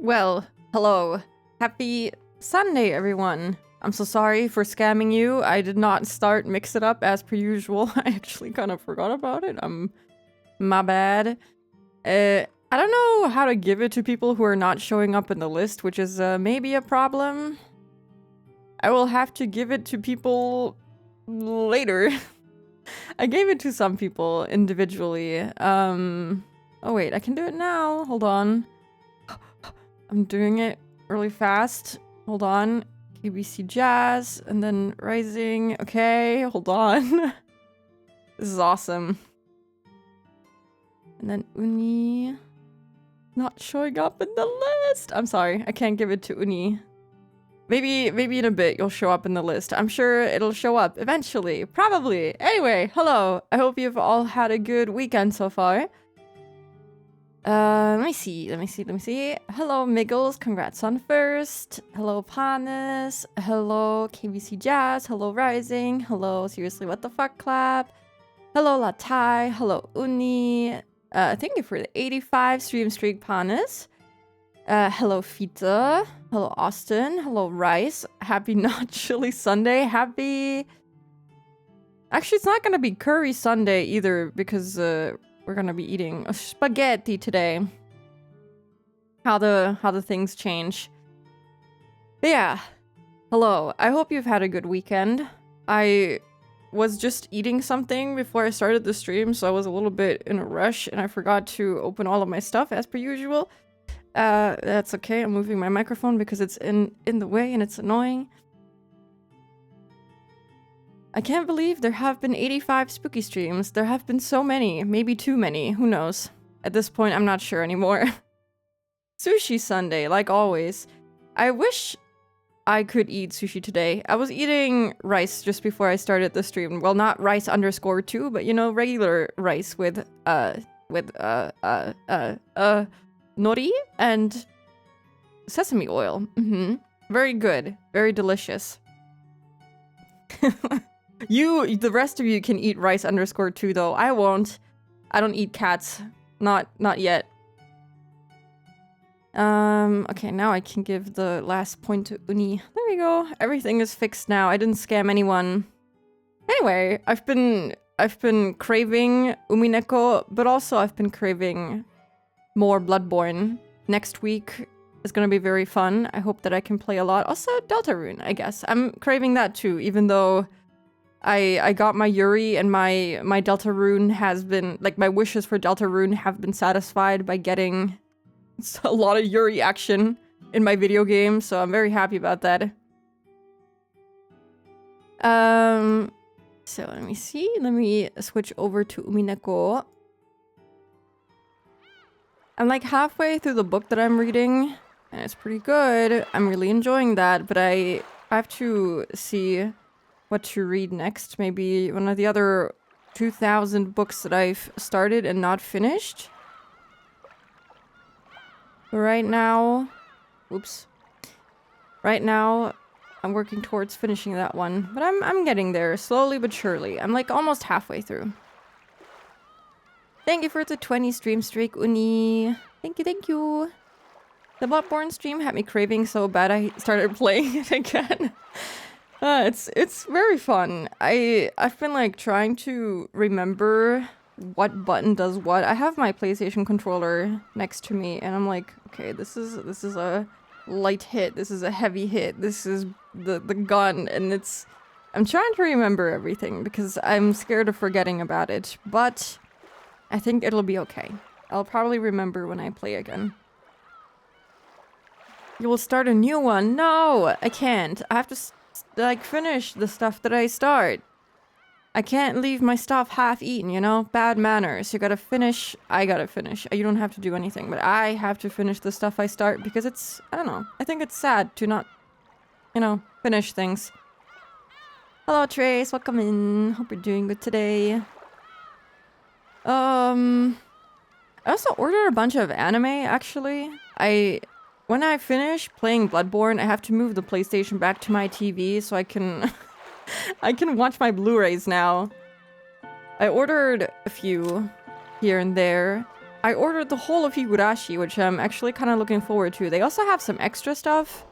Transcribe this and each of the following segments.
Well, hello. Happy Sunday, everyone. I'm so sorry for scamming you. I did not start Mix It Up as per usual. I actually kind of forgot about it. My bad. I don't know how to give it to people who are not showing up in the list, which is maybe a problem. I will have to give it to people later. I gave it to some people individually. Oh wait, I can do it now. Hold on. I'm doing it really fast. Hold on. KBC Jazz, and then Rising. Okay, hold on. This is awesome. And then Uni. Not showing up in the list. I'm sorry, I can't give it to Uni. Maybe in a bit you'll show up in the list. I'm sure it'll show up eventually. Probably. Anyway, hello. I hope you've all had a good weekend so far. Let me see. Hello, Miggles. Congrats on first. Hello, Panis. Hello, KBC Jazz. Hello, Rising. Hello, Seriously What the Fuck Clap. Hello, Latai. Hello, Uni. Thank you for the 85 stream streak, Panis. Hello, Fita. Hello, Austin. Hello, Rice. Happy Not Chili Sunday. Happy... Actually, it's not gonna be Curry Sunday either, because, we're gonna be eating a spaghetti today. How the things change. But yeah. Hello. I hope you've had a good weekend. I was just eating something before I started the stream, so I was a little bit in a rush, and I forgot to open all of my stuff as per usual. That's okay. I'm moving my microphone because it's in the way and it's annoying. I can't believe there have been 85 spooky streams. There have been so many. Maybe too many. Who knows? At this point, I'm not sure anymore. Sushi Sunday, like always. I wish I could eat sushi today. I was eating rice just before I started the stream. Well, not rice_2, but you know, regular rice with nori and sesame oil. Very good. Very delicious. The rest of you can eat rice_2 though. I won't. I don't eat cats. Not yet. Okay, now I can give the last point to Uni. There we go. Everything is fixed now. I didn't scam anyone. Anyway, I've been craving Umineko, but also I've been craving more Bloodborne. Next week is gonna be very fun. I hope that I can play a lot. Also, Deltarune, I guess. I'm craving that too, even though I got my Yuri and my Deltarune has been, like, my wishes for Deltarune have been satisfied by getting a lot of Yuri action in my video game, so I'm very happy about that. So let me see. Let me switch over to Umineko. I'm like halfway through the book that I'm reading, and it's pretty good. I'm really enjoying that, but I have to see what to read next. Maybe one of the other 2,000 books that I've started and not finished. Right now, right now, I'm working towards finishing that one, but I'm getting there slowly but surely. I'm like almost halfway through. Thank you for the 20 stream streak, Uni. Thank you. The Bloodborne stream had me craving so bad I started playing it again. It's very fun. I've been like trying to remember what button does what. I have my PlayStation controller next to me, and I'm like, okay, this is a light hit. This is a heavy hit. This is the gun, and I'm trying to remember everything because I'm scared of forgetting about it, but I think it'll be okay. I'll probably remember when I play again. You will start a new one? No, I can't. I have to like finish the stuff that I start. I can't leave my stuff half-eaten, you know? Bad manners. You gotta finish. I gotta finish. You don't have to do anything, but I have to finish the stuff I start because it's, I don't know. I think it's sad to not, you know, finish things. Hello, Trace. Welcome in. Hope you're doing good today. I also ordered a bunch of anime, actually. When I finish playing Bloodborne, I have to move the PlayStation back to my TV so I can I can watch my Blu-rays now. I ordered a few here and there. I ordered the whole of Higurashi, which I'm actually kind of looking forward to. They also have some extra stuff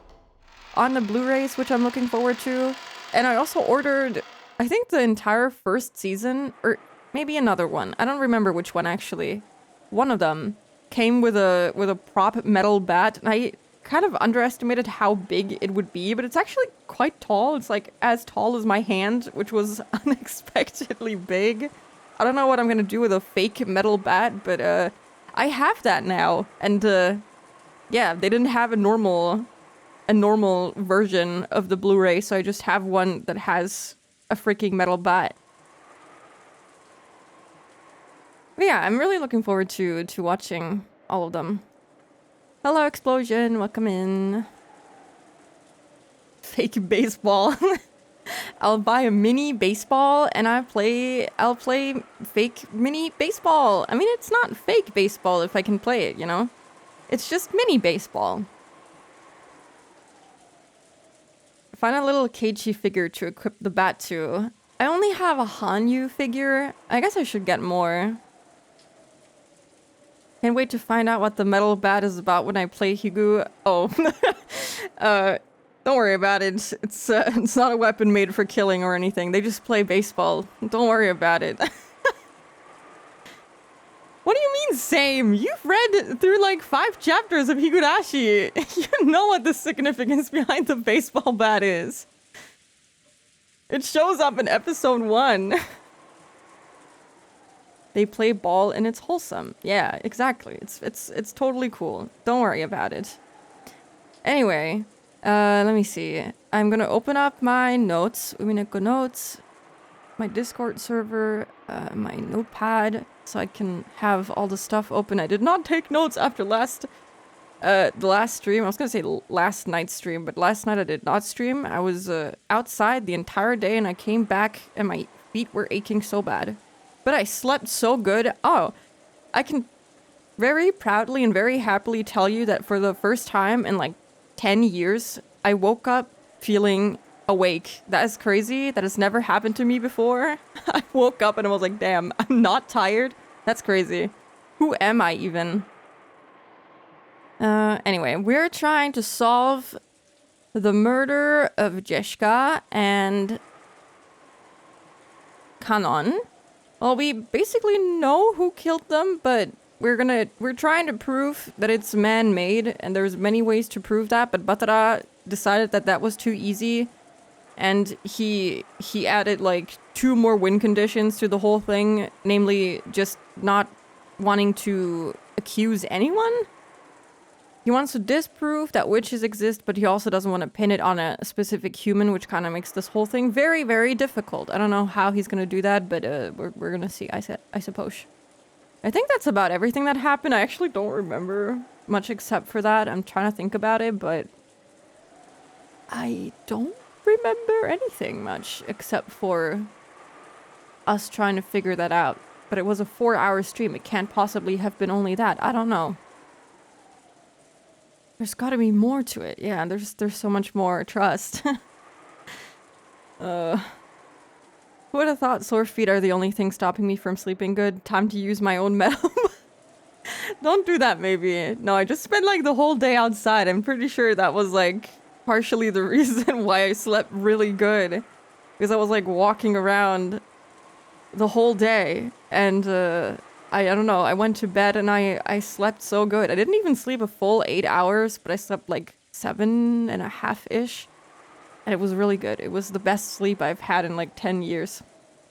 on the Blu-rays, which I'm looking forward to. And I also ordered, I think, the entire first season, or maybe another one. I don't remember which one, actually. One of them came with a prop metal bat, and I kind of underestimated how big it would be, but it's actually quite tall. It's like as tall as my hand, which was unexpectedly big. I don't know what I'm gonna do with a fake metal bat, but I have that now. And yeah, they didn't have a normal version of the Blu-ray, so I just have one that has a freaking metal bat. But yeah, I'm really looking forward to watching all of them. Hello, Explosion. Welcome in. Fake baseball. I'll buy a mini baseball and I'll play fake mini baseball. I mean, it's not fake baseball if I can play it, you know? It's just mini baseball. Find a little Keiichi figure to equip the bat to. I only have a Hanyu figure. I guess I should get more. Can't wait to find out what the metal bat is about when I play Higu. Oh. Don't worry about it. It's not a weapon made for killing or anything. They just play baseball. Don't worry about it. What do you mean same? You've read through like 5 chapters of Higurashi. You know what the significance behind the baseball bat is. It shows up in episode 1. They play ball and it's wholesome. Yeah, exactly. It's totally cool. Don't worry about it. Anyway, let me see. I'm gonna open up my notes, Umineko notes, my Discord server, my notepad, so I can have all the stuff open. I did not take notes after the last stream. I was gonna say last night's stream, but last night I did not stream. I was outside the entire day and I came back and my feet were aching so bad. But I slept so good. Oh, I can very proudly and very happily tell you that for the first time in like 10 years, I woke up feeling awake. That is crazy. That has never happened to me before. I woke up and I was like, damn, I'm not tired. That's crazy. Who am I even? Anyway, we're trying to solve the murder of Jeshka and Kanon. Well, we basically know who killed them, but we're trying to prove that it's man-made, and there's many ways to prove that, but Batara decided that that was too easy, and he added like 2 more win conditions to the whole thing, namely just not wanting to accuse anyone. He wants to disprove that witches exist, but he also doesn't want to pin it on a specific human, which kind of makes this whole thing very, very difficult. I don't know how he's going to do that, but we're going to see, I suppose. I think that's about everything that happened. I actually don't remember much except for that. I'm trying to think about it, but I don't remember anything much except for us trying to figure that out. But it was a 4-hour stream. It can't possibly have been only that. I don't know. There's got to be more to it. Yeah, there's so much more. Trust. Who would have thought sore feet are the only thing stopping me from sleeping good? Time to use my own medal. Don't do that, maybe. No, I just spent like the whole day outside. I'm pretty sure that was like partially the reason why I slept really good. Because I was like walking around the whole day. And I don't know, I went to bed and I slept so good. I didn't even sleep a full 8 hours, but I slept like 7.5-ish. And it was really good. It was the best sleep I've had in like 10 years.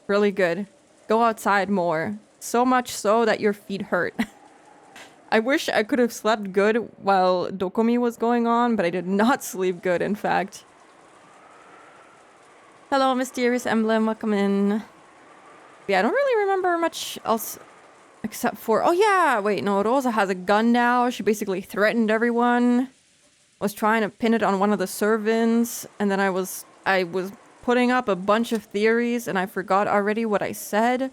Really good. Go outside more. So much so that your feet hurt. I wish I could have slept good while Dokomi was going on, but I did not sleep good, in fact. Hello, Mysterious Emblem. Welcome in. Yeah, I don't really remember much else except for... Oh yeah, wait, no, Rosa has a gun now. She basically threatened everyone. Was trying to pin it on one of the servants, and then I was putting up a bunch of theories, and I forgot already what I said.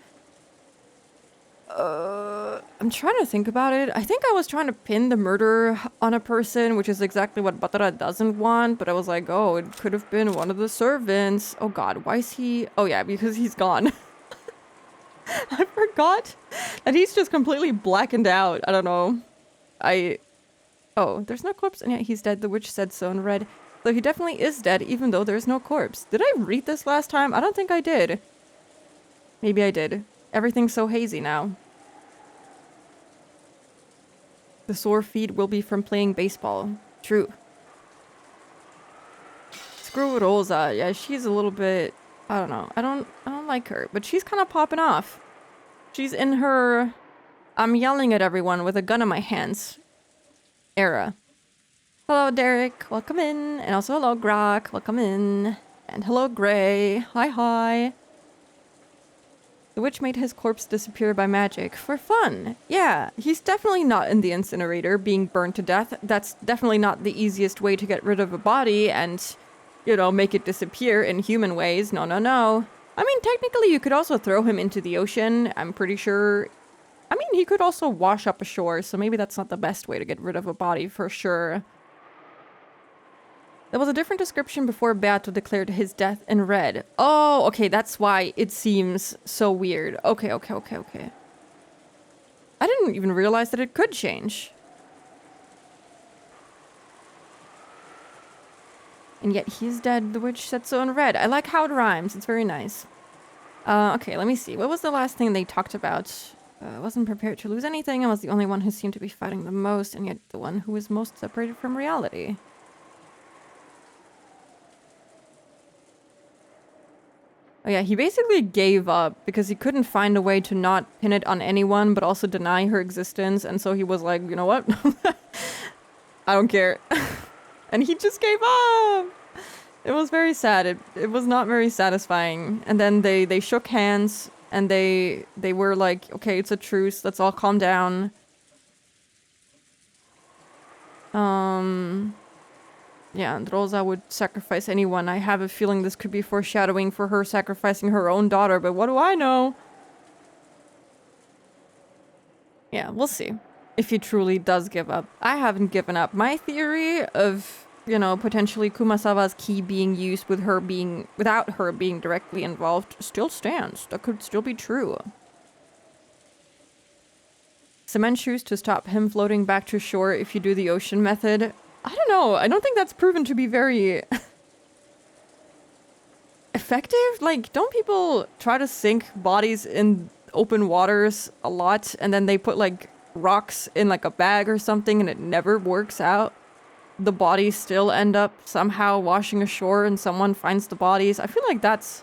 I'm trying to think about it. I think I was trying to pin the murder on a person, which is exactly what Batara doesn't want, but I was like, oh, it could have been one of the servants. Oh god, why is he... Oh yeah, because he's gone. I forgot that he's just completely blackened out. I don't know. Oh, there's no corpse, and yet he's dead. The witch said so in red. So he definitely is dead, even though there's no corpse. Did I read this last time? I don't think I did. Maybe I did. Everything's so hazy now. The sore feet will be from playing baseball. True. Screw Rosa. Yeah, she's a little bit... I don't know. I don't like her, but she's kind of popping off. She's in her... I'm yelling at everyone with a gun in my hands era. Hello, Derek. Welcome in. And also hello, Grok. Welcome in. And hello, Gray. Hi, hi. The witch made his corpse disappear by magic. For fun. Yeah, he's definitely not in the incinerator being burned to death. That's definitely not the easiest way to get rid of a body and, you know, make it disappear in human ways. No, no, no. I mean, technically you could also throw him into the ocean. I'm pretty sure... I mean, he could also wash up ashore, so maybe that's not the best way to get rid of a body for sure. There was a different description before Beato declared his death in red. Oh, okay, that's why it seems so weird. Okay. I didn't even realize that it could change. And yet he's dead, the witch said so in red. I like how it rhymes, it's very nice. Okay, let me see. What was the last thing they talked about? Wasn't prepared to lose anything. I was the only one who seemed to be fighting the most, and yet the one who was most separated from reality. Oh yeah, he basically gave up because he couldn't find a way to not pin it on anyone, but also deny her existence. And so he was like, you know what? I don't care. And he just gave up. It was very sad. It was not very satisfying. And then they shook hands and they were like, okay, it's a truce. Let's all calm down. Yeah, and Rosa would sacrifice anyone. I have a feeling this could be foreshadowing for her sacrificing her own daughter, but what do I know? Yeah, we'll see. If he truly does give up. I haven't given up. My theory of, you know, potentially Kumasawa's key being used with her being, without her being directly involved still stands. That could still be true. Cement shoes to stop him floating back to shore if you do the ocean method. I don't know. I don't think that's proven to be very effective. Like, don't people try to sink bodies in open waters a lot and then they put like rocks in like a bag or something and it never works out? The bodies still end up somehow washing ashore and someone finds the bodies. I feel like that's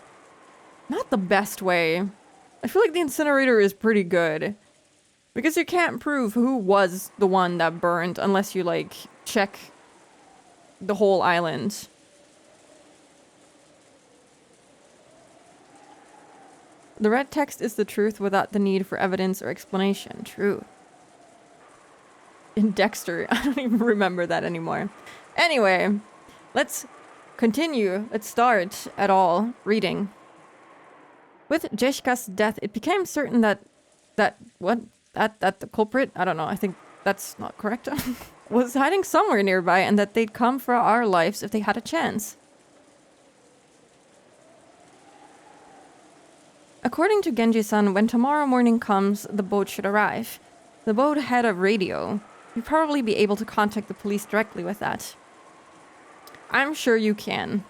not the best way. I feel like the incinerator is pretty good because you can't prove who was the one that burned unless you like check the whole island. The red text is the truth without the need for evidence or explanation. True. In Dexter. I don't even remember that anymore. Anyway, let's continue. Let's start at all reading. With Jeshka's death, it became certain that the culprit, I don't know, I think that's not correct, was hiding somewhere nearby and that they'd come for our lives if they had a chance. According to Genji-san, when tomorrow morning comes, the boat should arrive. The boat had a radio. You'd probably be able to contact the police directly with that. I'm sure you can.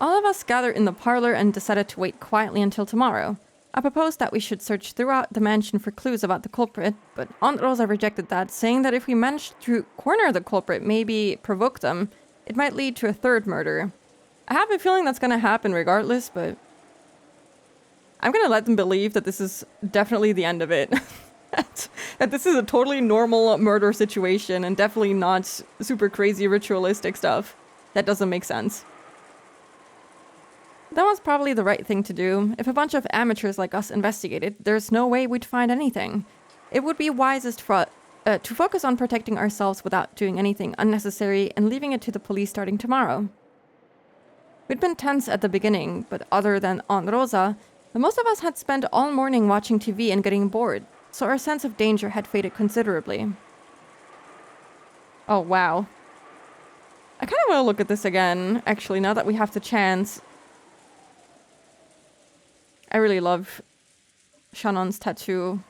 All of us gathered in the parlor and decided to wait quietly until tomorrow. I proposed that we should search throughout the mansion for clues about the culprit, but Aunt Rosa rejected that, saying that if we managed to corner the culprit, maybe provoke them, it might lead to a third murder. I have a feeling that's gonna happen regardless, but I'm gonna let them believe that this is definitely the end of it. That this is a totally normal murder situation and definitely not super crazy ritualistic stuff. That doesn't make sense. That was probably the right thing to do. If a bunch of amateurs like us investigated, there's no way we'd find anything. It would be wisest for to focus on protecting ourselves without doing anything unnecessary and leaving it to the police starting tomorrow. We'd been tense at the beginning, but other than Aunt Rosa, most of us had spent all morning watching TV and getting bored, so our sense of danger had faded considerably. Oh, wow. I kind of want to look at this again, actually, now that we have the chance. I really love Shannon's tattoo.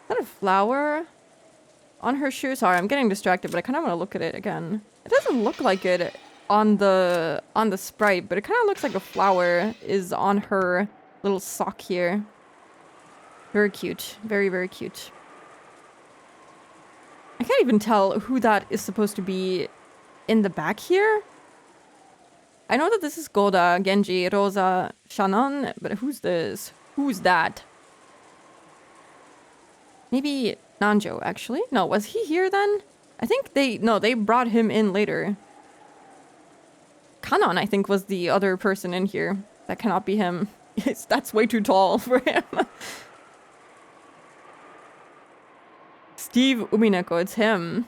Is that a flower on her shoe? Sorry, I'm getting distracted, but I kind of want to look at it again. It doesn't look like it on the sprite, but it kind of looks like a flower is on her little sock here. Very cute. Very, very cute. I can't even tell who that is supposed to be in the back here. I know that this is Goda, Genji, Rosa, Shannon, but who's this? Who's that? Maybe Nanjo, actually? No, was he here then? I think they brought him in later. Kanon, I think, was the other person in here. That cannot be him. That's way too tall for him. Steve Umineko, it's him.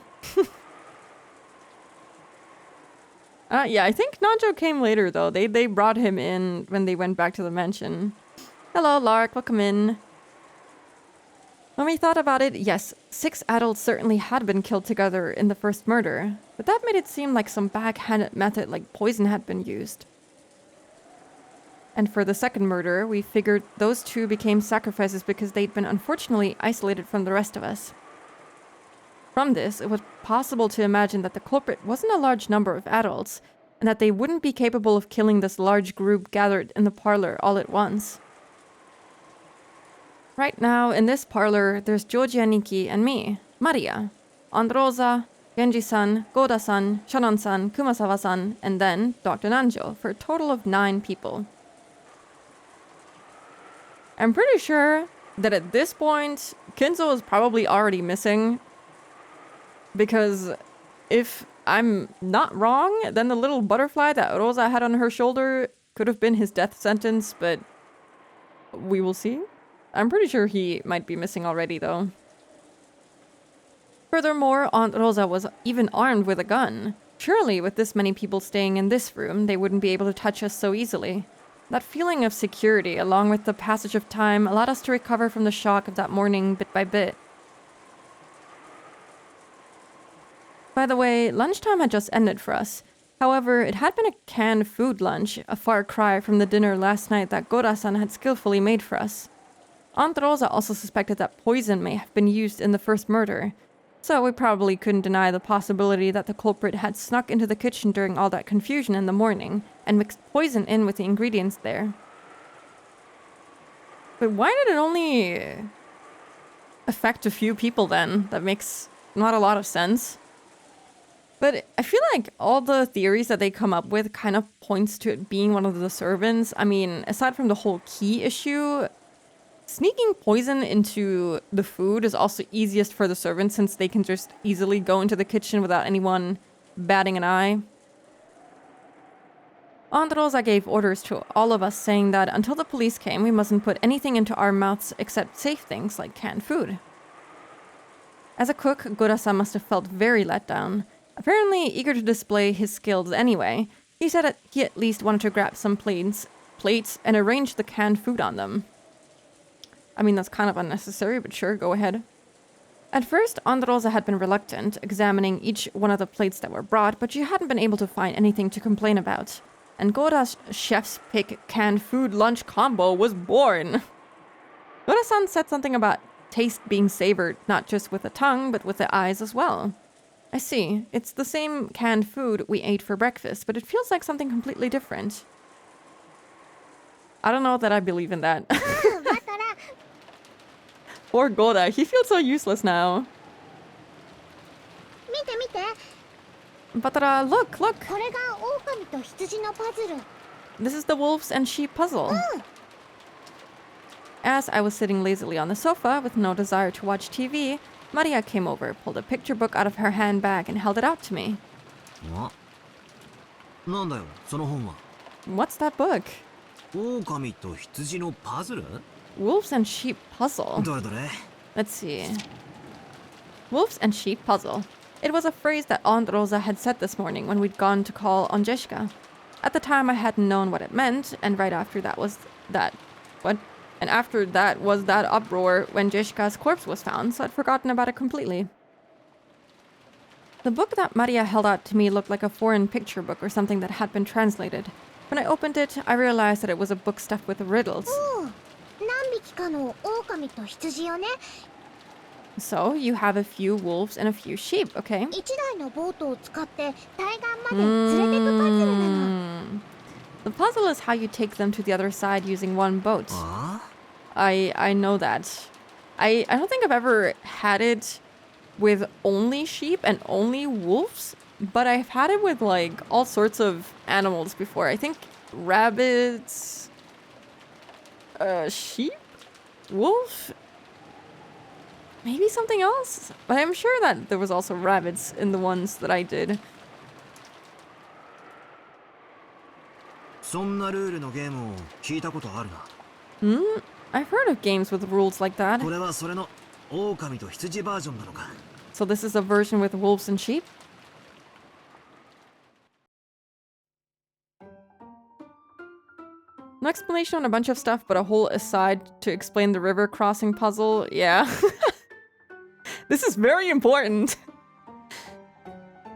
Yeah, I think Nanjo came later, though. They brought him in when they went back to the mansion. Hello, Lark. Welcome in. When we thought about it, yes, 6 adults certainly had been killed together in the first murder. But that made it seem like some backhanded method like poison had been used. And for the second murder, we figured those 2 became sacrifices because they'd been unfortunately isolated from the rest of us. From this, it was possible to imagine that the culprit wasn't a large number of adults, and that they wouldn't be capable of killing this large group gathered in the parlor all at once. Right now, in this parlor, there's Joji Aniki and me, Maria, Androsa, Genji-san, Goda-san, Shannon-san, Kumasawa-san, and then Dr. Nanjo, for a total of 9 people. I'm pretty sure that at this point, Kinzo is probably already missing. Because if I'm not wrong, then the little butterfly that Rosa had on her shoulder could have been his death sentence, but we will see. I'm pretty sure he might be missing already, though. Furthermore, Aunt Rosa was even armed with a gun. Surely, with this many people staying in this room, they wouldn't be able to touch us so easily. That feeling of security, along with the passage of time, allowed us to recover from the shock of that morning bit by bit. By the way, lunchtime had just ended for us. However, it had been a canned food lunch, a far cry from the dinner last night that Goda-san had skillfully made for us. Aunt Rosa also suspected that poison may have been used in the first murder, so we probably couldn't deny the possibility that the culprit had snuck into the kitchen during all that confusion in the morning and mixed poison in with the ingredients there. But why did it only affect a few people then? That makes not a lot of sense. But I feel like all the theories that they come up with kind of points to it being one of the servants. I mean, aside from the whole key issue, sneaking poison into the food is also easiest for the servants since they can just easily go into the kitchen without anyone batting an eye. Aunt Rosa gave orders to all of us saying that until the police came, we mustn't put anything into our mouths except safe things like canned food. As a cook, Goda-san must have felt very let down. Apparently eager to display his skills anyway, he said that he at least wanted to grab some plates and arrange the canned food on them. I mean, that's kind of unnecessary, but sure, go ahead. At first, Aunt Rosa had been reluctant, examining each one of the plates that were brought, but she hadn't been able to find anything to complain about. And Goda's chef's pick canned food lunch combo was born. Goda-san said something about taste being savored not just with the tongue, but with the eyes as well. I see. It's the same canned food we ate for breakfast, but it feels like something completely different. I don't know that I believe in that. Poor Goda, he feels so useless now. Batara, look! This is the wolves and sheep puzzle. As I was sitting lazily on the sofa with no desire to watch TV, Maria came over, pulled a picture book out of her handbag, and held it out to me. What's that book? Wolves and Sheep Puzzle. Let's see. Wolves and Sheep Puzzle. It was a phrase that Aunt Rosa had said this morning when we'd gone to call on Jessica. At the time, I hadn't known what it meant, and right after that was that. What? And after that was that uproar when Jessica's corpse was found, so I'd forgotten about it completely. The book that Maria held out to me looked like a foreign picture book or something that had been translated. When I opened it, I realized that it was a book stuffed with riddles. おう、何匹かの狼と羊よね。 So, you have a few wolves and a few sheep, okay? 一台のボートを使って対岸まで連れてくパズルなの。 The puzzle is how you take them to the other side using one boat. I know that. I don't think I've ever had it with only sheep and only wolves, but I've had it with like all sorts of animals before. I think rabbits, sheep, wolf, maybe something else. But I'm sure that there was also rabbits in the ones that I did. そんなルールのゲームを聞いたことあるな。I've heard of games with rules like that. これはそれの狼と羊バージョンなのか。 So this is a version with wolves and sheep? No explanation on a bunch of stuff, but a whole aside to explain the river crossing puzzle. Yeah. This is very important.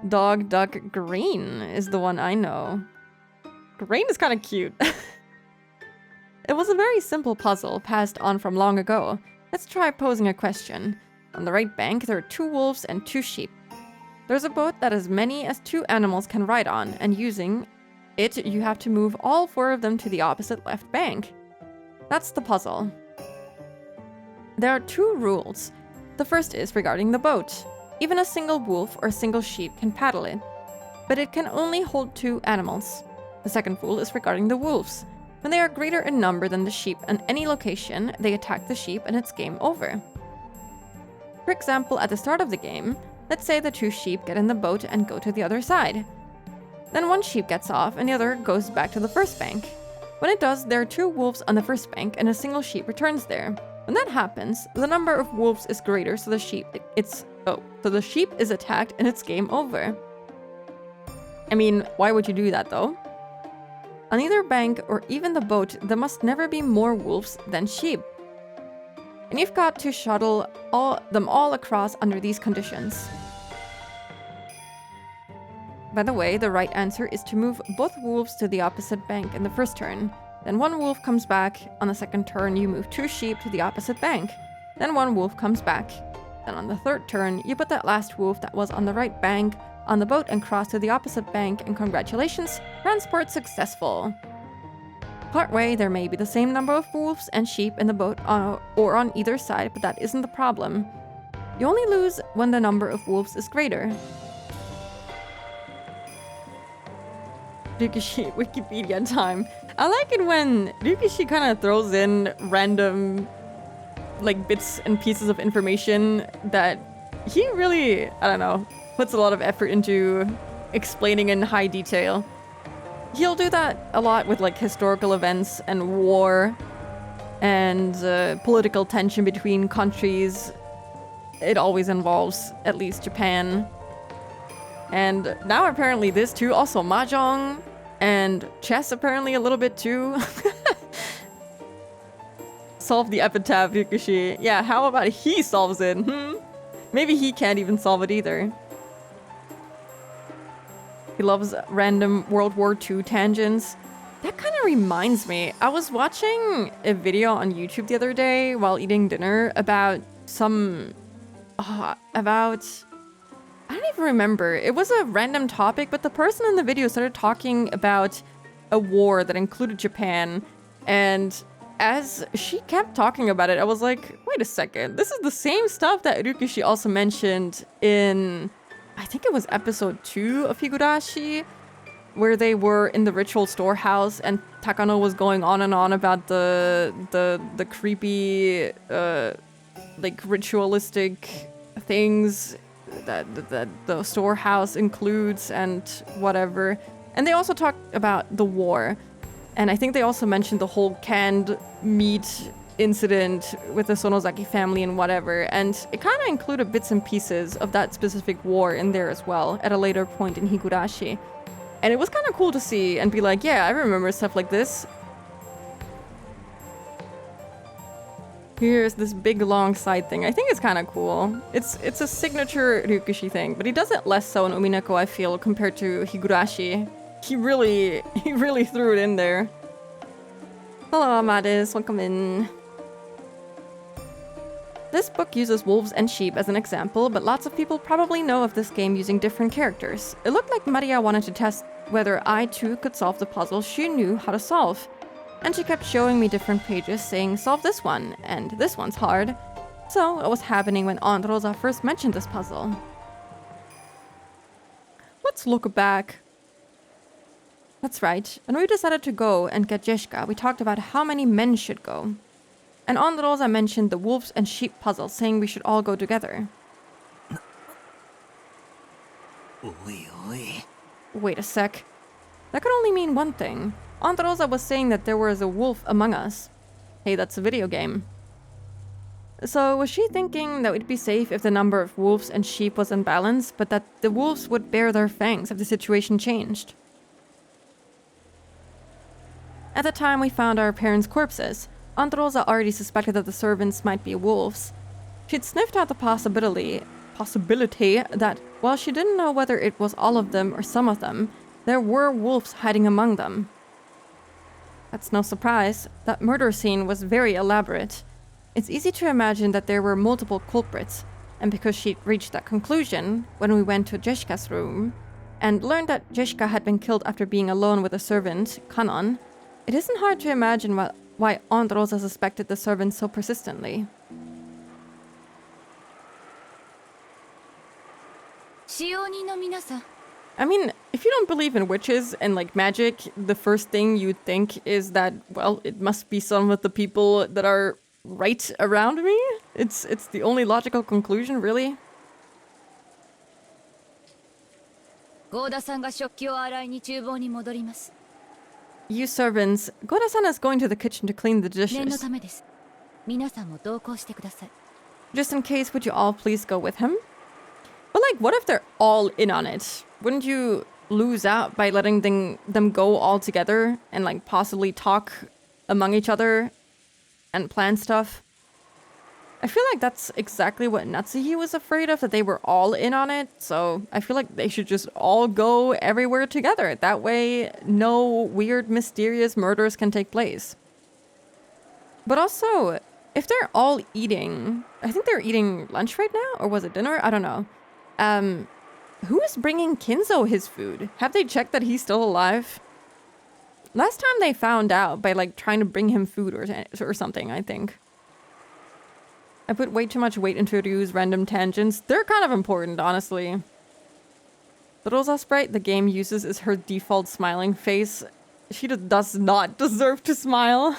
Dog, duck, green is the one I know. Green is kind of cute. It was a very simple puzzle passed on from long ago. Let's try posing a question. On the right bank, there are 2 wolves and 2 sheep. There's a boat that as many as 2 animals can ride on, and using it, you have to move all 4 of them to the opposite left bank. That's the puzzle. There are 2 rules. The first is regarding the boat. Even a single wolf or a single sheep can paddle it, but it can only hold 2 animals. The second rule is regarding the wolves. When they are greater in number than the sheep in any location, they attack the sheep and it's game over. For example, at the start of the game, let's say the 2 sheep get in the boat and go to the other side. Then 1 sheep gets off and the other goes back to the first bank. When it does, there are 2 wolves on the first bank and a single sheep returns there. When that happens, the number of wolves is greater, so the sheep is attacked and it's game over. I mean, why would you do that though? On either bank or even the boat, there must never be more wolves than sheep. And you've got to shuttle them all across under these conditions. By the way, the right answer is to move both wolves to the opposite bank in the first turn. Then 1 wolf comes back. On the second turn, you move 2 sheep to the opposite bank. Then 1 wolf comes back. Then on the third turn, you put that last wolf that was on the right bank on the boat and cross to the opposite bank, and congratulations, transport successful. Partway, there may be the same number of wolves and sheep in the boat or on either side, but that isn't the problem. You only lose when the number of wolves is greater. Ryukishi Wikipedia time. I like it when Ryukishi kind of throws in random like bits and pieces of information that he really, I don't know, puts a lot of effort into explaining in high detail. He'll do that a lot with like historical events and war and political tension between countries. It always involves at least Japan. And now apparently this too, also mahjong and chess apparently a little bit too. Solve the epitaph, Ryukishi. Yeah, how about he solves it? Maybe he can't even solve it either. He loves random World War II tangents. That kind of reminds me. I was watching a video on YouTube the other day while eating dinner about some... I don't even remember. It was a random topic, but the person in the video started talking about a war that included Japan. And as she kept talking about it, I was like, wait a second. This is the same stuff that Ryukishi also mentioned in... I think it was episode 2 of Higurashi, where they were in the ritual storehouse and Takano was going on and on about the creepy, like ritualistic things that the storehouse includes and whatever. And they also talked about the war. And I think they also mentioned the whole canned meat incident with the Sonozaki family and whatever, and it kind of included bits and pieces of that specific war in there as well at a later point in Higurashi. And it was kind of cool to see and be like, yeah, I remember stuff like this. Here's this big long side thing. I think it's kind of cool. It's a signature Ryukishi thing, but he does it less so in Umineko, I feel, compared to Higurashi. He really threw it in there. Hello, Amadis. Welcome in. This book uses wolves and sheep as an example, but lots of people probably know of this game using different characters. It looked like Maria wanted to test whether I too could solve the puzzle she knew how to solve. And she kept showing me different pages saying, solve this one, and this one's hard. So, what was happening when Aunt Rosa first mentioned this puzzle? Let's look back. That's right. When we decided to go and get Jeshka, we talked about how many men should go. And Aunt Rosa mentioned the wolves and sheep puzzle, saying we should all go together. Wait a sec. That could only mean one thing. Aunt Rosa was saying that there was a wolf among us. Hey, that's a video game. So was she thinking that it would be safe if the number of wolves and sheep was unbalanced, but that the wolves would bare their fangs if the situation changed? At the time we found our parents' corpses, Aunt Rosa already suspected that the servants might be wolves. She'd sniffed out the possibility that, while she didn't know whether it was all of them or some of them, there were wolves hiding among them. That's no surprise. That murder scene was very elaborate. It's easy to imagine that there were multiple culprits, and because she'd reached that conclusion when we went to Jeshka's room and learned that Jeshka had been killed after being alone with a servant, Kanon, it isn't hard to imagine why Aunt Rosa suspected the servants so persistently. I mean, if you don't believe in witches and like magic, the first thing you'd think is that, well, it must be some of the people that are right around me. It's the only logical conclusion, really. You servants, Goda-san is going to the kitchen to clean the dishes. Just in case, would you all please go with him? But like, what if they're all in on it? Wouldn't you lose out by letting them go all together and like possibly talk among each other and plan stuff? I feel like that's exactly what Natsuhi was afraid of, that they were all in on it. So I feel like they should just all go everywhere together. That way, no weird, mysterious murders can take place. But also, if they're all eating, I think they're eating lunch right now, or was it dinner? I don't know. Who is bringing Kinzo his food? Have they checked that he's still alive? Last time they found out by like trying to bring him food or something, I think. I put way too much weight into Ryu's random tangents. They're kind of important, honestly. The Rosa sprite the game uses is her default smiling face. She does not deserve to smile.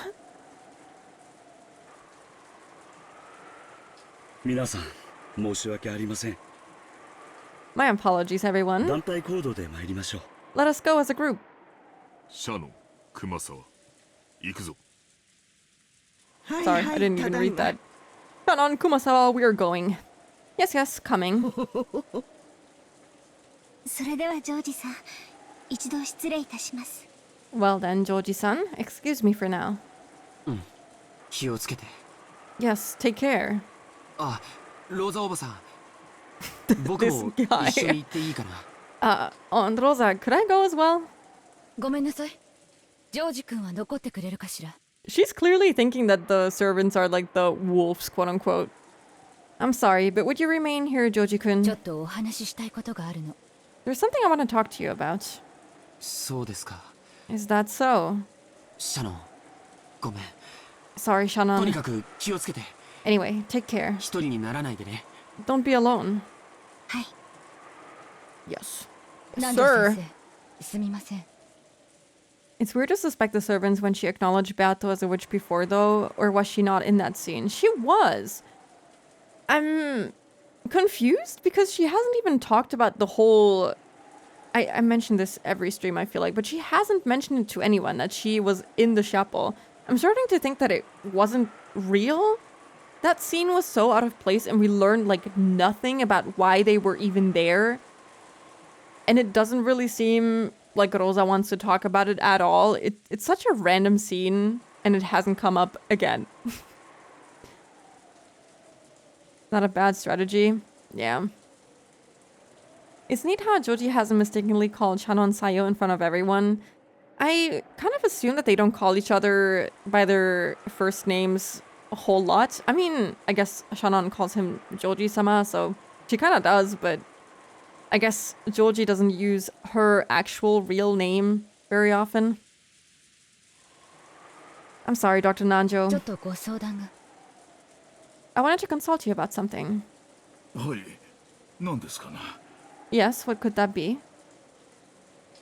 My apologies, everyone. Let us go as a group. Sorry, I didn't even read that. Kanon, Kumasawa, we are going. Yes, coming. Well then, Joji-san, excuse me for now. Yes, take care. This guy. Aunt Rosa, could I go as well? She's clearly thinking that the servants are like the wolves, quote unquote. I'm sorry, but would you remain here, Joji-kun? There's something I want to talk to you about. Is that so? Sorry, Shannon. Anyway, take care. Don't be alone. Yes. Sir. It's weird to suspect the servants when she acknowledged Beato as a witch before, though, or was she not in that scene? She was. I'm confused because she hasn't even talked about the whole... I mentioned this every stream, I feel like, but she hasn't mentioned it to anyone that she was in the chapel. I'm starting to think that it wasn't real. That scene was so out of place and we learned like nothing about why they were even there. And it doesn't really seem like Rosa wants to talk about it at all. It's such a random scene and it hasn't come up again. Not a bad strategy. Yeah. It's neat how Joji hasn't mistakenly called Shannon Sayo in front of everyone. I kind of assume that they don't call each other by their first names a whole lot. I mean, I guess Shannon calls him Joji-sama, so she kind of does, but I guess Joji doesn't use her actual real name very often. I'm sorry, Dr. ちょ Nanjo. っとご相談が。 I wanted to consult you about something. はい、何ですかな。 Yes, what could that be?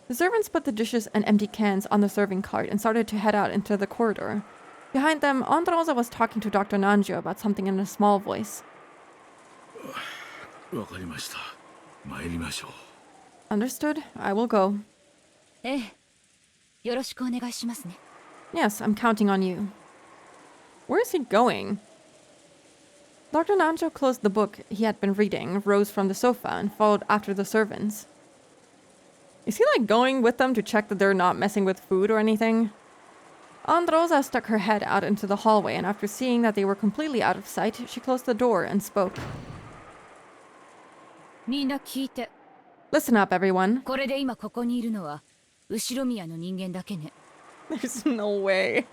The servants put the dishes and empty cans on the serving cart and started to head out into the corridor. Behind them, Androsa was talking to Dr. Nanjo about something in a small voice. わかりました。参りましょう。 Understood. I will go. ええ。よろしくお願いしますね。 Yes, I'm counting on you. Where is he going? Dr. Nanjo closed the book he had been reading, rose from the sofa, and followed after the servants. Is he like going with them to check that they're not messing with food or anything? Androsa stuck her head out into the hallway, and after seeing that they were completely out of sight, she closed the door and spoke. みんな聞いて。 Listen up, everyone. これで今ここにいるのは後ろ宮の人間だけね。 There's no way.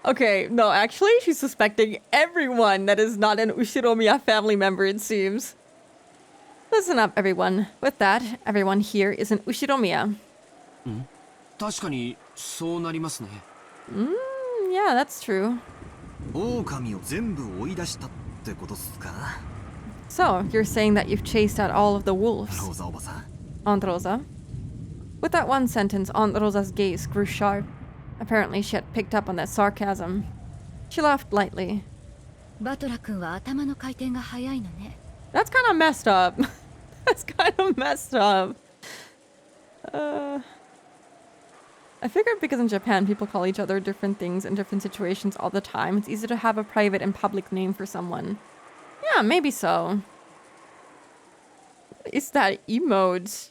Okay, no, actually, she's suspecting everyone that is not an Ushiromiya family member, it seems. Listen up, everyone. With that, everyone here is an Ushiromiya. 確かにそうなりますね。 Yeah, that's true. 狼を全部追い出したってことっすか？ So, you're saying that you've chased out all of the wolves, ローザおばさん。 Aunt Rosa? With that one sentence, Aunt Rosa's gaze grew sharp. Apparently, she had picked up on that sarcasm. She laughed lightly. バトラ君は頭の回転が速いのね。 That's kind of messed up. That's kind of messed up. I figured because in Japan, people call each other different things in different situations all the time, it's easy to have a private and public name for someone. Yeah, maybe so. It's that emote.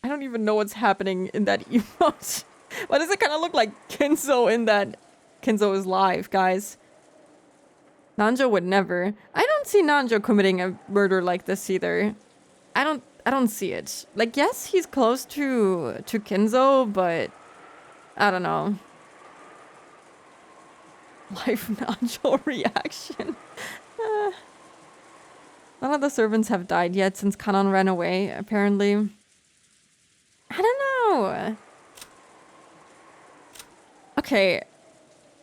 I don't even know what's happening in that emote. Why does it kind of look like Kenzo in that Kenzo is live, guys? Nanjo would never. I don't see Nanjo committing a murder like this either. I don't see it. Like, yes, he's close to Kenzo, but I don't know. Live Nanjo reaction. None of the servants have died yet since Kanon ran away, apparently. I don't know. Okay,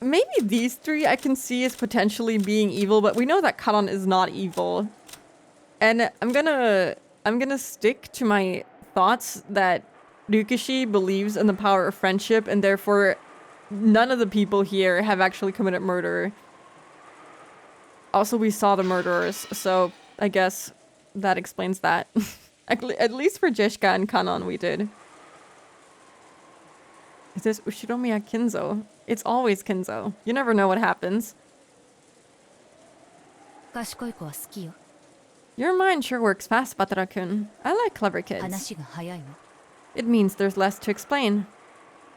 maybe these three I can see as potentially being evil, but we know that Kanon is not evil. And I'm gonna stick to my thoughts that Ryukishi believes in the power of friendship, and therefore none of the people here have actually committed murder. Also, we saw the murderers, so I guess that explains that. At least for Jeshka and Kanon we did. Is this Ushiromiya Kinzo? It's always Kinzo. You never know what happens. 賢い子は好きよ。 Your mind sure works fast, Batara-kun. I like clever kids. 話が早いわ。 It means there's less to explain.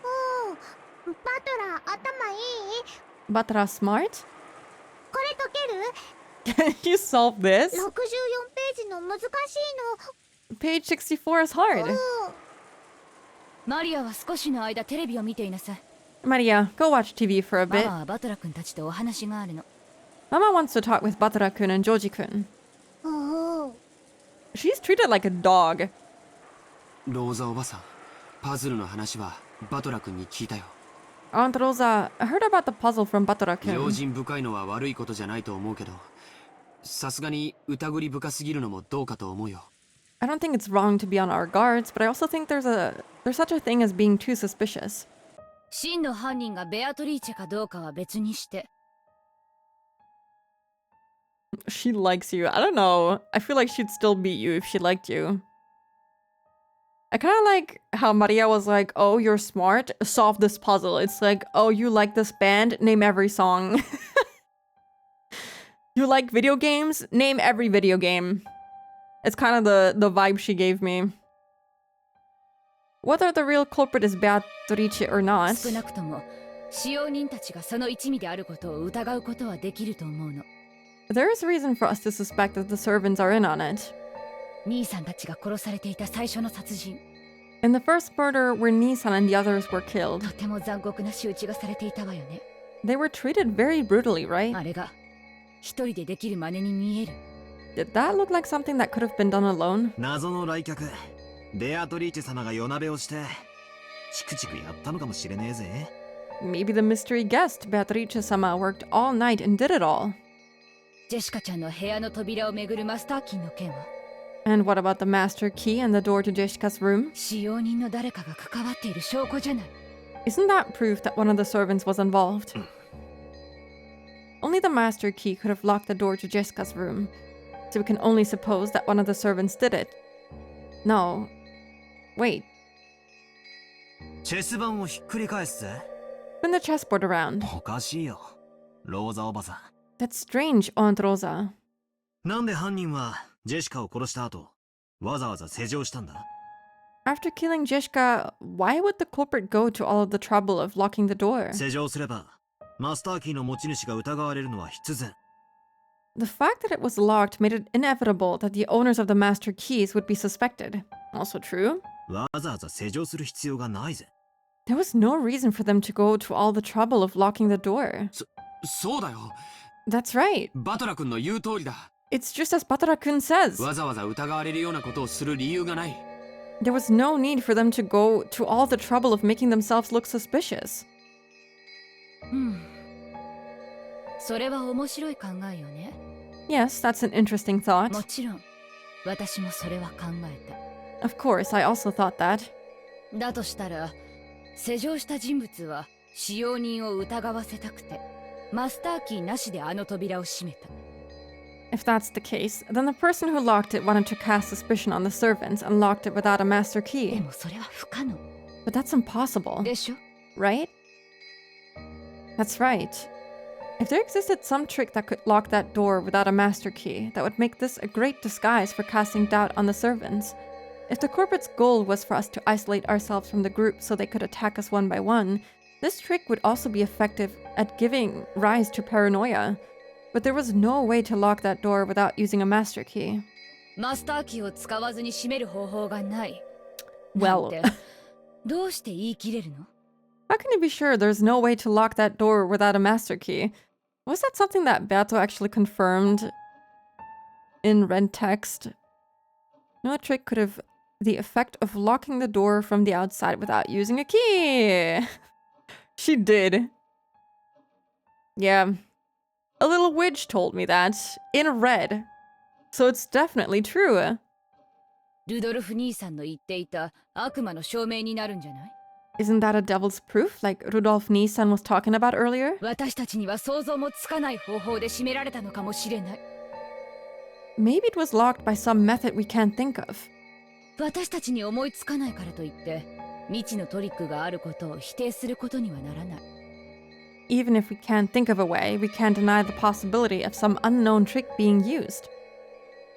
おお、バトラー頭いい？ Batara smart? これ解ける？ Can you solve this? 64ページの難しい Page 64 is hard. の。マリアは少しの間テレビを見ていなさい。 Maria, go watch TV for a マ bit. マはバトラ君たちとお話があるの。 Mama wants to talk with Batara-kun and Joji-kun. おお。 She's treated like a dog. ローザおばさん、パズルの話はバトラ君に聞いたよ。 Aunt Rosa, I heard about the puzzle from 用 Batara-kun. 心深いのは悪いことじゃないと思うけど、さすがに疑り深すぎるのもどうかと思うよ。 I don't think it's wrong to be on our guards, but I also think there's such a thing as being too suspicious. 真の犯人がベアトリーチェかどうかは別にして。 She likes you. I don't know. I feel like she'd still beat you if she liked you. I kind of like how Maria was like, oh, you're smart, solve this puzzle. It's like, oh, you like this band, name every song. You like video games, name every video game. It's kind of the vibe she gave me. Whether the real culprit is Beatrice or not, 少なくとも使用人たちがその一味であることを疑うことはできると思うの。 there is reason for us to suspect that the servants are in on it. 兄さんたちが殺されていた最初の殺人。 In the first murder where Nissan and the others were killed, とても残酷な仕打ちがされていたわよね。 they were treated very brutally, right? あれが一人でできる真似に見える。 Did that look like something that could have been done alone? 謎の来客ベアトリーチェ様が夜鍋をしてチクチクやったのかもしれねえぜ。 Maybe the mystery guest, Beatrice-sama, worked all night and did it all. ジェシカちゃんの部屋の扉をめぐるマスターキーの件は And what about the master key and the door to Jessica's room? 使用人の誰かが関わっている証拠じゃない。 Isn't that proof that one of the servants was involved? Only the master key could have locked the door to Jessica's room, so we can only suppose that one of the servants did it. No. Wait. チェス盤をひっくり返すぜ。 Spin the chessboard around. おかしいよローザおばさん。 That's strange, Aunt Rosa. なんで犯人はジェシカを殺した後わざわざ施錠したんだ？ After killing Jessica, why would the culprit go to all of the trouble of locking the door? 施錠すればマスターキーの持ち主が疑われるのは必然。 The fact that it was locked made it inevitable that the owners of the master keys would be suspected. Also true. わざわざ施錠する必要がないぜ。 There was no reason for them to go to all the trouble of locking the door. そうだよ。 That's right. バトラ君の言う通りだ。 It's just as Batara-kun says. わざわざ疑われるようなことをする理由がない。 There was no need for them to go to all the trouble of making themselves look suspicious. それは面白い考えよね。 Yes, that's an interesting も thought. ちろん私もそれは考え Of course, I also thought that. た。だとしたら施錠した人物は使用人を疑わせたくてマスターキーなしであの扉を閉めた。 If that's the case, then the person who locked it wanted to cast suspicion on the servants and locked it without a master で key. もそれは不可能 But that's impossible, でしょ。 right? That's right. If there existed some trick that could lock that door without a master key, that would make this a great disguise for casting doubt on the servants. If the corporate's goal was for us to isolate ourselves from the group so they could attack us one by one, this trick would also be effective at giving rise to paranoia. But there was no way to lock that door without using a master key. マスターキーを使わずに閉める方法がない。 Well, なんてどうして言い切れるの？ how can you be sure there's no way to lock that door without a master key? Was that something that Beato actually confirmed in red text? No trick could have the effect of locking the door from the outside without using a key. She did. Yeah. A little witch told me that in red. So it's definitely true. ルドルフ兄さんの言っていた悪魔の証明になるんじゃない？ Isn't that a devil's proof like Rudolf Nisan was talking about earlier? 私たちには想像もつかない方法で閉められたのかもしれない。 Maybe it was locked by some method we can't think of. 私たちに思いつかないからといって未知のトリックがあることを否定することにはならない。 Even if we can't think of a way, we can't deny the possibility of some unknown trick being used.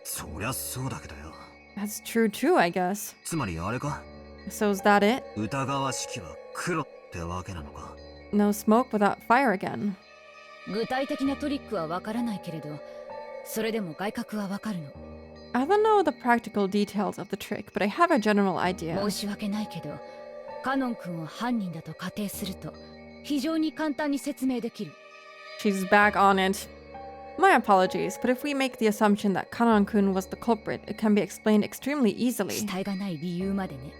そりゃそうだけどよ。 That's true too, I guess. つまりあれか So is that it? 疑わしきは黒ってわけなのか。 No smoke without fire again. 具体的なトリックはわからないけれど、それでも外角はわかるの。 I don't know the practical details of the trick, but I have a general idea. 申し訳ないけど、カノン君を犯人だと仮定すると非常に簡単に説明できる。 She's back on it. My apologies, but if we make the assumption that Kanon-kun was the culprit, it can be explained extremely 死 easily, 体がない理由までね。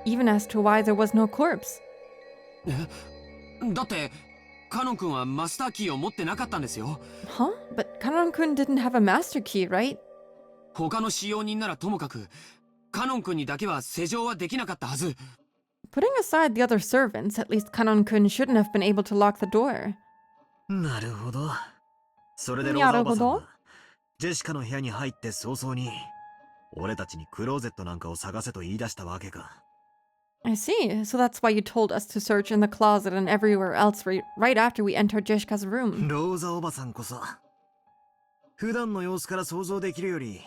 even as to why there was no corpse. だってカノン君はマスターキーを持ってなかったんですよ。 Huh? But Kanon-kun didn't have a master key, right? 他の使用人ならともかくカノン君にだけは施錠はできなかったはず。 Putting aside the other servants, at least Kanon-kun shouldn't have been able to lock the door. なるほど。それでローザおばさんなるほはジェシカの部屋に入って早々に俺たちにクローゼットなんかを探せと言い出したわけか。 I see. So that's why you told us to search in the closet and everywhere else right after we entered Jishka's room. ローザおばさんこそ普段の様子から想像できるより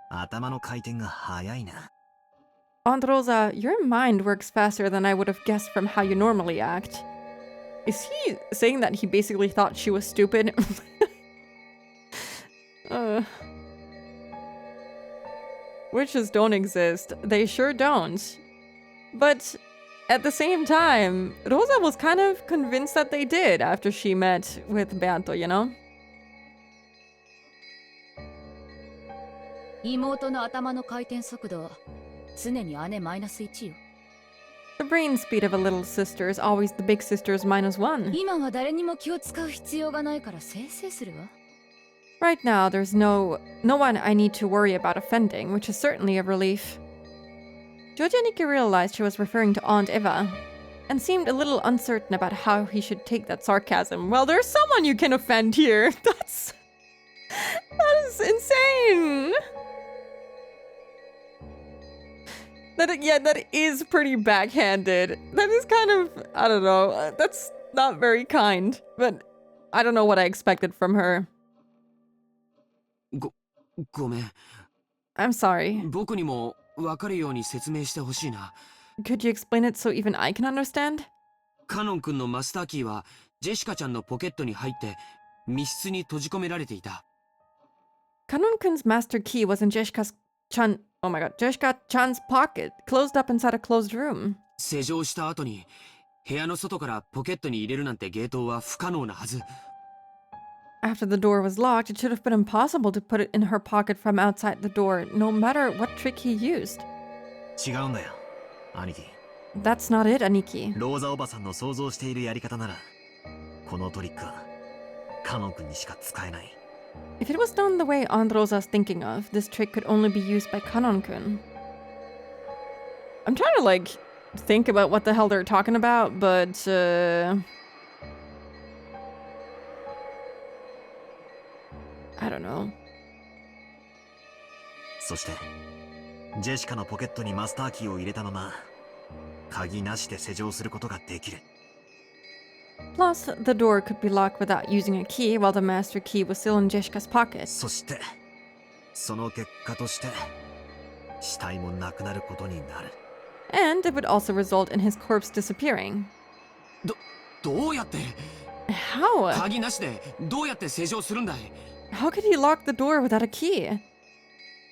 頭の回転が早いな。 Aunt Rosa, your mind works faster than I would have guessed from how you normally act. Is he saying that he basically thought she was stupid? witches don't exist. They sure don't. But at the same time, Rosa was kind of convinced that they did after she met with Beato, you know? 妹の頭の回転速度は常に姉マイナス1よ。The brain speed of a little sister is always the big sister's -1. 今は誰にも気を使う必要がないからせいせいするわ。Right now, there's no one I need to worry about offending, which is certainly a relief. Jojaniki realized she was referring to Aunt Eva, and seemed a little uncertain about how he should take that sarcasm. Well, there's someone you can offend here. That is insane. That is pretty backhanded. That is kind of, I don't know, that's not very kind, but I don't know what I expected from her. ごめん。 I'm sorry. 僕にも分かるように説明してほしいな。 Could you explain it so even I can understand? カノン君のマスターキーはジェシカちゃんのポケットに入って密室に閉じ込められていた。 Kanon-kun's master key was in Jeshika-chan's pocket, closed up inside a closed room. 施錠した後に部屋の外からポケットに入れるなんて芸当は不可能なはず。 After the door was locked, it should have been impossible to put it in her pocket from outside the door, no matter what trick he used. 違うんだよ、兄貴。 That's not it, Aniki. ローザおばさんの想像しているやり方なら、このトリックはカノン君にしか使えない。 If it was done the way Aunt Rosa's thinking of, this trick could only be used by Kanon-kun. I'm trying to, think about what the hell they're talking about, but, I don't know. そして、ジェシカのポケットにマスターキーを入れたまま、鍵なしで施錠することができる。 Plus, the door could be locked without using a key while the master key was still in Jeshika's pocket. そして、その結果として、死体もなくなることになる。 And it would also result in his corpse disappearing. どうやって How? 鍵なしでどうやって施錠するんだい？ How could he lock the door without a key?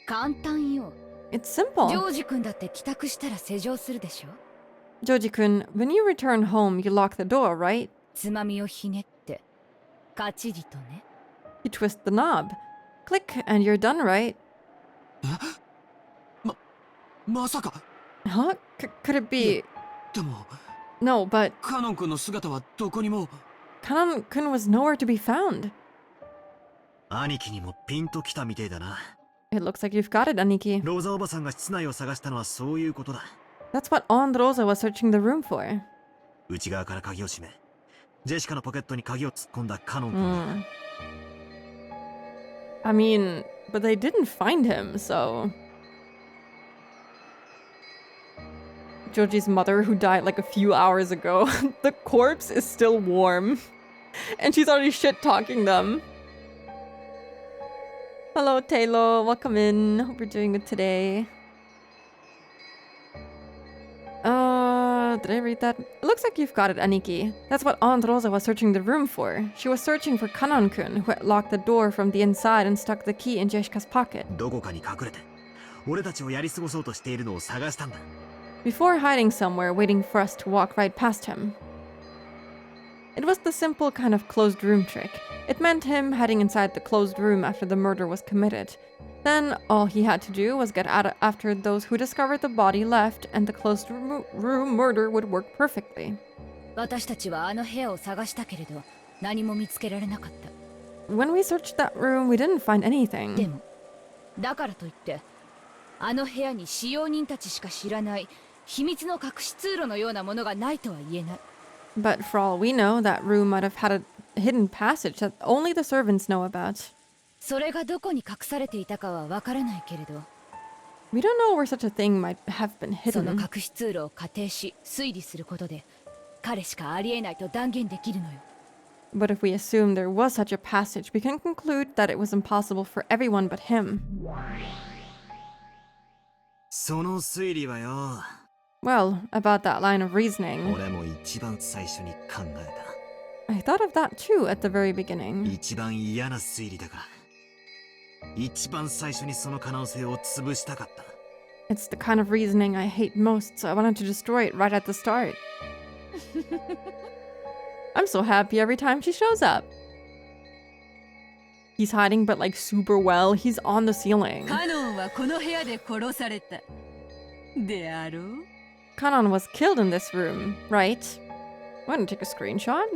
簡単よ。 It's ジ simple. ョージ君だって帰宅したら施錠するでしょ。 Joji-kun, when you return home, you lock the door, right? つまみをひねってカチリとね。 You twist the knob. Click, and you're done, right? まさか。 Huh? Could it be... でも No, but カノン君の姿はどこにも。 Kanon-kun was nowhere to be found. 兄貴にもピンときたみてえだな。 It looks like you've got it, Aniki. ローザおばさんが室内を探したのはそういうことだ。 That's what Aunt Rosa was searching the room for. 内側から鍵を閉め、ジェシカのポケットに鍵を突っ込んだカノン君だ。I mean, but they didn't find him, so... Joji's mother, who died like a few hours ago, the corpse is still warm. And she's already shit-talking them. Hello, Taylor. Welcome in. Hope you're doing good today. Did I read that? It looks like you've got it, Aniki. That's what Aunt Rosa was searching the room for. She was searching for Kanon-kun, who had locked the door from the inside and stuck the key in Jeshika's pocket. どこかに隠れて、俺たちをやり過ごそうとしているのを探したんだ。 Before hiding somewhere, waiting for us to walk right past him. It was the simple kind of closed room trick. It meant him heading inside the closed room after the murder was committed. Then, all he had to do was get out after those who discovered the body left, and the closed room murder would work perfectly. 私たちはあの部屋を探したけれど何も見つけられなかった。 When we searched that room, we didn't find で anything. もだからといってあの部屋に使用人たちしか知らない秘密の隠し通路のようなものがないとは言えない。 But for all we know, that room might have had a hidden passage that only the servants know about. それがどこに隠されていたかはわからないけれど、 We don't know where such a thing might have been その hidden. 隠し通路を仮定し推理することで彼しかありえないと断言できるのよ。 But if we assume there was such a passage, we can conclude that it was impossible for everyone but him. その推理はよ。 Well, about that line of reasoning, 俺も一番最初に考え I thought of that too at the very た。 beginning. 一番嫌な推理だから。一番最初にその可能性を潰したかった。 It's the kind of reasoning I hate most, so I wanted to destroy it right at the start. I'm so happy every time she shows up. He's hiding, but like super well. He's on the ceiling. カノンはこの部屋で殺された。であろう？ Kanon was killed in this room, right? I'm gonna take a screenshot.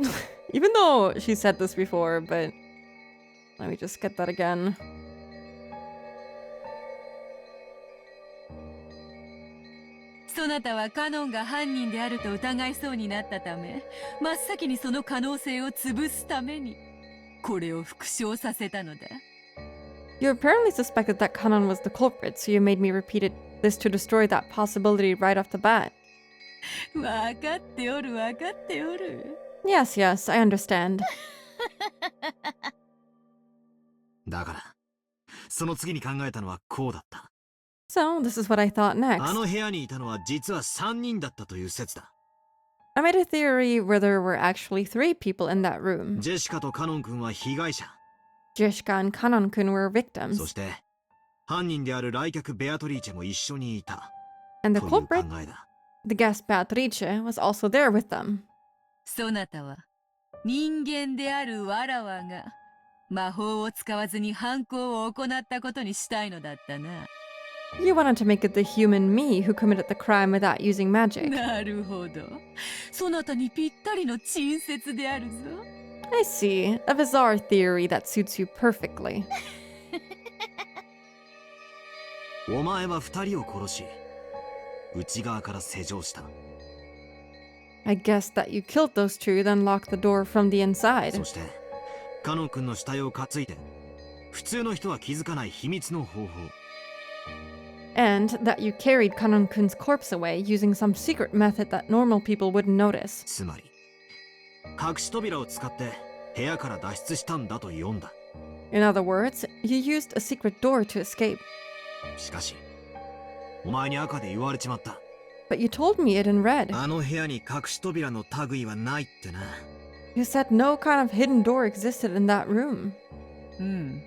Even though she said this before, but let me just get that again. そなたはカノンが犯人であると疑いそうになったため、真っ先にその可能性を潰すためにこれを復唱させたのだ。 You apparently suspected that Kanon was the culprit, so you made me repeat this to destroy that possibility right off the bat. わかっておるわかっておる。 Yes, yes, I understand. だからその次に考えたのはこうだった。 So, this is what I thought あ next. の部屋にいたのは実は3人だったという説だ。 I made a theory where there were actually 3 people in that room. ジェシカとカノン君は被害者。 Jishka and Kanon-kun were そ victims. して犯人である来客ベアトリーチェも一緒にいた And the という考 culprit, えだ。 the guest Beatrice, was also there with them. そなたは人間であるわらわが魔法を使わずに犯行を行ったことにしたいのだったな。 You wanted to make it the human me who committed the crime without using magic. なるほど。そなたにぴったりの陳説であるぞ。 I see. A bizarre theory that suits you perfectly. お前は2人を殺し内側から施錠した。 I guessed that you killed those 2, then locked the door from the そ inside. してカノン君の死体を担いで普通の人は気づかない秘密の方法 And that you carried Kanon-kun's corpse away using some secret method that normal people wouldn't notice. つまり隠し扉を使って部屋から脱出したんだと読んだ。 In other words, you used a secret door to escape. しかしお前に赤で言われちまった。 But you told me it in red. あの部屋に隠し扉の類はないってな。 You said no kind of hidden door existed in that room. うん。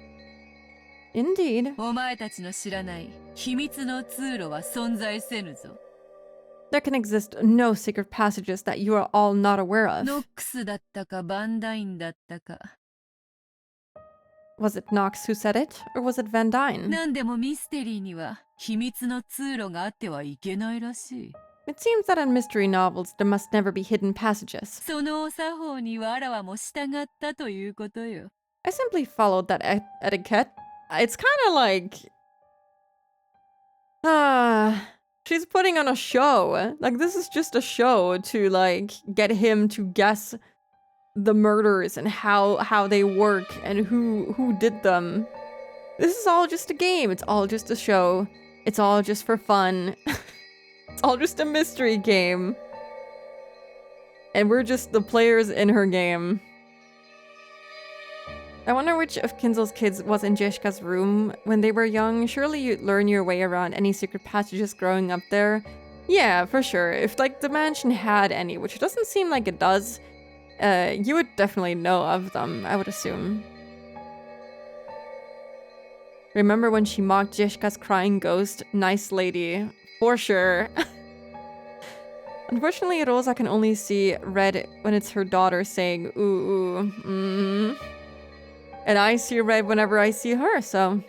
Indeed. お前たちの知らない秘密の通路は存在せぬぞ。 There can exist no secret passages that you are all not aware ノ of. ックスだったかバンダインだったか。 Was it Knox who said it, or was it Van Dyne? 何でもミステリーには秘密の通路があってはいけないらしい。 It seems that in mystery novels there must never be hidden passages. そのお作法にわらわも従ったということよ。 I simply followed that etiquette. It's kind of like... she's putting on a show. Like, this is just a show to, like, get him to guess the murders and how they work and who did them. This is all just a game. It's all just a show. It's all just for fun. It's all just a mystery game. And we're just the players in her game. I wonder which of Kinzel's kids was in Jeshka's room when they were young. Surely you'd learn your way around any secret passages growing up there. Yeah, for sure. If, like, the mansion had any, which doesn't seem like it does, you would definitely know of them, I would assume. Remember when she mocked Jeshka's crying ghost? Nice lady. For sure. Unfortunately, Rosa can only see red when it's her daughter saying, ooh, ooh, And I see red whenever I see her, so...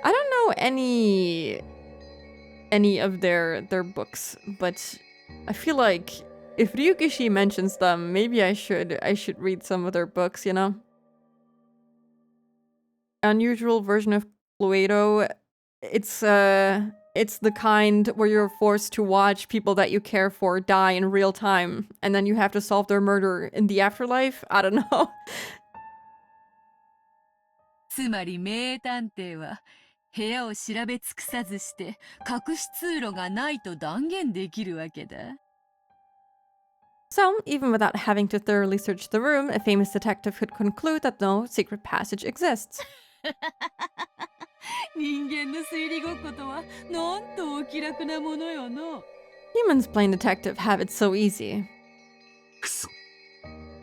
I don't know any of their books, but I feel like if Ryukishi mentions them, maybe I should read some of their books, you know? Unusual version of Cluedo. It's the kind where you're forced to watch people that you care for die in real time, and then you have to solve their murder in the afterlife? I don't know. つまり名探偵は部屋を調べ尽くさずして隠し通路がないと断言できるわけだ。 So, even without having to thoroughly search the room, a famous detective could conclude that no secret passage exists. 人間の推理ごっことはなんとお気楽なものよの。 Humans playing detective have it so easy. くそ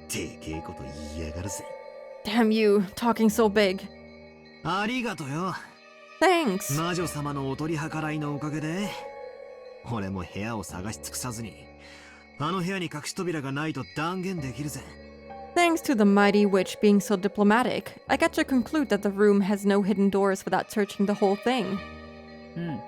でけえこと言いやがるぜ。 Damn you, talking so big. ありがとよ。 Thanks. 魔女様のお取り計らいのおかげで俺も部屋を探し尽くさずにあの部屋に隠し扉がないと断言できるぜ。 Thanks to the mighty witch being so diplomatic, I get to conclude that the room has no hidden doors without searching the whole thing. うん。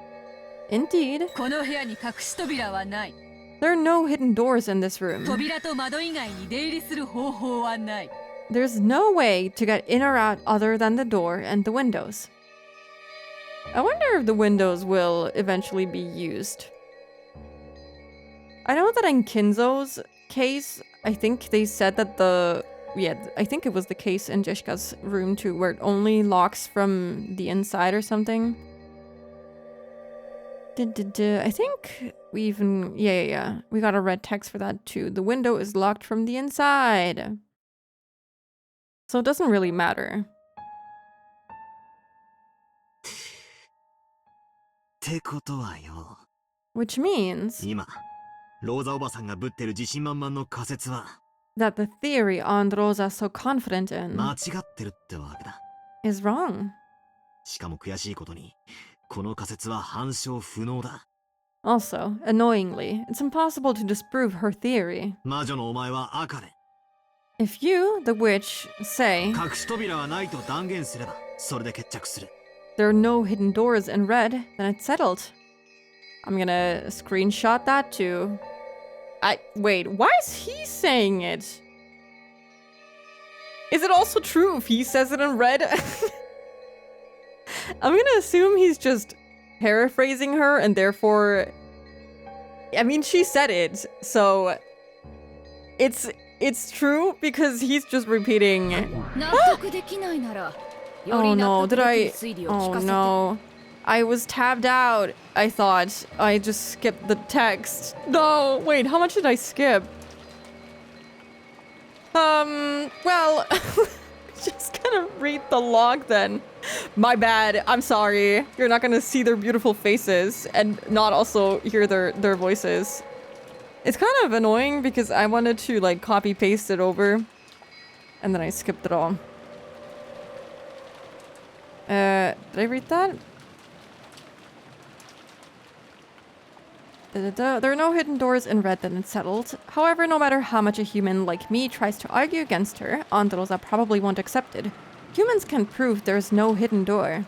Indeed. この部屋に隠し扉はない。 There are no hidden doors in this room. 扉と窓以外に出入りする方法はない。 There's no way to get in or out other than the door and the windows. I wonder if the windows will eventually be used. I know that in Kinzo's case, I think they said that I think it was the case in Jishka's room too, where it only locks from the inside or something. I think we even, yeah. We got a red text for that too. The window is locked from the inside. So it doesn't really matter. ってことはよ。 Which means 今ローザおばさんがぶってる自信満々の仮説は that the theory Androsa's so confident in 間違ってるってわけだ。 is wrong. しかも悔しいことにこの仮説は反証不能だ。 Also, annoyingly, it's impossible to disprove her theory. 魔女のお前は赤で If you, the witch, say 隠し扉はないと断言すればそれで決着する。 there are no hidden doors in red, then it's settled. I'm gonna screenshot that too. Wait, why is he saying it? Is it also true if he says it in red? I'm gonna assume he's just paraphrasing her and therefore... I mean, she said it, so... It's true because he's just repeating... Oh no, did I... Oh no. I was tabbed out, I thought. I just skipped the text. No, wait, how much did I skip? Well, just gonna read the log then. My bad, I'm sorry. You're not gonna see their beautiful faces and not also hear their voices. It's kind of annoying because I wanted to like copy paste it over and then I skipped it all. Did I read that? There are no hidden doors in red, then it's settled. However, no matter how much a human like me tries to argue against her, Androsa probably won't accept it. Humans can prove there's no hidden door.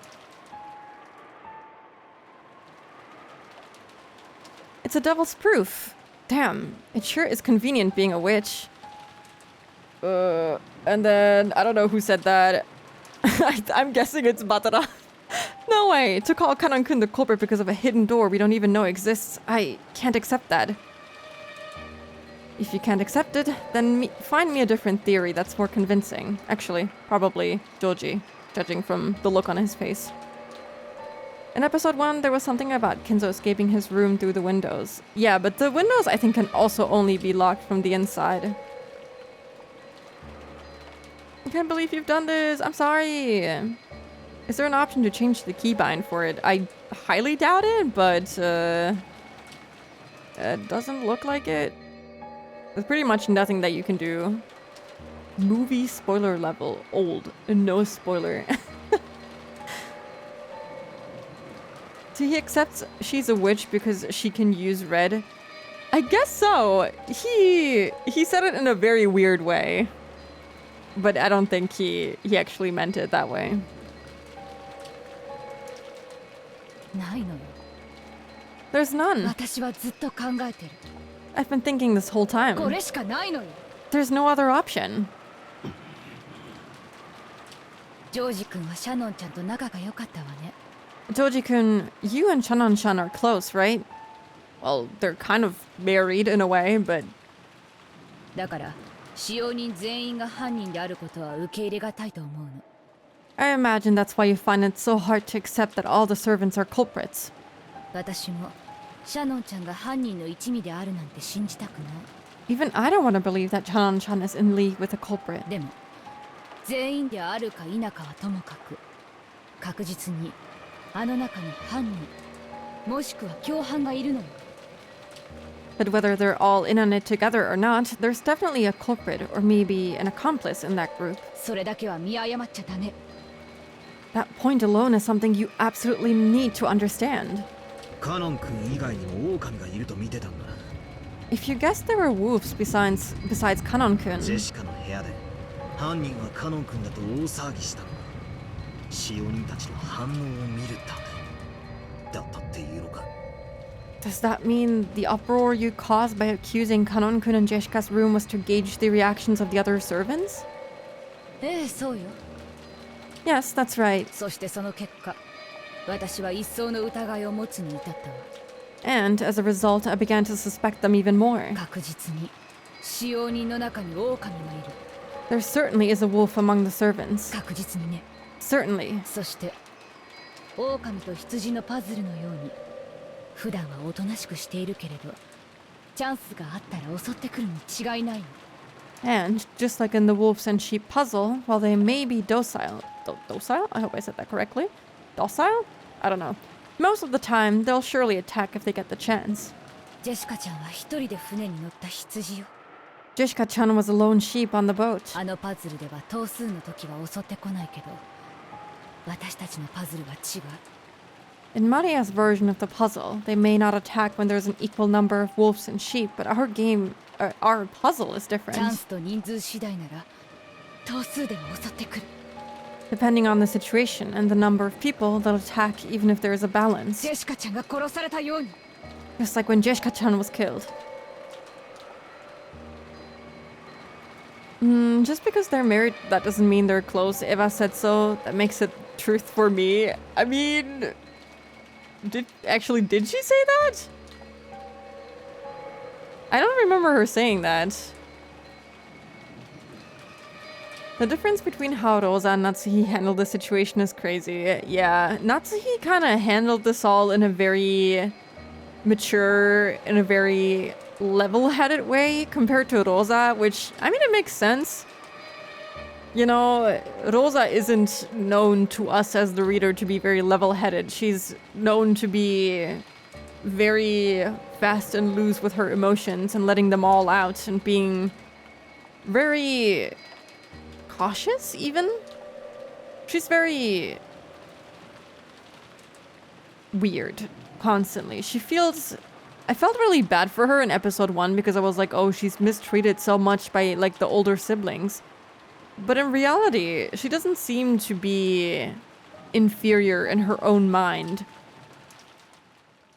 It's a devil's proof. Damn, it sure is convenient being a witch. And then, I don't know who said that. I'm guessing it's Batara. No way! To call Kanan-kun the culprit because of a hidden door we don't even know exists, I can't accept that. If you can't accept it, then find me a different theory that's more convincing. Actually, probably Joji, judging from the look on his face. In episode 1, there was something about Kinzo escaping his room through the windows. Yeah, but the windows I think can also only be locked from the inside. I can't believe you've done this! I'm sorry! Is there an option to change the keybind for it? I highly doubt it, but it doesn't look like it. There's pretty much nothing that you can do. Movie spoiler level. Old. No spoiler. So he accepts she's a witch because she can use red? I guess so. He said it in a very weird way. But I don't think he actually meant it that way. There's none. I've been thinking this whole time. There's no other option. Joji-kun, you and Shannon-chan are close, right? Well, they're kind of married in a way, but... I imagine that's why you find it so hard to accept that all the servants are culprits. Even I don't want to believe that Shannon-chan is in league with a culprit. But whether they're all in on it together or not, there's definitely a culprit or maybe an accomplice in that group. それだけは見誤っちゃダメ。 That point alone is something you absolutely need to understand. カノン君以外にも狼がいると見てたんだ。 If you guessed there were wolves besides Kanon-kun, ジェシカの部屋で犯人はカノン君だと大騒ぎしたのが使用人たちの反応を見るためだったっていうのか。 does that mean the uproar you caused by accusing Kanon-kun in Jeshika's room was to gauge the reactions of the other servants? ええ、そうよ。 Yes, that's right. そしてその結果、私は一層の疑いを持つに至ったわ。 And as a result, I began to suspect them even more. 確実に使用人の中に狼がいる。 There certainly is a wolf among the servants. 確実にね。 Certainly. そして狼と羊のパズルのように普段はおとなしくしているけれどチャンスがあったら襲ってくるに違いないの。 And just like in the wolves and sheep puzzle, while they may be docile, docile? I hope I said that correctly. Docile? I don't know. Most of the time, they'll surely attack if they get the chance. ジェシカちゃんは一人で船に乗った羊よ。 Jishika-chan was a lone sheep on the boat. あのパズルでは頭数の時は襲ってこないけど私たちのパズルは違う。 In Maria's version of the puzzle, they may not attack when there's an equal number of wolves and sheep, but our puzzle is チャン different. スと人数次第なら頭数でも襲ってくる。 Depending on the situation and the number of people, they'll attack even if there is a balance. ジェシカちゃんが殺されたように。 Just like when Jeshika-chan was killed. Just because they're married, that doesn't mean they're close. Eva said so. That makes it truth for me. I mean... Did she say that? I don't remember her saying that. The difference between how Rosa and Natsuhi handled the situation is crazy. Yeah, Natsuhi kind of handled this all in a very mature, in a very level-headed way compared to Rosa, which, I mean, it makes sense. You know, Rosa isn't known to us as the reader to be very level-headed. She's known to be very fast and loose with her emotions and letting them all out and being very cautious, even. She's very weird constantly. I felt really bad for her in episode 1 because I was like, oh, she's mistreated so much by like the older siblings. But in reality, she doesn't seem to be inferior in her own mind.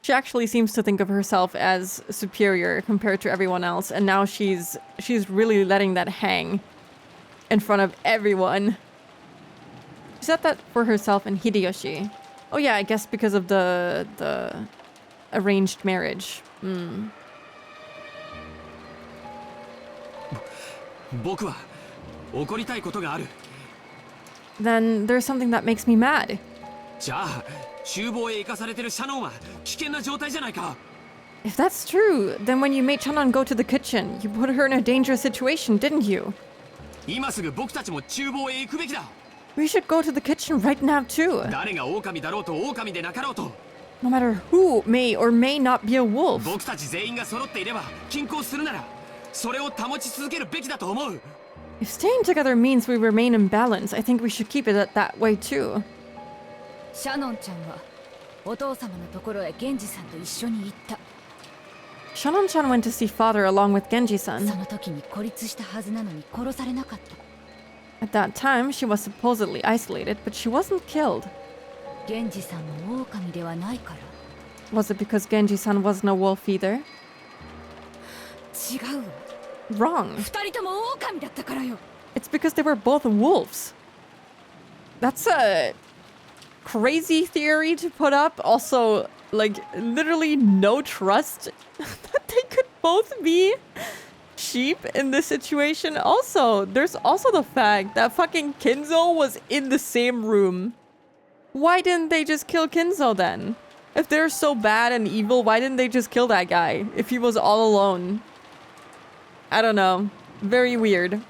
She actually seems to think of herself as superior compared to everyone else, and now she's really letting that hang in front of everyone. She said that for herself and Hideyoshi. Oh yeah, I guess because of the arranged marriage. 僕は怒りたいことがある。 Then there's something that makes me mad. じゃあ厨房へ行かされてるシャノンは危険な状態じゃないか。 If that's true, then when you made Chanan go to the kitchen, you put her in a dangerous situation, didn't you? 今すぐ僕たちも厨房へ行くべきだ。 We should go to the kitchen right now too. 誰が狼だろうと狼でなかろうと、 No matter who may or may not be a wolf. 僕たち全員が揃っていれば均衡するならそれを保ち続けるべきだと思う。 If staying together means we remain in balance, I think we should keep it that way too. シャノンちゃんはお父様のところへ源氏さんと一緒に行った。 Shanon-chan went to see father along with そ Genji-san. の時に孤立したはずなのに殺されなかった。 At that time, she was supposedly isolated, but she wasn't killed. 源氏さんも狼ではないから。 Was it because Genji-san wasn't a wolf either? 違うわ。 Wrong. 二人とも狼だったからよ。 It's because they were both wolves. That's a crazy theory to put up. Also, like, literally no trust that they could both be sheep in this situation. Also, there's also the fact that fucking Kinzo was in the same room. Why didn't they just kill Kinzo then? If they're so bad and evil, why didn't they just kill that guy if he was all alone? I don't know. Very weird.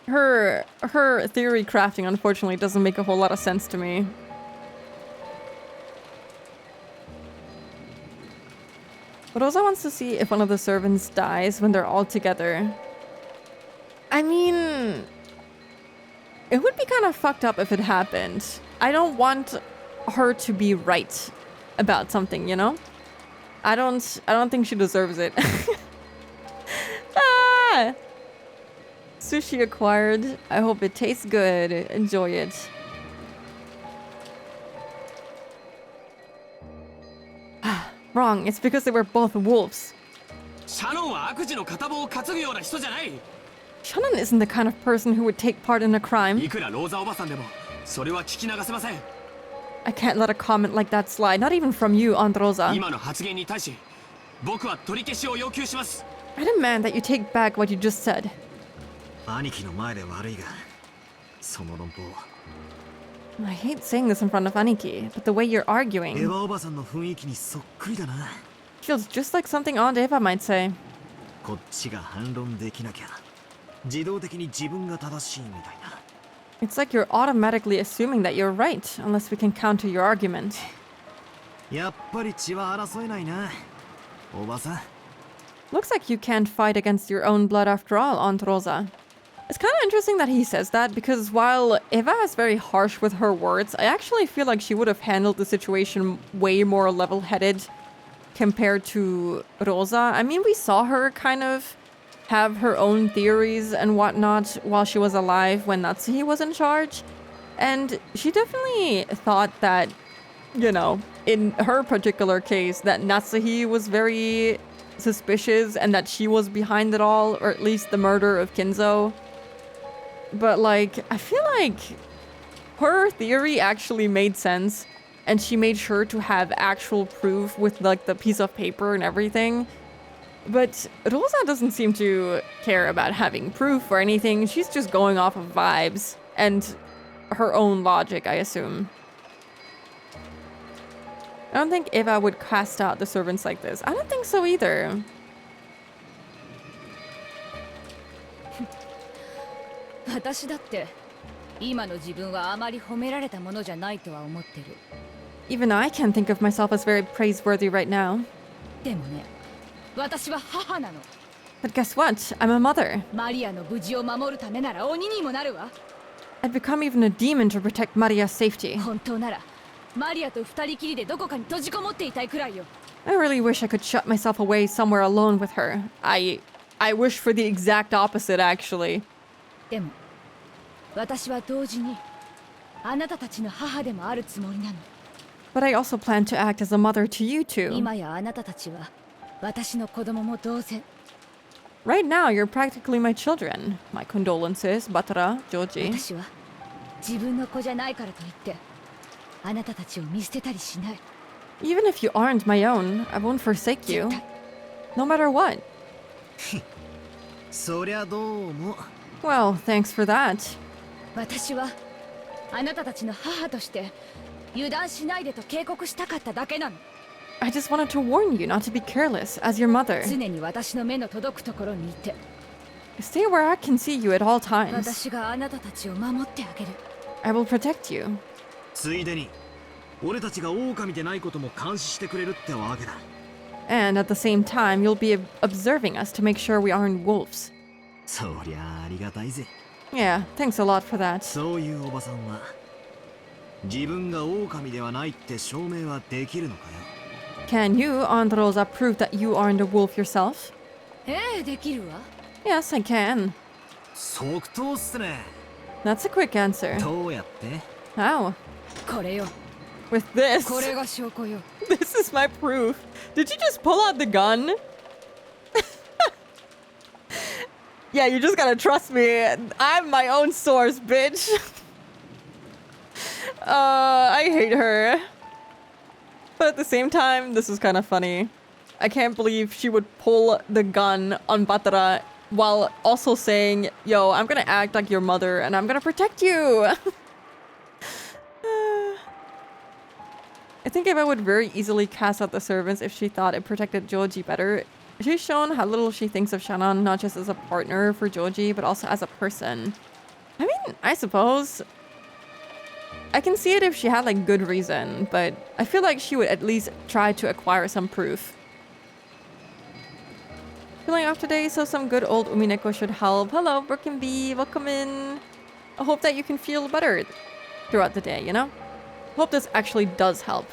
Her theory crafting, unfortunately, doesn't make a whole lot of sense to me. Rosa wants to see if one of the servants dies when they're all together. I mean, it would be kind of fucked up if it happened. I don't want her to be right about something, you know? I don't think she deserves it. Ah! Sushi acquired. I hope it tastes good. Enjoy it. Wrong. It's because they were both wolves. シャノンは悪事の片棒を担ぐような人じゃない。 Shannon isn't the kind of person who would take part in a crime. いくらローザおばさんでもそれは聞き流せません。 I can't let a comment like that slide, not even from you, Aunt Rosa. 今の発言に対し僕は取り消しを要求します。 I demand that you take back what you just said. 兄貴の前で悪いが、その論法。 I hate saying this in front of Aniki, but the way you're エ arguing ヴァおばさんの雰囲気にそっくりだな。 feels just like something Aunt Eva might say. こっちが反論できなきゃ、自動的に自分が正しいみたいな。 It's like you're automatically assuming that you're right, unless we can counter your argument. やっぱり血は争えないな、おばさん。 Looks like you can't fight against your own blood after all, Aunt Rosa. It's kind of interesting that he says that, because while Eva is very harsh with her words, I actually feel like she would have handled the situation way more level-headed compared to Rosa. I mean, we saw her kind of have her own theories and whatnot while she was alive when Natsuhi was in charge. And she definitely thought that, you know, in her particular case, that Natsuhi was very suspicious and that she was behind it all, or at least the murder of Kinzo. But, like, I feel like her theory actually made sense, and she made sure to have actual proof with, like, the piece of paper and everything. But Rosa doesn't seem to care about having proof or anything. She's just going off of vibes and her own logic, I assume. I don't think Eva would cast out the servants like this. I don't think so either. 私だって今の自分はあまり褒められたものじゃないとは思ってる。 Even I can't think of myself as very praiseworthy right now. でもね、私は母なの。 But guess what? I'm a mother. マリアの無事を守るためなら鬼にもなるわ。 I'd become even a demon to protect Maria's safety. 本当ならマリアと二人きりでどこかに閉じこもっていたいくらいよ。 I really wish I could shut myself away somewhere alone with her. I wish for the exact opposite, actually. でも私は同時にあなたたちの母でもあるつもりなの。 But I also plan to act as a mother to you two. 今やあなたたちは私の子供も同然。 Right now, you're practically my children. My condolences, Batara, Joji. 私は自分の子じゃないからといってあなたたちを見捨てたりしない。 Even if you aren't my own, I won't forsake you. 絶対 No matter what. そりゃどうも。 Well, thanks for that. 私はあなたたちの母として油断しないでと警告したかっただけなの。 I just wanted to warn you not to be careless as your mother. 常に私の目の届くところにいて Stay where I can see you at all times. 私があなたたちを守ってあげる。 I will protect you. ついでに俺たちが狼でないことも監視してくれるってわけだ。 And at the same time, you'll be observing us to make sure we aren't wolves. そりゃありがたいぜ。 Yeah, thanks a lot for that. そういうおばさんは自分が狼ではないって証明はできるのかよ。 Can you, Aunt Rosa, prove that you aren't a wolf yourself? ええ、できるわ。 Yes, I can. 即答っすね。 That's a quick answer. どうやって How? これよ。 With this. これが証拠よ。 This is my proof. Did you just pull out the gun? Yeah, you just gotta trust me. I'm my own source, bitch. I hate her. But at the same time, this is kind of funny. I can't believe she would pull the gun on Batara while also saying, yo, I'm gonna act like your mother and I'm gonna protect you. I think Eva would very easily cast out the servants if she thought it protected Joji better. She's shown how little she thinks of Shannon, not just as a partner for Joji, but also as a person. I mean, I suppose. I can see it if she had like good reason, but I feel like she would at least try to acquire some proof. Feeling off today, so some good old Umineko should help. Hello, Brooke and B. Welcome in. I hope that you can feel better throughout the day, you know? Hope this actually does help.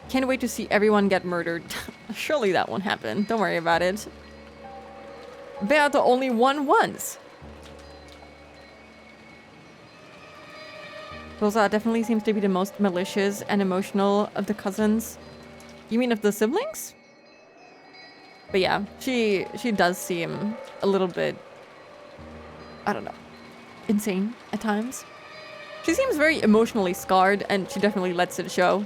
Can't wait to see everyone get murdered. Surely that won't happen. Don't worry about it. Beata only won once. Rosa definitely seems to be the most malicious and emotional of the cousins. You mean of the siblings? But yeah, she does seem a little bit, I don't know, insane at times. She seems very emotionally scarred, and she definitely lets it show.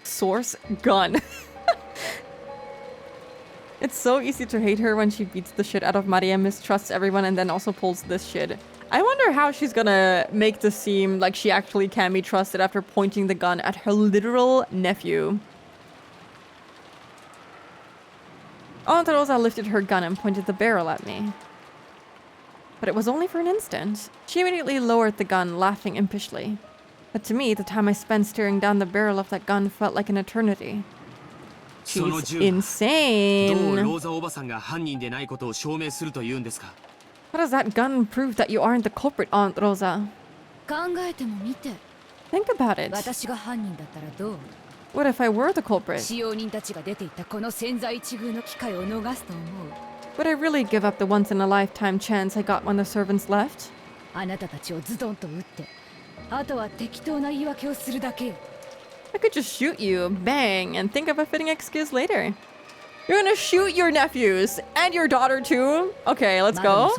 Source gun. It's so easy to hate her when she beats the shit out of Maria, mistrusts everyone, and then also pulls this shit. I wonder how she's gonna make this seem like she actually can be trusted after pointing the gun at her literal nephew. Aunt Rosa lifted her gun and pointed the barrel at me. But it was only for an instant. She immediately lowered the gun, laughing impishly. But to me, the time I spent staring down the barrel of that gun felt like an eternity. She's insane. How does that gun prove that you aren't the culprit, Aunt Rosa? Think about it. What if I were the culprit? Would I really give up the once-in-a-lifetime chance I got when the servants left? I could just shoot you, bang, and think of a fitting excuse later. You're gonna shoot your nephews and your daughter too? Okay, let's go.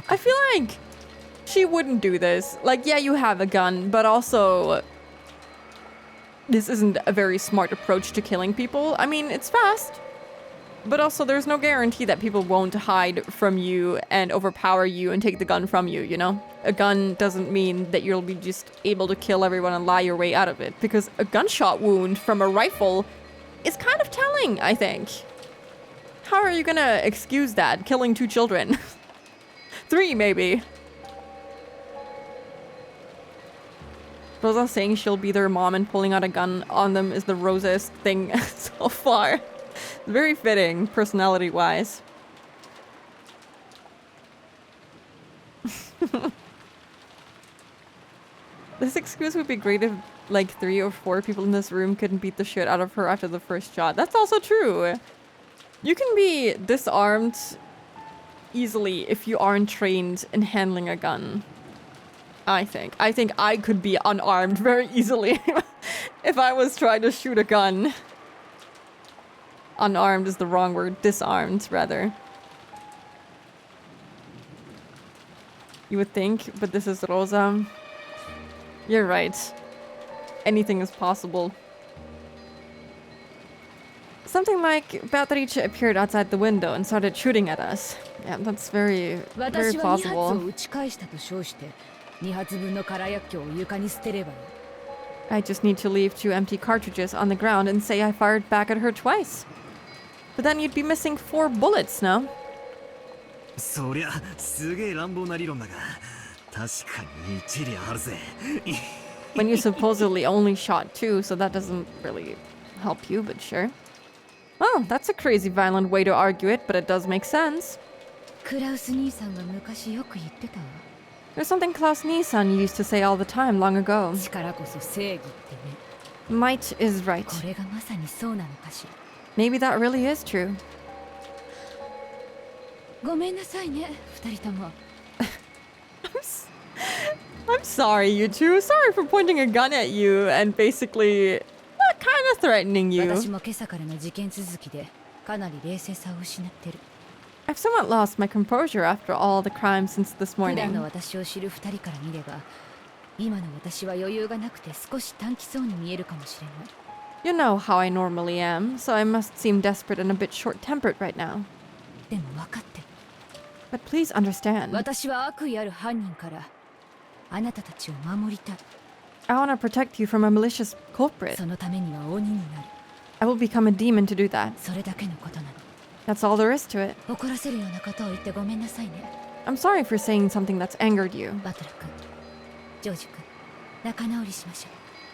I feel like she wouldn't do this. Like, yeah, you have a gun, but also this isn't a very smart approach to killing people. I mean, it's fast, but also there's no guarantee that people won't hide from you and overpower you and take the gun from you, you know? A gun doesn't mean that you'll be just able to kill everyone and lie your way out of it, because a gunshot wound from a rifle is kind of telling, I think. How are you gonna excuse that? Killing 2 children? 3, maybe. Rosa saying she'll be their mom and pulling out a gun on them is the rosiest thing so far. Very fitting, personality-wise. This excuse would be great if, like, 3 or 4 people in this room couldn't beat the shit out of her after the first shot. That's also true. You can be disarmed easily if you aren't trained in handling a gun. I think. I think I could be unarmed very easily if I was trying to shoot a gun. Unarmed is the wrong word. Disarmed, rather. You would think, but this is Rosa. You're right. Anything is possible. Something like Beatrice appeared outside the window and started shooting at us. Yeah, that's very plausible. I just need to leave 2 empty cartridges on the ground and say I fired back at her twice. But then you'd be missing 4 bullets, no? When you supposedly only shot 2, so that doesn't really help you, but sure. Oh, that's a crazy violent way to argue it, but it does make sense. There's something Klaus Nissan used to say all the time long ago. Might is right. Maybe that really is true. I'm sorry, you two. Sorry for pointing a gun at you and basically kind of threatening you. I've somewhat lost my composure after all the crimes since this morning. You know how I normally am, so I must seem desperate and a bit short-tempered right now. But please understand. I want to protect you from a malicious culprit. I will become a demon to do that. That's all there is to it. I'm sorry for saying something that's angered you.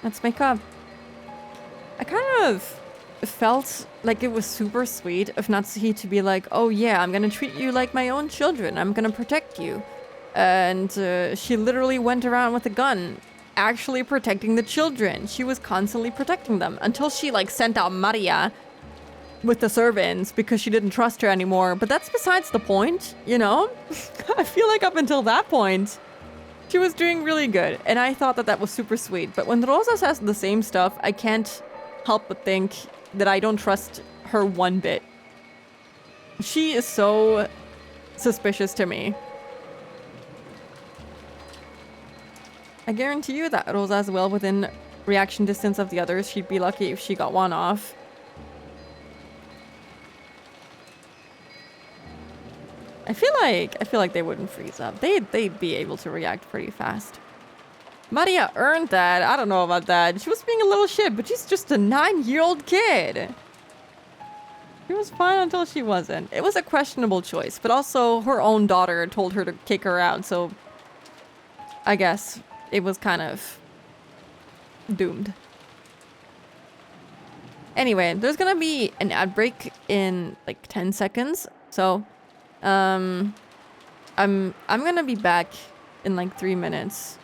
Let's make up. I kind of felt like it was super sweet of Natsuhi to be like, oh yeah, I'm gonna treat you like my own children. I'm gonna protect you. And she literally went around with a gun, actually protecting the children. She was constantly protecting them until she like sent out Maria with the servants because she didn't trust her anymore. But that's besides the point, you know? I feel like up until that point, she was doing really good. And I thought that that was super sweet. But when Rosa says the same stuff, I can't help but think that I don't trust her one bit. She is so suspicious to me. I guarantee you that Rosa is well within reaction distance of the others. She'd be lucky if she got one off. I feel like they wouldn't freeze up. They'd be able to react pretty fast. Maria earned that. I don't know about that. She was being a little shit, but she's just a 9-year-old kid. She was fine until she wasn't. It was a questionable choice, but also her own daughter told her to kick her out, so I guess it was kind of doomed. Anyway, there's gonna be an ad break in like 10 seconds, so I'm gonna be back in like 3 minutes.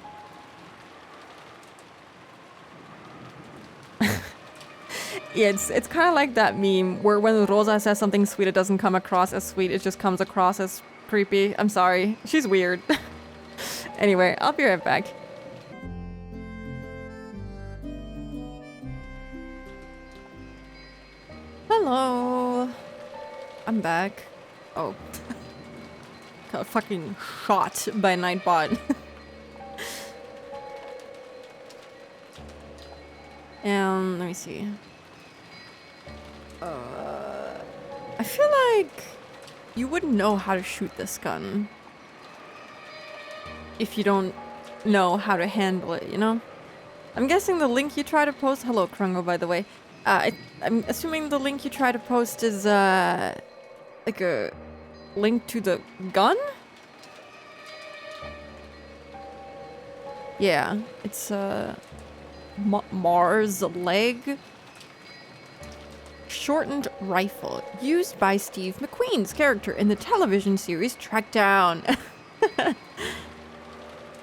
Yeah, it's kind of like that meme where when Rosa says something sweet, it doesn't come across as sweet. It just comes across as creepy. I'm sorry. She's weird. Anyway, I'll be right back. Hello. I'm back. Oh. Got fucking shot by Nightbot. Let me see. I feel like you wouldn't know how to shoot this gun if you don't know how to handle it, you know? I'm guessing the link you try to post... Hello, Krungo, by the way. I'm assuming the link you try to post is, like a link to the gun? Yeah, it's, Mars leg. Shortened rifle, used by Steve McQueen's character in the television series Trackdown.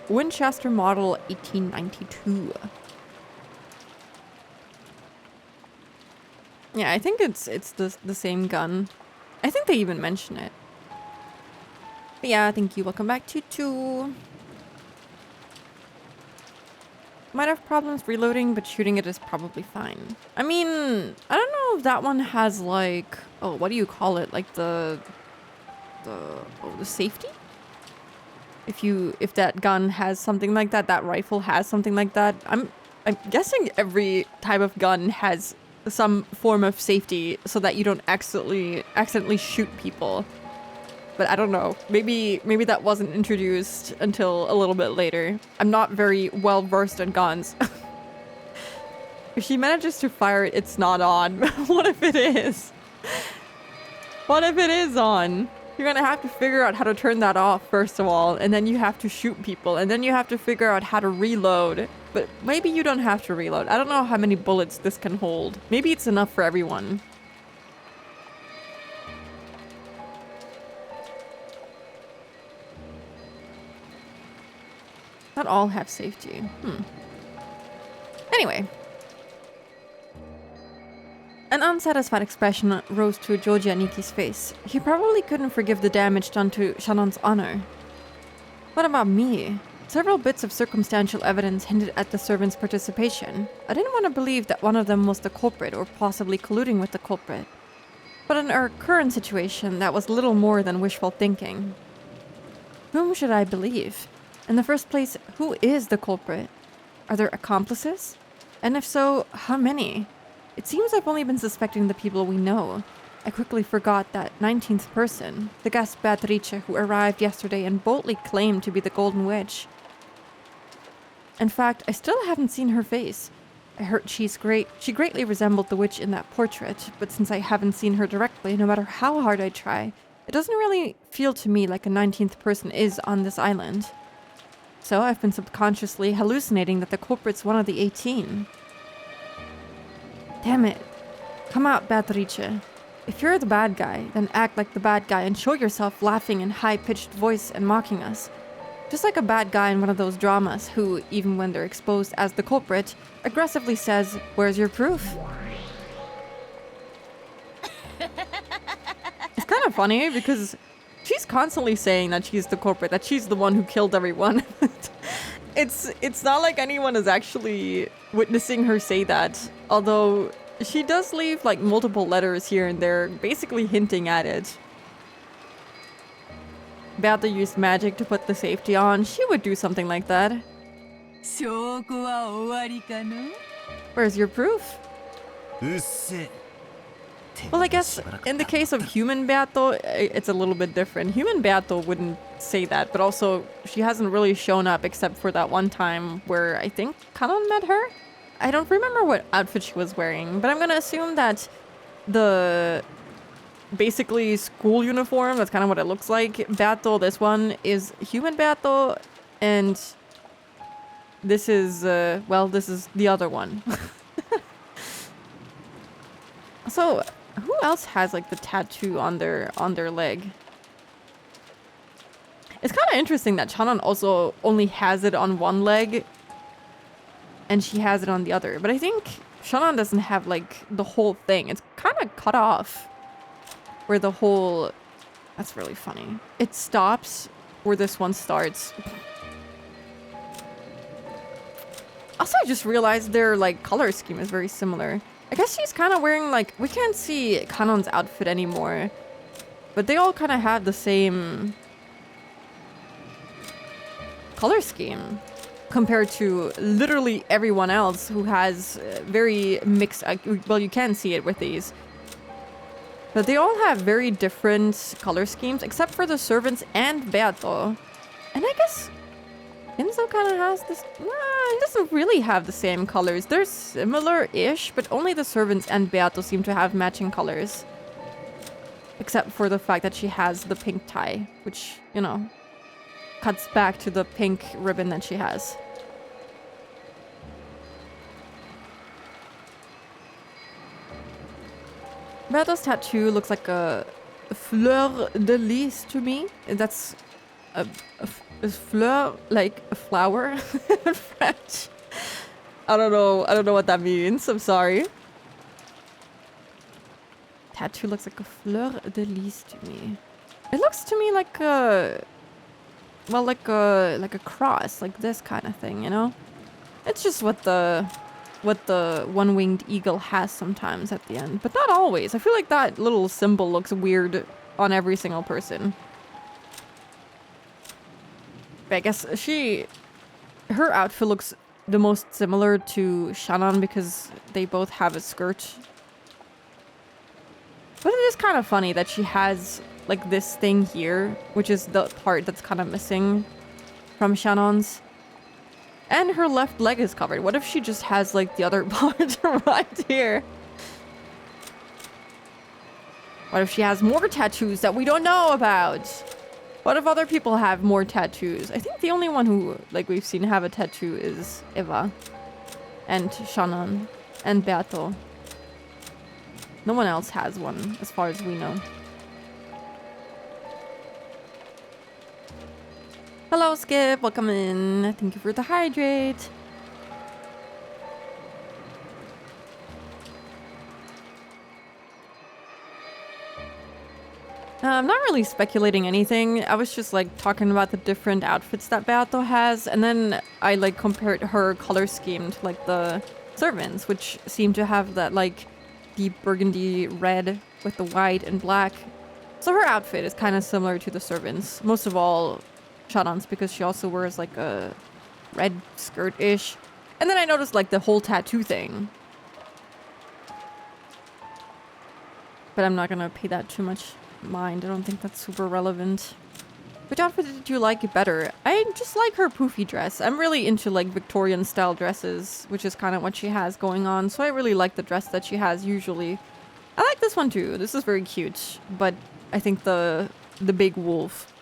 Winchester model 1892. Yeah, I think it's the same gun. I think they even mention it. But yeah, thank you. Welcome back to 2. Might have problems reloading, but shooting it is probably fine. I mean, I don't know if that one has like, oh, what do you call it? Like the safety? If that gun has something like that, that rifle has something like that. I'm guessing every type of gun has some form of safety so that you don't accidentally shoot people. But I don't know. Maybe that wasn't introduced until a little bit later. I'm not very well versed in guns. If she manages to fire it, it's not on. What if it is? What if it is on? You're gonna have to figure out how to turn that off first of all, and then you have to shoot people, and then you have to figure out how to reload. But maybe you don't have to reload. I don't know how many bullets this can hold. Maybe it's enough for everyone. Not all have safety. Anyway. An unsatisfied expression rose to Joji Aniki's face. He probably couldn't forgive the damage done to Shannon's honor. What about me? Several bits of circumstantial evidence hinted at the servants' participation. I didn't want to believe that one of them was the culprit or possibly colluding with the culprit. But in our current situation, that was little more than wishful thinking. Whom should I believe? In the first place, who is the culprit? Are there accomplices? And if so, how many? It seems I've only been suspecting the people we know. I quickly forgot that 19th person, the guest Beatrice who arrived yesterday and boldly claimed to be the Golden Witch. In fact, I still haven't seen her face. I heard she greatly resembled the witch in that portrait, but since I haven't seen her directly, no matter how hard I try, it doesn't really feel to me like a 19th person is on this island. So I've been subconsciously hallucinating that the culprit's one of the 18. Damn it. Come out, Beatrice. If you're the bad guy, then act like the bad guy and show yourself laughing in high-pitched voice and mocking us. Just like a bad guy in one of those dramas who, even when they're exposed as the culprit, aggressively says, "Where's your proof?" It's kind of funny because she's constantly saying that she's the culprit, that she's the one who killed everyone. It's not like anyone is actually witnessing her say that, although she does leave like multiple letters here and there, basically hinting at it. Beata used magic to put the safety on. She would do something like that. 証拠は終わりかな? Where's your proof? うっせ。 Well, I guess in the case of human Beato, it's a little bit different. Human Beato wouldn't say that, but also she hasn't really shown up except for that one time where I think Kanon met her. I don't remember what outfit she was wearing, but I'm gonna assume that the basically school uniform, that's kind of what it looks like. Beato, this one, is human Beato, and this is, well, this is the other one. So, who else has like the tattoo on their leg? It's kind of interesting that Chanon also only has it on one leg and she has it on the other. But I think Chanon doesn't have like the whole thing. It's kind of cut off where the whole... That's really funny. It stops where this one starts. Also, I just realized their like color scheme is very similar. I guess she's kind of wearing like... We can't see Kanon's outfit anymore. But they all kind of have the same color scheme compared to literally everyone else who has very mixed... well, you can see it with these. But they all have very different color schemes, except for the servants and Beato. And I guess Enzo kind of has this... Nah, he doesn't really have the same colors. They're similar-ish, but only the servants and Beato seem to have matching colors. Except for the fact that she has the pink tie, which, you know, cuts back to the pink ribbon that she has. Beato's tattoo looks like a fleur de lis to me. That's a fleur, like a flower in French. I don't know what that means. I'm sorry. Tattoo looks like a fleur de lis to me. It looks to me like a... Well, like a cross, like this kind of thing, you know? It's just what the one-winged eagle has sometimes at the end, but not always. I feel like that little symbol looks weird on every single person. But I guess her outfit looks the most similar to Shannon because they both have a skirt. But it is kind of funny that she has like this thing here, which is the part that's kind of missing from Shannon's. And her left leg is covered. What if she just has like the other part right here? What if she has more tattoos that we don't know about? What if other people have more tattoos? I think the only one who like we've seen have a tattoo is Eva and Shannon and Beato. No one else has one as far as we know. Hello, Skip. Welcome in. Thank you for the hydrate. I'm not really speculating anything. I was just like talking about the different outfits that Beato has, and then I like compared her color scheme to like the servants, which seem to have that like deep burgundy red with the white and black. So her outfit is kind of similar to the servants. Most of all, Shannon's, because she also wears like a red skirt-ish. And then I noticed like the whole tattoo thing. But I'm not gonna pay that too much mind. I don't think that's super relevant. Which outfit did you like better? I just like her poofy dress. I'm really into like Victorian style dresses, which is kind of what she has going on. So I really like the dress that she has usually. I like this one too. This is very cute. But I think the big wolf...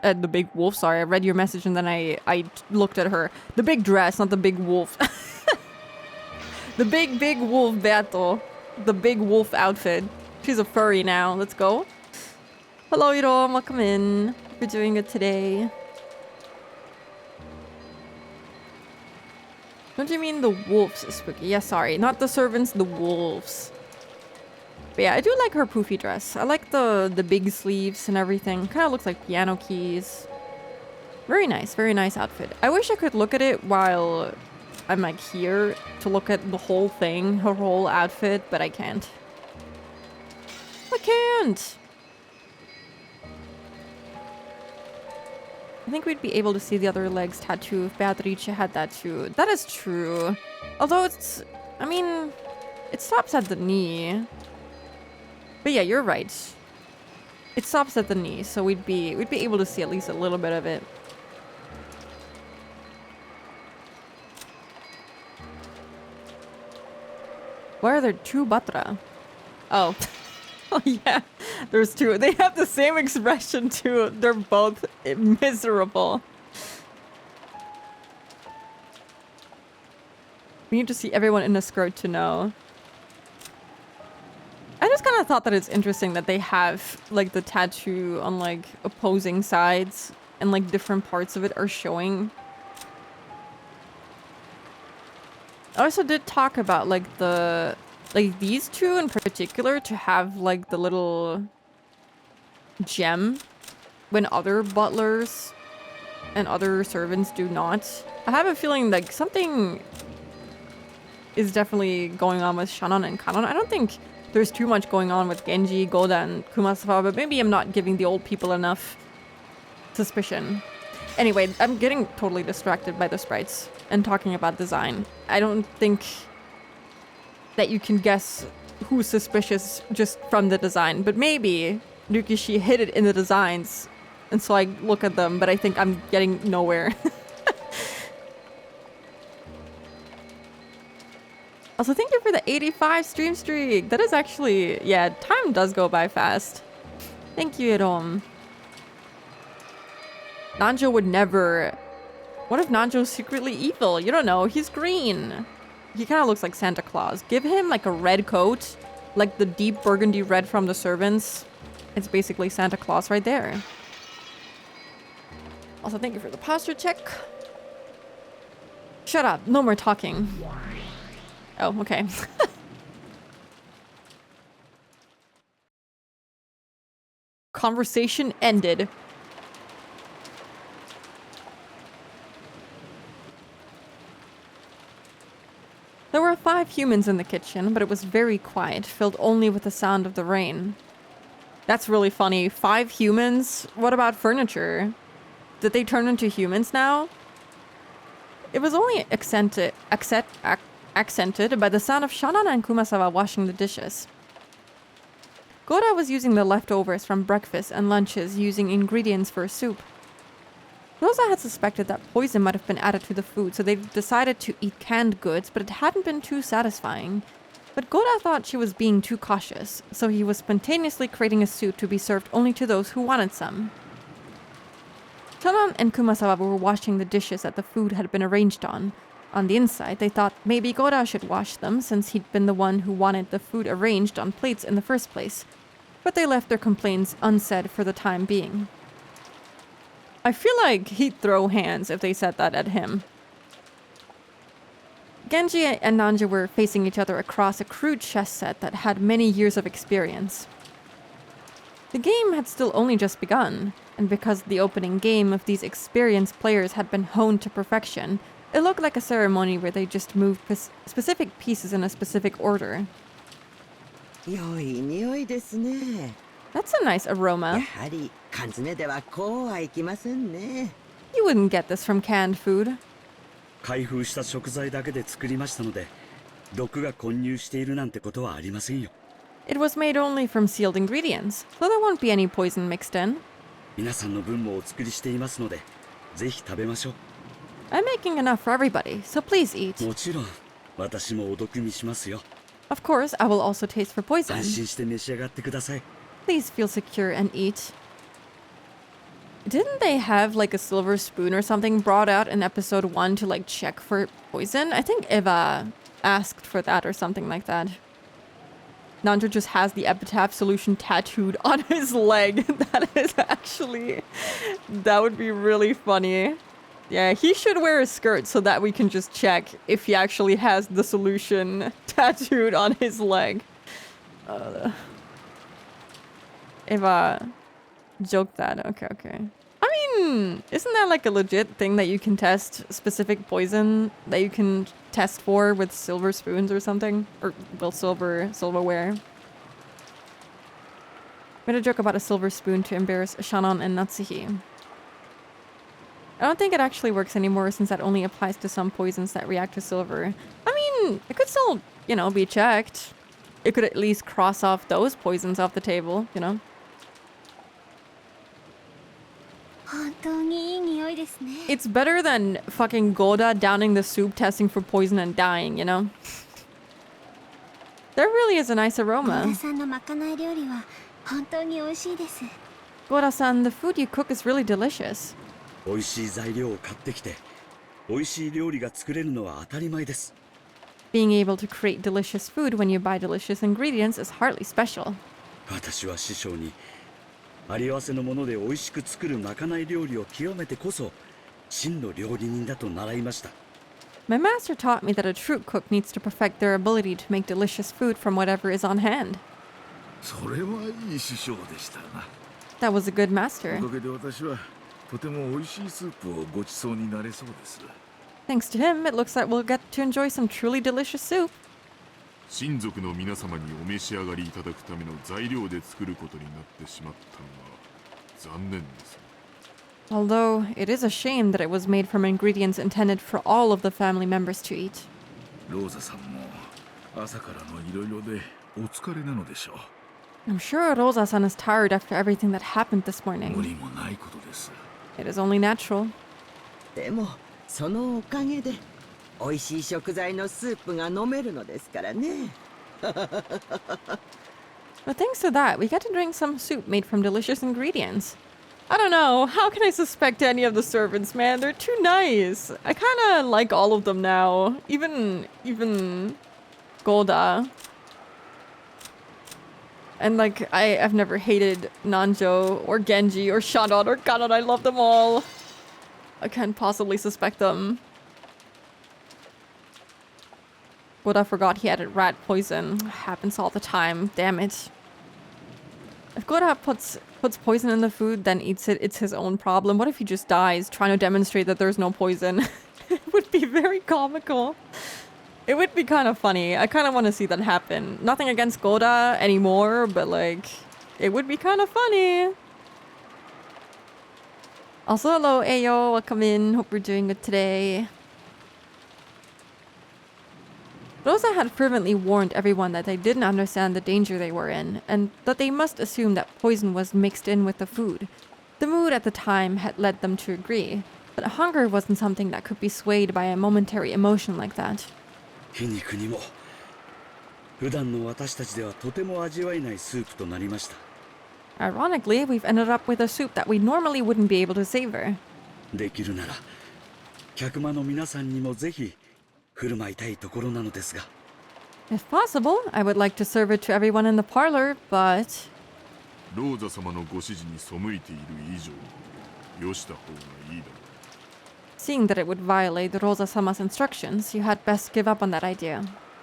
the big wolf, sorry. I read your message and then I looked at her. The big dress, not the big wolf. The big wolf battle. The big wolf outfit. She's a furry now. Let's go. Hello, Irom. Welcome in. Hope you're doing good today. Don't you mean the wolves is spooky? Yeah, sorry. Not the servants, the wolves. But yeah, I do like her poofy dress. I like the big sleeves and everything. Kind of looks like piano keys. Very nice outfit. I wish I could look at it while I'm like here to look at the whole thing, her whole outfit, but I can't. I can't! I think we'd be able to see the other leg's tattoo if Beatrice had that too. That is true. Although it's... I mean... It stops at the knee. But yeah, you're right. It stops at the knee, so we'd be able to see at least a little bit of it. Why are there two Batra? Oh. Oh yeah, there's two. They have the same expression too. They're both miserable. We need to see everyone in a skirt to know. I just kind of thought that it's interesting that they have like the tattoo on like opposing sides and like different parts of it are showing. I also did talk about like these two in particular to have like the little gem when other butlers and other servants do not. I have a feeling like something is definitely going on with Shannon and Kanon. I don't think there's too much going on with Genji, Goda, and Kumasawa, but maybe I'm not giving the old people enough suspicion. Anyway, I'm getting totally distracted by the sprites and talking about design. I don't think that you can guess who's suspicious just from the design, but maybe Ryukishi hid it in the designs, and so I look at them, but I think I'm getting nowhere. Also, thank you for the 85 stream streak. That is actually, yeah, time does go by fast. Thank you, Irom. Nanjo would never... What if Nanjo's secretly evil? You don't know. He's green. He kind of looks like Santa Claus. Give him like a red coat, like the deep burgundy red from the servants. It's basically Santa Claus right there. Also, thank you for the posture check. Shut up. No more talking. Oh, okay. Conversation ended. There were 5 humans in the kitchen, but it was very quiet, filled only with the sound of the rain. That's really funny. 5 humans? What about furniture? Did they turn into humans now? It was only accented by the sound of Shannon and Kumasawa washing the dishes. Goda was using the leftovers from breakfast and lunches using ingredients for a soup. Rosa had suspected that poison might have been added to the food, so they decided to eat canned goods, but it hadn't been too satisfying. But Goda thought she was being too cautious, so he was spontaneously creating a soup to be served only to those who wanted some. Shannon and Kumasawa were washing the dishes that the food had been arranged on. On the inside, they thought maybe Goda should wash them since he'd been the one who wanted the food arranged on plates in the first place. But they left their complaints unsaid for the time being. I feel like he'd throw hands if they said that at him. Genji and Nanja were facing each other across a crude chess set that had many years of experience. The game had still only just begun, and because the opening game of these experienced players had been honed to perfection, it looked like a ceremony where they just moved specific pieces in a specific order. That's a nice aroma. You wouldn't get this from canned food. It was made only from sealed ingredients, so there won't be any poison mixed in. I'm making enough for everybody, so please eat. Of course, I will also taste for poison. Please feel secure and eat. Didn't they have like a silver spoon or something brought out in episode 1 to like check for poison? I think Eva asked for that or something like that. Nanjo just has the epitaph solution tattooed on his leg. That is actually... That would be really funny. Yeah, he should wear a skirt so that we can just check if he actually has the solution tattooed on his leg. Eva joked that. Okay. I mean, isn't that like a legit thing that you can test specific poison that you can test for with silver spoons or something? Or, well, silverware. Made a joke about a silver spoon to embarrass Shannon and Natsuhi. I don't think it actually works anymore since that only applies to some poisons that react to silver. I mean, it could still, you know, be checked. It could at least cross off those poisons off the table, you know? 本当にいい匂いですね。 It's better than fucking Goda downing the soup testing for poison and dying, you know? There really is a nice ゴーダ aroma. さんのまかない料理は本当に美味しいです。 Goda-san, the food you cook is really delicious. 美味しい材料を買ってきて美味しい料理が作れるのは当たり前です。 Being able to create delicious food when you buy delicious ingredients is hardly special. 私は師匠にあり合わせのもので美味しく作るまかない料理を極めてこそ真の料理人だと習いました。 My master taught me that a true cook needs to perfect their ability to make delicious food from whatever is on hand. それはいい師匠でしたな。 That was a good お master. かげで私はとても美味しいスープをごちそうになれそうです。 Thanks to him, it looks like we'll get to enjoy some truly delicious soup. 親族の皆様にお召し上がりいただくための材料で作ることになってしまったのは残念です。 Although, it is a shame that it was made from ingredients intended for all of the family members to eat. ローザさんも朝からのいろいろでお疲れなのでしょう。 I'm sure Rosa-san is tired after everything that happened this 無 morning. 理もないことです。 It is only natural. でもそのおかげで美味しい食材のスープが飲めるのですからね。 But thanks to that, we get to drink some soup made from delicious ingredients. I don't know, how can I suspect any of the servants, man? They're too nice. I kinda like all of them now. Even Golda. And like, I've never hated Nanjo or Genji or Shannon or Ganon. I love them all. I can't possibly suspect them. Golda forgot he had rat poison. Happens all the time. Damn it. If Golda puts poison in the food, then eats it, it's his own problem. What if he just dies trying to demonstrate that there's no poison? It would be very comical. It would be kind of funny. I kind of want to see that happen. Nothing against Golda anymore, but like, it would be kind of funny. Also, hello, Ayo. Welcome in. Hope you're doing good today. Rosa had fervently warned everyone that they didn't understand the danger they were in, and that they must assume that poison was mixed in with the food. The mood at the time had led them to agree, but hunger wasn't something that could be swayed by a momentary emotion like that. 皮肉にも普段の私たちではとても味わえないスープとなりました。 Ironically, we've ended up with a soup that we normally wouldn't be able to savor. できるなら客間の皆さんにもぜひ振る舞いたいところなのですが。 If possible, I would like to serve it to everyone in the parlor, but... ローザ様のご指示に背いている以上よした方がいいだろう。 Seeing that it would violate Rosa-sama's instructions, you had best give up on that idea.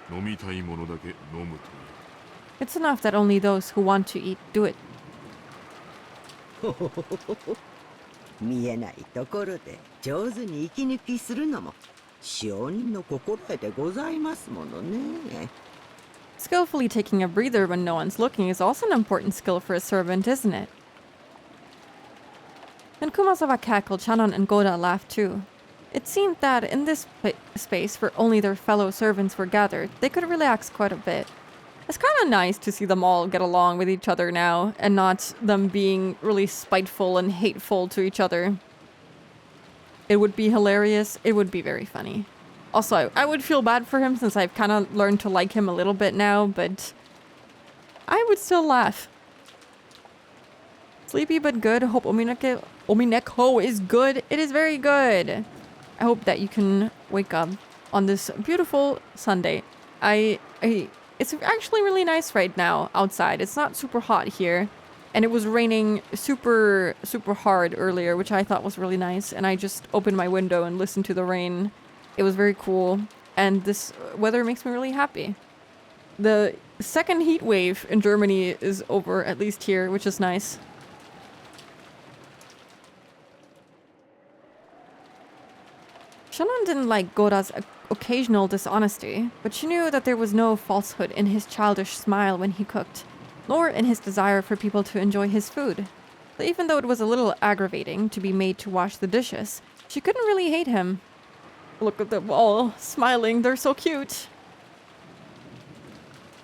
飲みたいものだけ飲むという。 It's enough that only those who want to eat do it. 見えないところで上手に息抜きするのも使用人の心得でございますものね。 Skillfully taking a breather when no one's looking is also an important skill for a servant, isn't it? When Kumasawa cackled, Shannon and Goda laughed too. It seemed that in this space where only their fellow servants were gathered, they could relax quite a bit. It's kind of nice to see them all get along with each other now, and not them being really spiteful and hateful to each other. It would be hilarious. It would be very funny. Also, I would feel bad for him since I've kind of learned to like him a little bit now, but I would still laugh. Sleepy but good. Hope Umineko is good. It is very good. I hope that you can wake up on this beautiful Sunday. It's actually really nice right now outside. It's not super hot here. And it was raining super, super hard earlier, which I thought was really nice. And I just opened my window and listened to the rain. It was very cool. And this weather makes me really happy. The second heat wave in Germany is over, at least here, which is nice. Shannon didn't like Gora's occasional dishonesty, but she knew that there was no falsehood in his childish smile when he cooked, nor in his desire for people to enjoy his food. So even though it was a little aggravating to be made to wash the dishes, she couldn't really hate him. Look at them all smiling, they're so cute.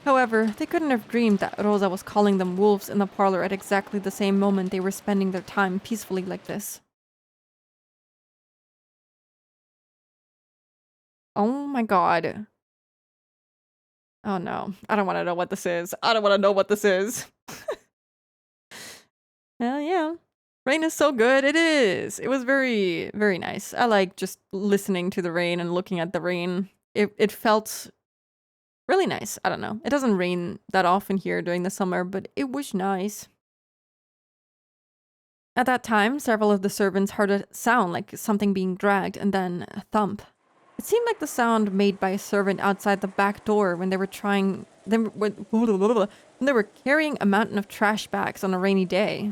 However, they couldn't have dreamed that Rosa was calling them wolves in the parlor at exactly the same moment they were spending their time peacefully like this. Oh my god. Oh no, I don't want to know what this is. I don't want to know what this is. Hell yeah. Rain is so good. It is. It was very, very nice. I like just listening to the rain and looking at the rain. It felt really nice. I don't know. It doesn't rain that often here during the summer, but it was nice. At that time, several of the servants heard a sound like something being dragged and then a thump. It seemed like the sound made by a servant outside the back door when they were when they were carrying a mountain of trash bags on a rainy day.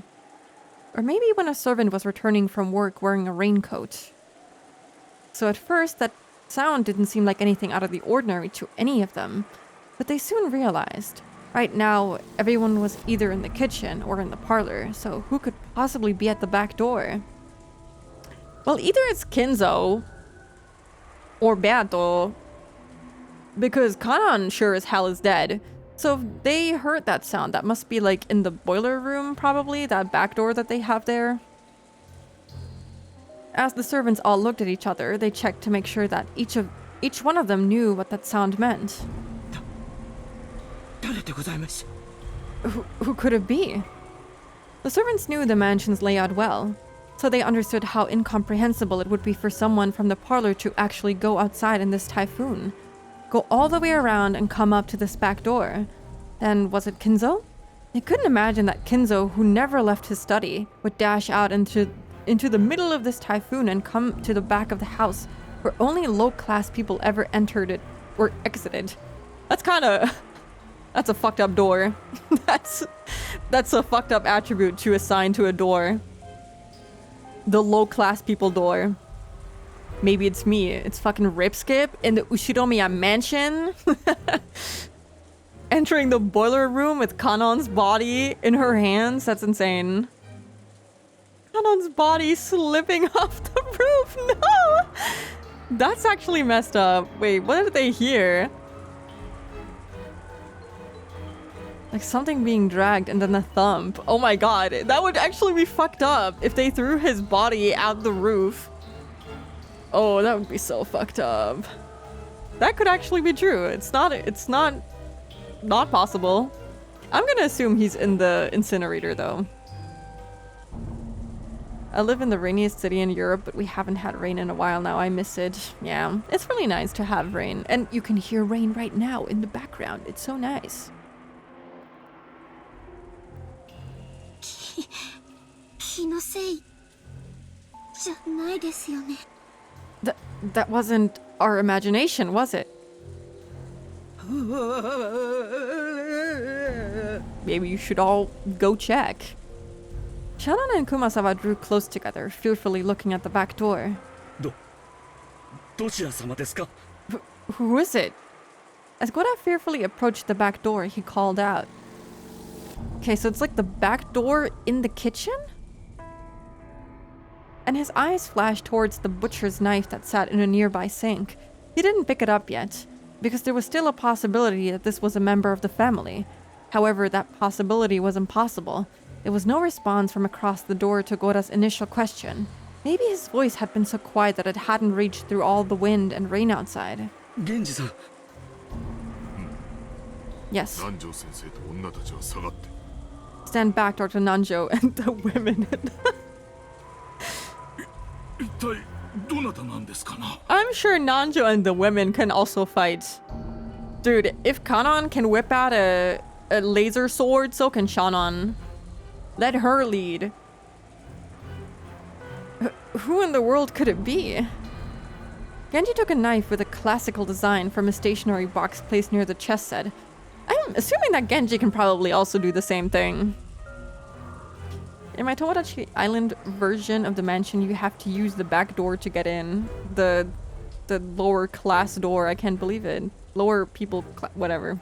Or maybe when a servant was returning from work wearing a raincoat. So at first, that sound didn't seem like anything out of the ordinary to any of them, but they soon realized. Right now, everyone was either in the kitchen or in the parlor, so who could possibly be at the back door? Well, either it's Kinzo or Beato, because Kanan sure as hell is dead. So if they heard that sound, that must be like in the boiler room, probably, that back door that they have there. As the servants all looked at each other, they checked to make sure that each one of them knew what that sound meant. Who could it be? The servants knew the mansion's layout well, so they understood how incomprehensible it would be for someone from the parlor to actually go outside in this typhoon. Go all the way around and come up to this back door. Then was it Kinzo? They couldn't imagine that Kinzo, who never left his study, would dash out into the middle of this typhoon and come to the back of the house where only low-class people ever entered it or exited. That's a fucked up door. That's a fucked up attribute to assign to a door. The low-class people door. Maybe it's me. It's fucking Rip Skip in the Ushiromiya mansion. Entering the boiler room with Kanon's body in her hands. That's insane. Kanon's body slipping off the roof. No! That's actually messed up. Wait, what did they hear? Like something being dragged and then a thump. Oh my god, that would actually be fucked up if they threw his body out the roof. Oh, that would be so fucked up. That could actually be true. It's not possible. I'm gonna assume he's in the incinerator though. I live in the rainiest city in Europe, but we haven't had rain in a while now. I miss it. Yeah, it's really nice to have rain. And you can hear rain right now in the background. It's so nice. That wasn't our imagination, was it? Maybe you should all go check. Shannon and Kumasawa drew close together, fearfully looking at the back door. Who is it? As Gora fearfully approached the back door, he called out. Okay, so it's like the back door in the kitchen? And his eyes flashed towards the butcher's knife that sat in a nearby sink. He didn't pick it up yet, because there was still a possibility that this was a member of the family. However, that possibility was impossible. There was no response from across the door to Gora's initial question. Maybe his voice had been so quiet that it hadn't reached through all the wind and rain outside. Genji-san. Yes. Stand back, Dr. Nanjo, and the women. どなたなんですかな。 I'm sure Nanjo and the women can also fight. Dude, if Kanon can whip out a laser sword, so can Shannon. Let her lead. Who in the world could it be? Genji took a knife with a classical design from a stationery box placed near the chest set. I'm assuming that Genji can probably also do the same thing. In my Tomodachi Island version of the mansion, you have to use the back door to get in. The lower class door, I can't believe it. Lower people, whatever.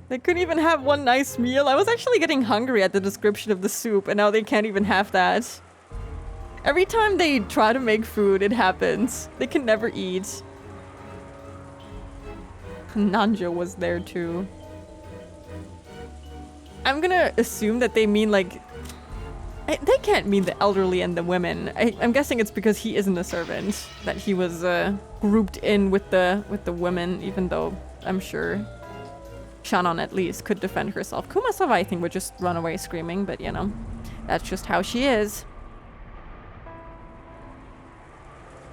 They couldn't even have one nice meal. I was actually getting hungry at the description of the soup, and now they can't even have that. Every time they try to make food, it happens. They can never eat. Nanjo was there too. I'm gonna assume that they mean like... they can't mean the elderly and the women. I'm guessing it's because he isn't a servant that he was grouped in with the women, even though I'm sure Shannon at least could defend herself. Kumasawa, I think, would just run away screaming, but you know, that's just how she is.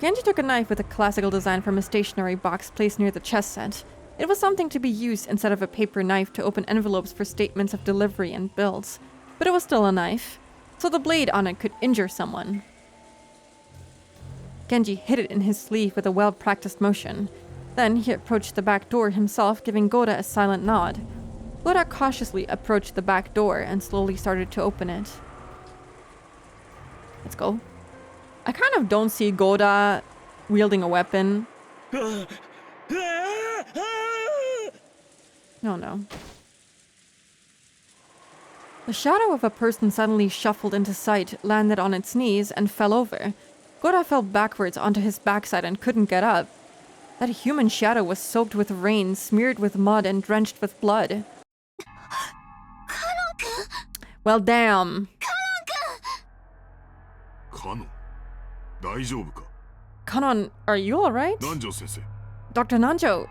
Genji took a knife with a classical design from a stationery box placed near the chest set. It was something to be used instead of a paper knife to open envelopes for statements of delivery and bills. But it was still a knife, so the blade on it could injure someone. Genji hid it in his sleeve with a well-practiced motion. Then he approached the back door himself, giving Goda a silent nod. Goda cautiously approached the back door and slowly started to open it. Let's go. I kind of don't see Goda wielding a weapon. Oh no. The shadow of a person suddenly shuffled into sight, landed on its knees, and fell over. Goda fell backwards onto his backside and couldn't get up. That human shadow was soaked with rain, smeared with mud, and drenched with blood. Well, damn. Kanon? 大丈夫か? Kanon, are you alright? 南條先生。 Dr. Nanjo.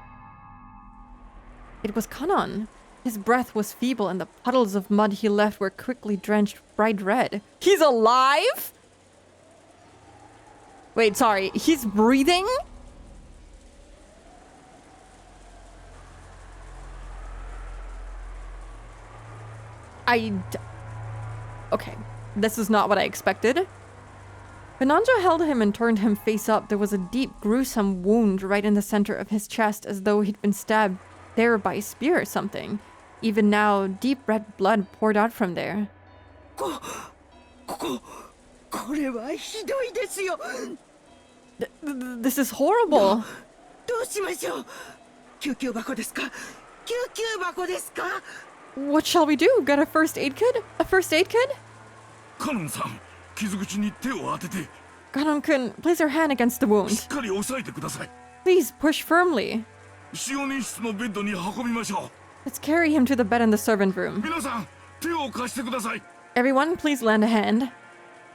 It was Kanon. His breath was feeble and the puddles of mud he left were quickly drenched bright red. He's alive? Wait, sorry. He's breathing? Okay. This is not what I expected. When Nanjo held him and turned him face up, there was a deep, gruesome wound right in the center of his chest, as though he'd been stabbed there by a spear or something. Even now, deep red blood poured out from there. This is horrible. What shall we do? Get a first aid kit? A first aid kit? カノンさん、傷口に手を当てて。 Kanon-kun, place your hand against the し wound. っかり押さえてください。 Please push firmly. 使用人室のベッドに運びましょ Let's carry him to the bed in the servant う。 room. 皆さん、手を貸してください。 Everyone, please lend a hand.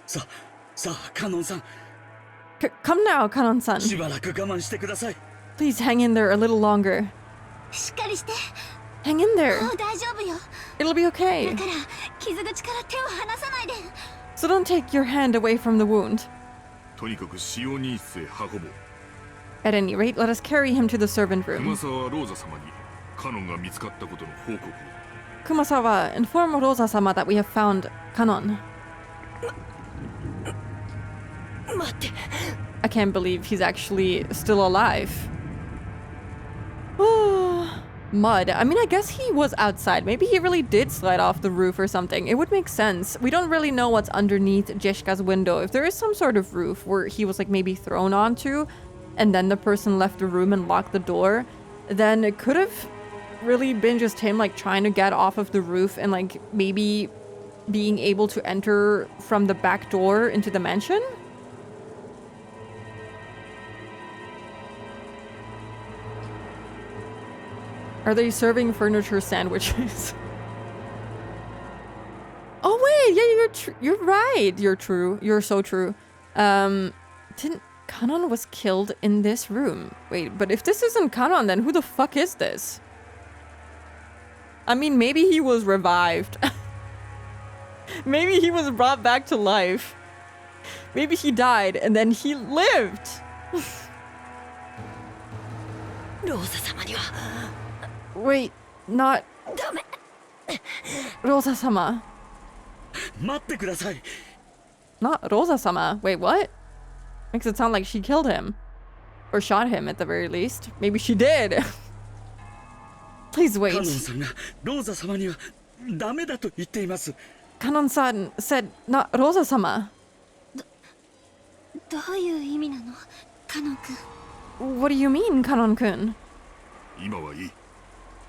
さあ、カノンさん、 Come now, Kanon-san. しばらく我慢してください。 Please hang in there a little longer. しっかりして。 Hang in there. もう大丈夫よ。 It'll be だ okay. から傷口から手を離さないで。 So don't take your hand away from the wound. とにかく使用人室へ運ぼう。 At any rate, let us carry him to the servant 熊 room. 沢ローザ様にカノンが見つかったことの報告を。 Kumasawa, inform Rosa-sama that we have found Kanon. 待って。 I can't believe he's actually still alive. Mud. I mean, I guess he was outside. Maybe he really did slide off the roof or something. It would make sense. We don't really know what's underneath Jeshka's window. If there is some sort of roof where he was like maybe thrown onto and then the person left the room and locked the door, then it could have really been just him like trying to get off of the roof and like maybe being able to enter from the back door into the mansion. Are they serving furniture sandwiches? Oh wait, yeah, you're right. You're true. You're so true. Didn't Kanon was killed in this room? Wait, but if this isn't Kanon, then who the fuck is this? I mean, maybe he was revived. Maybe he was brought back to life. Maybe he died and then he lived. ローザ様には Wait, not ダメ Rosa-sama. 待ってください。 Not Rosa-sama. Wait, what? Makes it sound like she killed him. Or shot him at the very least. Maybe she did. Please カノン wait. さんがローザ様にはダメだと言っています。 Kanon-san said not Rosa-sama. どういう意味なのカノン君。 What do you mean, Kanon-kun? 今はいい。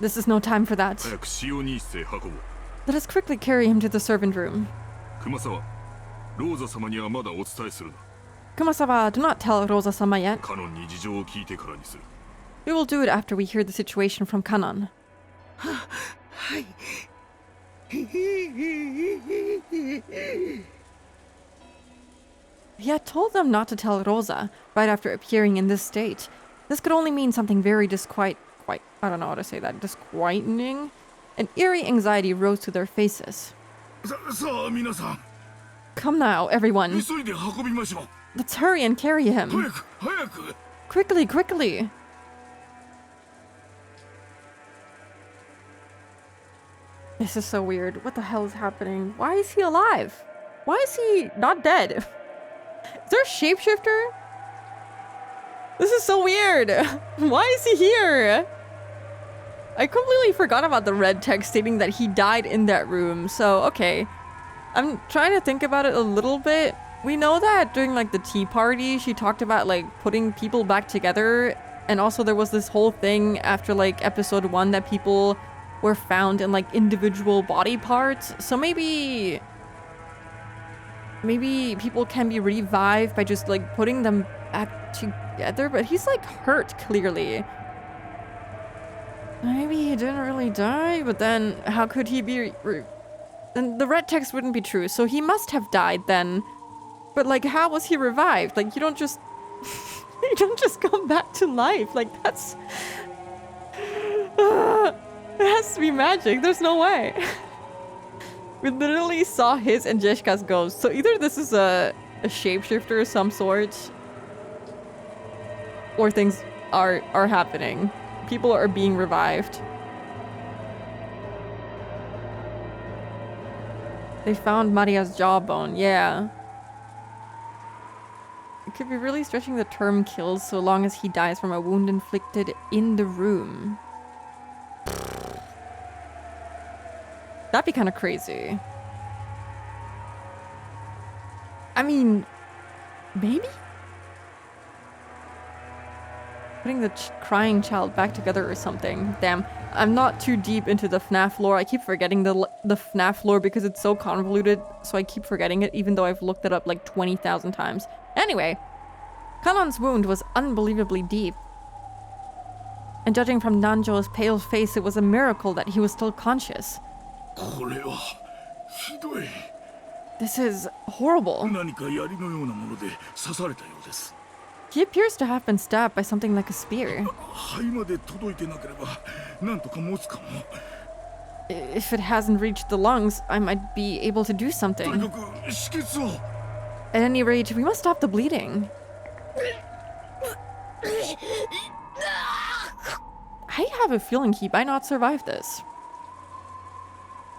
This is no time for that. 早く使用に一斉運ぼう。 Let us quickly carry him to the servant room. 熊沢、ローザ様にはまだお伝えするな。 Kumasawa, do not tell Rosa-sama yet. カノンに事情を聞いてからにする。 We will do it after we hear the situation from Kanon. はい。 He had told them not to tell Rosa right after appearing in this state. This could only mean something very I don't know how to say that, disquieting. An eerie anxiety rose to their faces. さあ皆さん、 Come now, everyone. 急いで運びましょう。 Let's hurry and carry him. 早く早く。 Quickly, quickly. This is so weird. What the hell is happening? Why is he alive? Why is he not dead? Is there a shapeshifter? This is so weird. Why is he here? I completely forgot about the red text stating that he died in that room. So, okay. I'm trying to think about it a little bit. We know that during like the tea party, she talked about like putting people back together. And also there was this whole thing after like episode 1 that people were found in like individual body parts. So maybe people can be revived by just like putting them back together. But he's like hurt clearly. Maybe he didn't really die, but then how could he be... Then the red text wouldn't be true, so he must have died then. But like, how was he revived? Like, you don't just... you don't just come back to life. Like, that's... it has to be magic. There's no way. We literally saw his and Jeshka's ghost. So either this is a shapeshifter of some sort, or things are happening. People are being revived. They found Maria's jawbone, yeah. It could be really stretching the term kills so long as he dies from a wound inflicted in the room. That'd be kind of crazy. I mean, maybe? Putting the crying child back together or something. Damn, I'm not too deep into the FNAF lore. I keep forgetting the FNAF lore because it's so convoluted, so I keep forgetting it even though I've looked it up like 20,000 times. Anyway, Kanon's wound was unbelievably deep. And judging from Nanjo's pale face, it was a miracle that he was still conscious. これはひどい。 This is horrible. 何か槍のようなもので刺されたようです。 He appears to have been stabbed by something like a spear. 肺まで届いてなければなんとか持つかも。 If it hasn't reached the lungs, I might be able to do とに something. かく止血を。 At any rate, we must stop the bleeding. I have a feeling he might not survive this.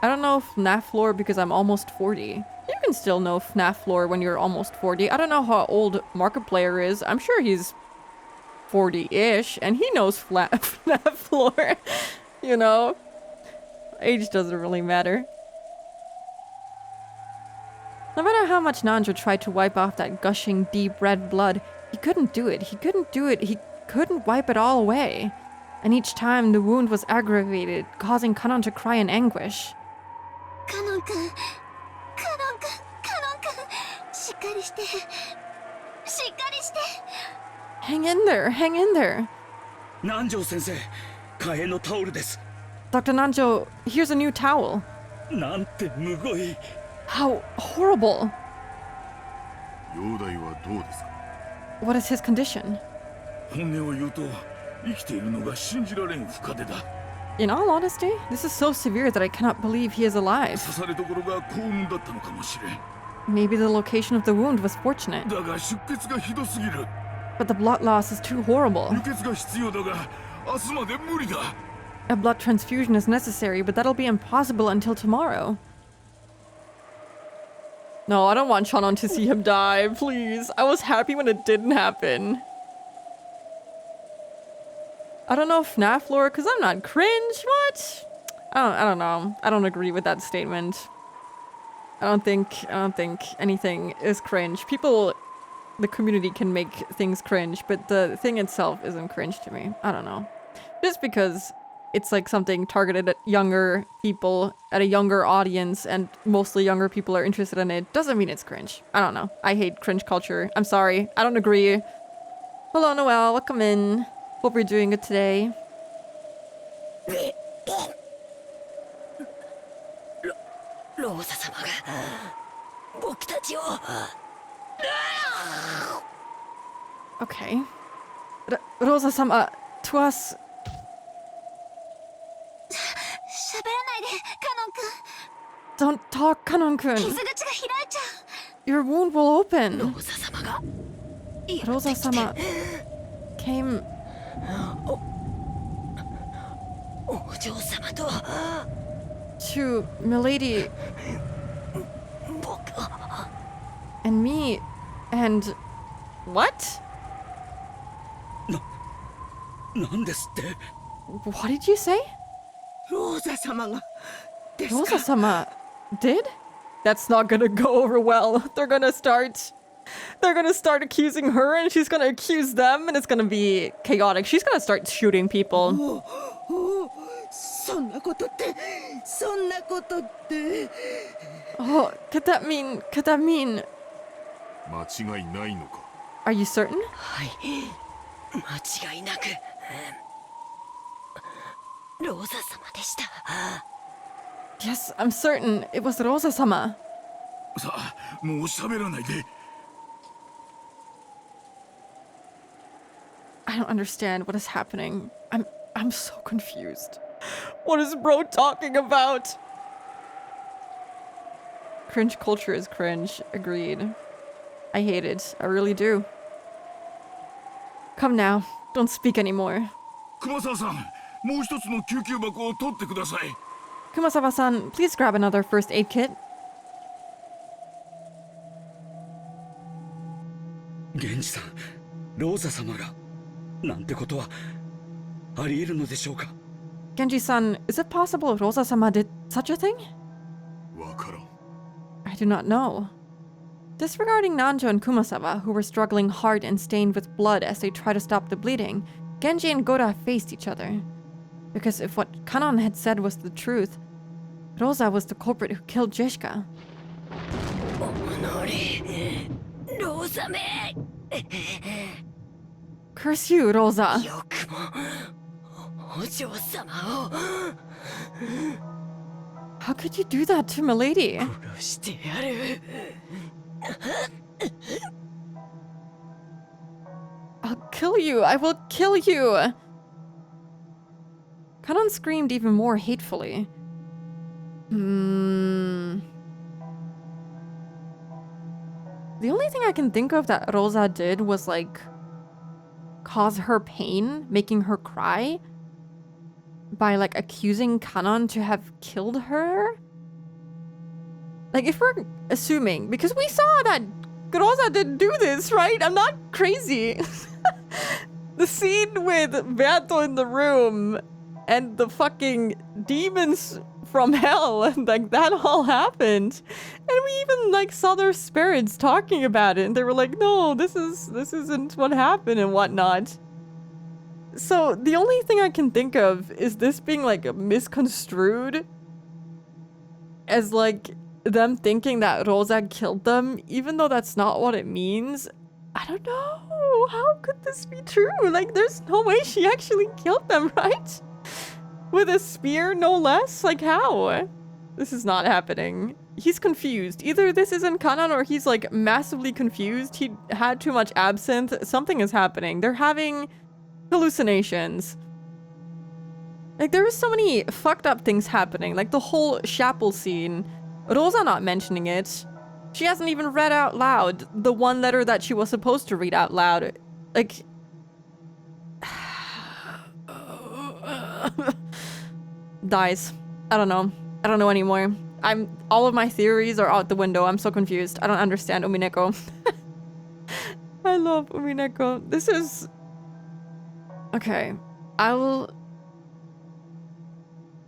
I don't know FNAF lore because I'm almost 40. You can still know FNAF lore when you're almost 40. I don't know how old Markiplier is. I'm sure he's 40-ish, and he knows FNAF lore. You know? Age doesn't really matter. No matter how much Nanjo tried to wipe off that gushing deep red blood, he couldn't do it. He couldn't do it. He couldn't wipe it all away. And each time the wound was aggravated, causing Kanon to cry in anguish. カノン君、カノン君、しっかりして、しっかりして。 Hang in there, hang in there. 南條先生、替えのタオルです。 Dr. Nanjo, here's a new towel. なんてむごい。 How horrible. 容体はどうですか？ What is his condition? 本音を言うと生きているのが信じられん深手だ。 In all honesty, this is so severe that I cannot believe he is alive. 刺されどころが幸運だったのかもしれん。Maybe the location of the wound was fortunate, だが出血がひどすぎる。 but the blood loss is too horrible. 輸血が必要だが明日まで無理だ。 A blood transfusion is necessary, but that'll be impossible until tomorrow. No, I don't want Chonon to see him die, please. I was happy when it didn't happen. I don't know FNAF lore, because I'm not cringe, what? I don't know. I don't agree with that statement. I don't think anything is cringe. People, the community can make things cringe, but the thing itself isn't cringe to me. I don't know. Just because it's like something targeted at younger people, at a younger audience, and mostly younger people are interested in it, doesn't mean it's cringe. I don't know. I hate cringe culture. I'm sorry. I don't agree. Hello, Noelle. Welcome in. Hope you're doing good today. Okay. Rosa-sama, to us. 喋らないで、カノンくん。 Don't talk, Kanon-kun. 傷口が開いちゃ Your wound will open. う。ローザ様が。 Rosa-sama came. お嬢様と To Milady 僕は and me and what? なんですって。 What did you say? ローザ様がですか。 Rosa-sama did? That's not gonna go over well. They're gonna start accusing her and she's gonna accuse them and it's gonna be chaotic. She's gonna start shooting people. そんなことってそんなことって。 Oh, could that mean 間違いないのか。 are you certain? はい間違いなくローザ様でした。 Yes, I'm certain it was Rosa-sama. さあもう喋らないで。 I don't understand what is happening. I'm so confused. What is bro talking about? Cringe culture is cringe. Agreed. I hate it. I really do. Come now. Don't speak anymore. 熊沢さんもう一つの救急箱を取ってください。 Kumasawa-san, please grab another first aid kit. 源氏さん、ローザ様がなんてことはあり得るのでしょうか。 Genji-san, is it possible Rosa-sama did such a thing? わからん。 I do not know. Disregarding Nanjo and Kumasawa, who were struggling hard and stained with blood as they tried to stop the bleeding, Genji and Goda faced each other. Because if what Kanon had said was the truth, Rosa was the culprit who killed Jishka. おのれローザめ Curse you, Rosa! よくもお嬢様を How could you do that to Milady? 殺してやる。 I'll kill you! I will kill you! Kanon screamed even more hatefully. The only thing I can think of that Rosa did was like cause her pain, making her cry by like accusing Kanon to have killed her. Like if we're assuming, because we saw that Rosa didn't do this, right? I'm not crazy. The scene with Berto in the room and the fucking demons from hell, and like that all happened. And we even like saw their spirits talking about it, and they were like, no, this isn't what happened and whatnot. So the only thing I can think of is this being like misconstrued as like them thinking that Rosa killed them, even though that's not what it means. I don't know. How could this be true? Like, there's no way she actually killed them, right? With a spear, no less? Like, how? This is not happening. He's confused. Either this isn't Kanon or he's, like, massively confused. He had too much absinthe. Something is happening. They're having hallucinations. Like, there is so many fucked up things happening. Like, the whole chapel scene. Rosa not mentioning it. She hasn't even read out loud the one letter that she was supposed to read out loud. Like... Dies. I don't know. I don't know anymore. All of my theories are out the window. I'm so confused. I don't understand Umineko. I love Umineko. This is... Okay.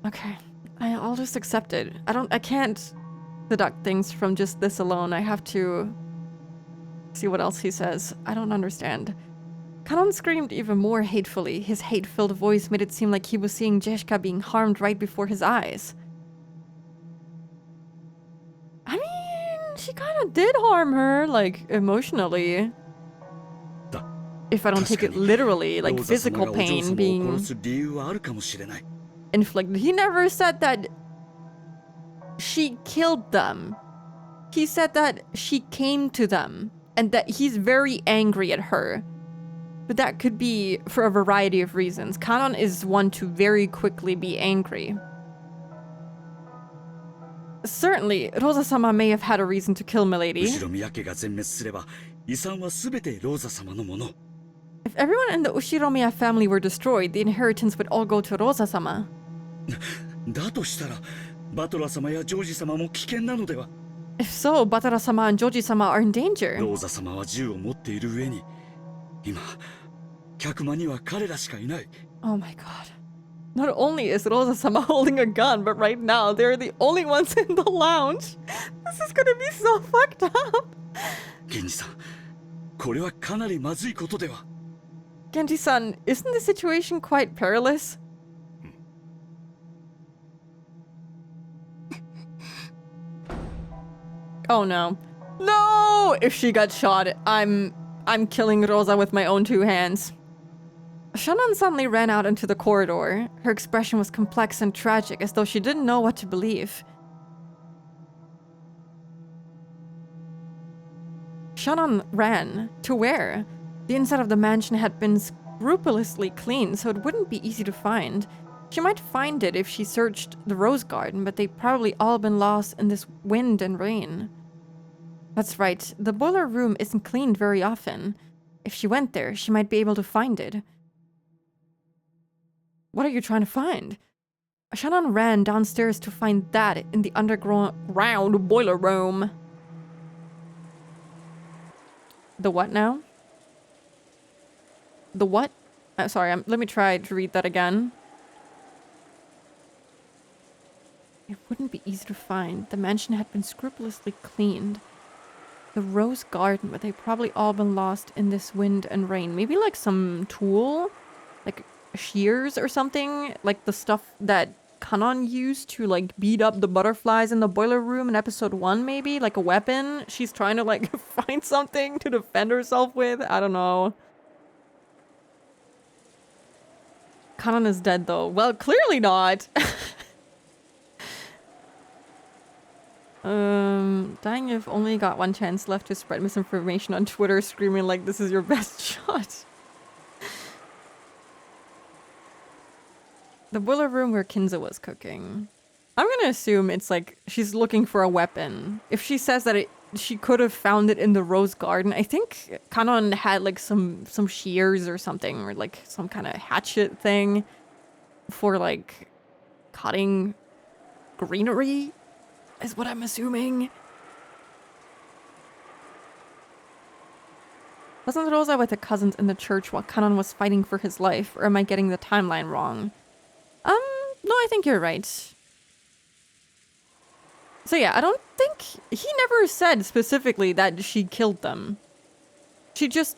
Okay. I'll just accept it. I can't deduct things from just this alone. I have to see what else he says. I don't understand. Kanon screamed even more hatefully. His hate-filled voice made it seem like he was seeing Jeshka being harmed right before his eyes. I mean, she kind of did harm her, like, emotionally. If I don't take it literally, like physical pain being inflicted. He never said that she killed them. He said that she came to them and that he's very angry at her. But that could be for a variety of reasons. Kanon is one to very quickly be angry. Certainly, Rosa-sama may have had a reason to kill Milady. If everyone in the Ushiromiya family were destroyed, the inheritance would all go to Rosa-sama. If so, Batara-sama and Joji-sama are in danger. Oh my god. Not only is Rosa-sama holding a gun, but right now they're the only ones in the lounge. This is gonna be so fucked up. Genji-san, isn't the situation quite perilous? Oh no. No! If she got shot, I'm killing Rosa with my own two hands. Shannon suddenly ran out into the corridor. Her expression was complex and tragic, as though she didn't know what to believe. Shannon ran. To where? The inside of the mansion had been scrupulously clean, so it wouldn't be easy to find. She might find it if she searched the rose garden, but they'd probably all been lost in this wind and rain. That's right, the boiler room isn't cleaned very often. If she went there, she might be able to find it. What are you trying to find? Shannon ran downstairs to find that in the underground boiler room. The what now? The what? Sorry, let me try to read that again. It wouldn't be easy to find. The mansion had been scrupulously cleaned. The rose garden, but they've probably all been lost in this wind and rain. Maybe like some tool? Like shears or something? Like the stuff that Kanon used to like beat up the butterflies in the boiler room in episode 1 maybe? Like a weapon? She's trying to like find something to defend herself with? I don't know. Kanon is dead though. Well, clearly not! Dying, you've only got one chance left to spread misinformation on Twitter, screaming like this is your best shot. The boiler room where Kinza was cooking. I'm gonna assume it's like she's looking for a weapon. If she says that she could have found it in the rose garden, I think Kanon had like some shears or something, or like some kind of hatchet thing for like cutting greenery, is what I'm assuming. Wasn't Rosa with the cousins in the church while Kanon was fighting for his life, or am I getting the timeline wrong? No, I think you're right. So yeah, I don't think... He never said specifically that she killed them. She just...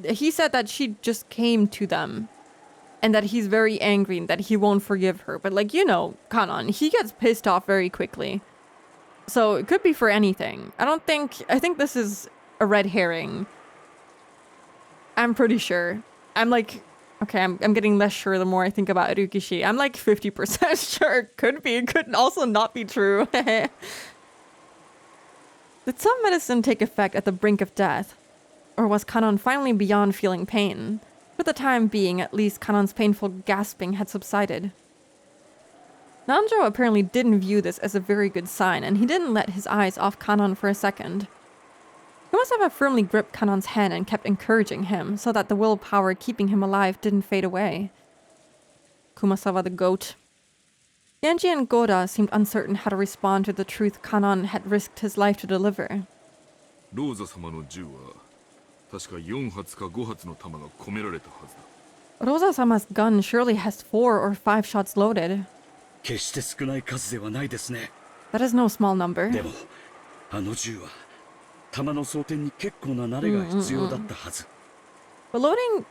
he said that she just came to them. And that he's very angry and that he won't forgive her. But like, you know, Kanon, he gets pissed off very quickly. So it could be for anything. I think this is a red herring. I'm pretty sure. I'm like... Okay, I'm getting less sure the more I think about Ryukishi. I'm like 50% sure. Could be. Could also not be true. Did some medicine take effect at the brink of death? Or was Kanon finally beyond feeling pain? For the time being, at least, Kanon's painful gasping had subsided. Nanjo apparently didn't view this as a very good sign, and he didn't let his eyes off Kanon for a second. Kumasawa firmly gripped Kanon's hand and kept encouraging him, so that the willpower keeping him alive didn't fade away. Kumasawa the goat. Genji and Goda seemed uncertain how to respond to the truth Kanon had risked his life to deliver. ローザ様の銃は確か4発か5発の弾が込められたはずだ。Rosa-sama's gun surely has 4 or 5 shots loaded. 決して少ない数ではないですね。 That is no small number. でもあの銃は弾の装填に結構な慣れが必要だったはず。 But loading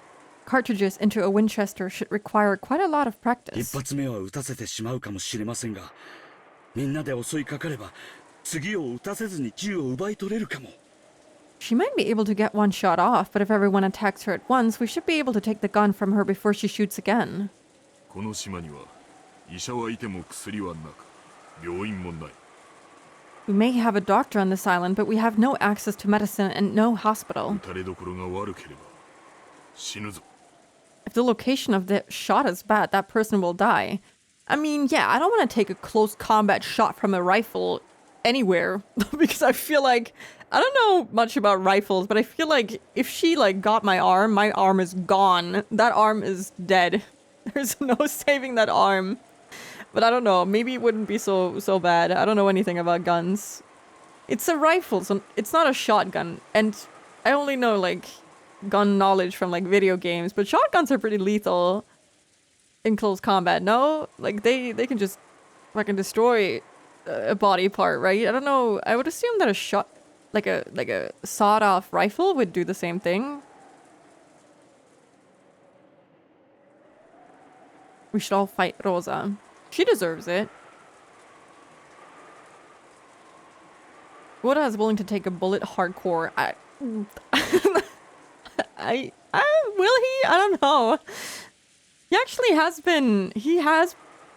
cartridges into a Winchester should require quite a lot of 一 practice. 発目は撃たせてしまうかもしれませんが、みんなで襲いかかれば次を撃たせずに銃を奪い取れるかも。 She might be able to get one shot off, but if everyone attacks her at once, we should be able to take the gun from her before she shoots again. この島には医者はいても薬はなく、病院もない。 We may have a doctor on this island, but we have no access to medicine and no hospital. 撃たれどころが悪ければ死ぬぞ。 If the location of the shot is bad, that person will die. I mean, yeah, I don't want to take a close combat shot from a rifle anywhere because I feel like I don't know much about rifles, but I feel like if she like got my arm is gone. That arm is dead. There's no saving that arm. But I don't know, maybe it wouldn't be so bad. I don't know anything about guns. It's a rifle, so it's not a shotgun. And I only know like gun knowledge from like video games, but shotguns are pretty lethal in close combat. No, like they can just fucking destroy a body part, right? I don't know. I would assume that a shot like a sawed-off rifle would do the same thing. We should all fight Rosa. She deserves it. Goda is willing to take a bullet hardcore. Will he? I don't know. He has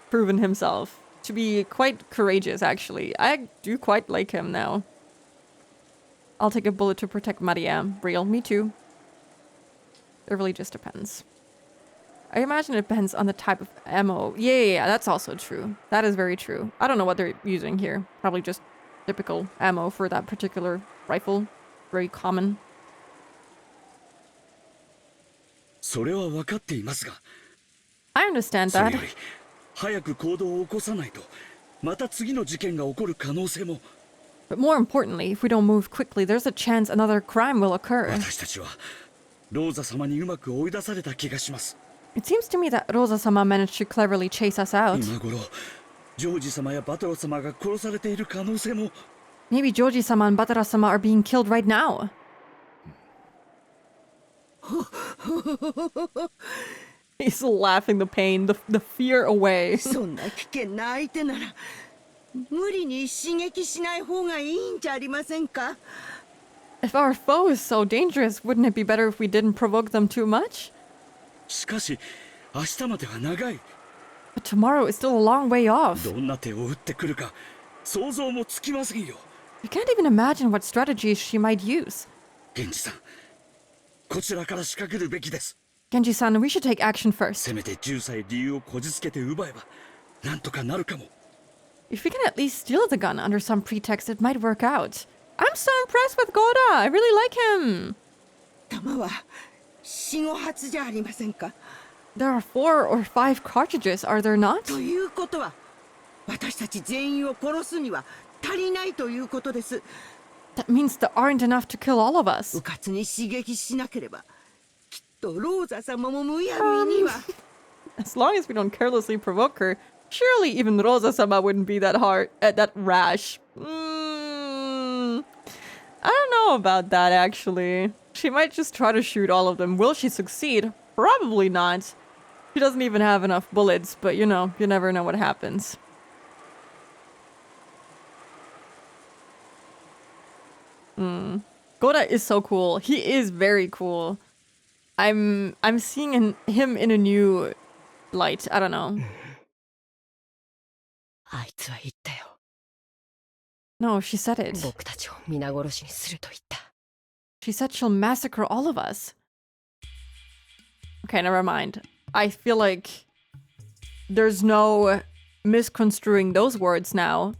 proven himself to be quite courageous, actually. I do quite like him now. I'll take a bullet to protect Maria. Real, me too. It really just depends. I imagine it depends on the type of ammo. Yeah, that's also true. That is very true. I don't know what they're using here. Probably just typical ammo for that particular rifle. Very common. それは分かっていますが、 I understand それ that. より早く行動を起こさないと、また次の事件が起こる可能性も。 But more importantly, if we don't move quickly, there's a chance another crime will occur. 私たちはローザ様にうまく追い出された気がします。 It seems to me that Rosa-sama managed to cleverly chase us out. 今頃ジョージ様やバトラ様が殺されている可能性も。 Maybe Joji-sama and Batara-sama are being killed right now. He's laughing the pain, the fear away. そんな危険な相手なら無理に刺激しない方がいいんじゃありませんか？ If our foe is so dangerous, wouldn't it be better if we didn't provoke them too much? しかし明日までは長い。 But tomorrow is still a long way off. どんな手を打ってくるか想像もつきませんよ。 You can't even imagine what strategies she might use. 源氏さん、こちらから仕掛けるべきです。 Genji-san, we should take action first. せめて10歳理由をこじつけて奪えばなんとかなるかも。 If we can at least steal the gun under some pretext, it might work out. I'm so impressed with Goda. I really like him. 弾は4、5発じゃありませんか？ There are 4 or 5 cartridges, are there not? ということは私たち全員を殺すには足りないということです。 That means there aren't enough to kill all of us. うかつに刺激しなければきっとローザ様もむやみには。As long as we don't carelessly provoke her, surely even Rosa-sama wouldn't be that rash. I don't know about that, actually. She might just try to shoot all of them. Will she succeed? Probably not. She doesn't even have enough bullets, but you know, you never know what happens. Goda is so cool. He is very cool. I'm seeing him in a new light. I don't know. あいつは言ったよ。 No, she said it. 僕たちを皆殺しにすると言った。 She said she'll massacre all of us. Okay, never mind. I feel like there's no misconstruing those words now.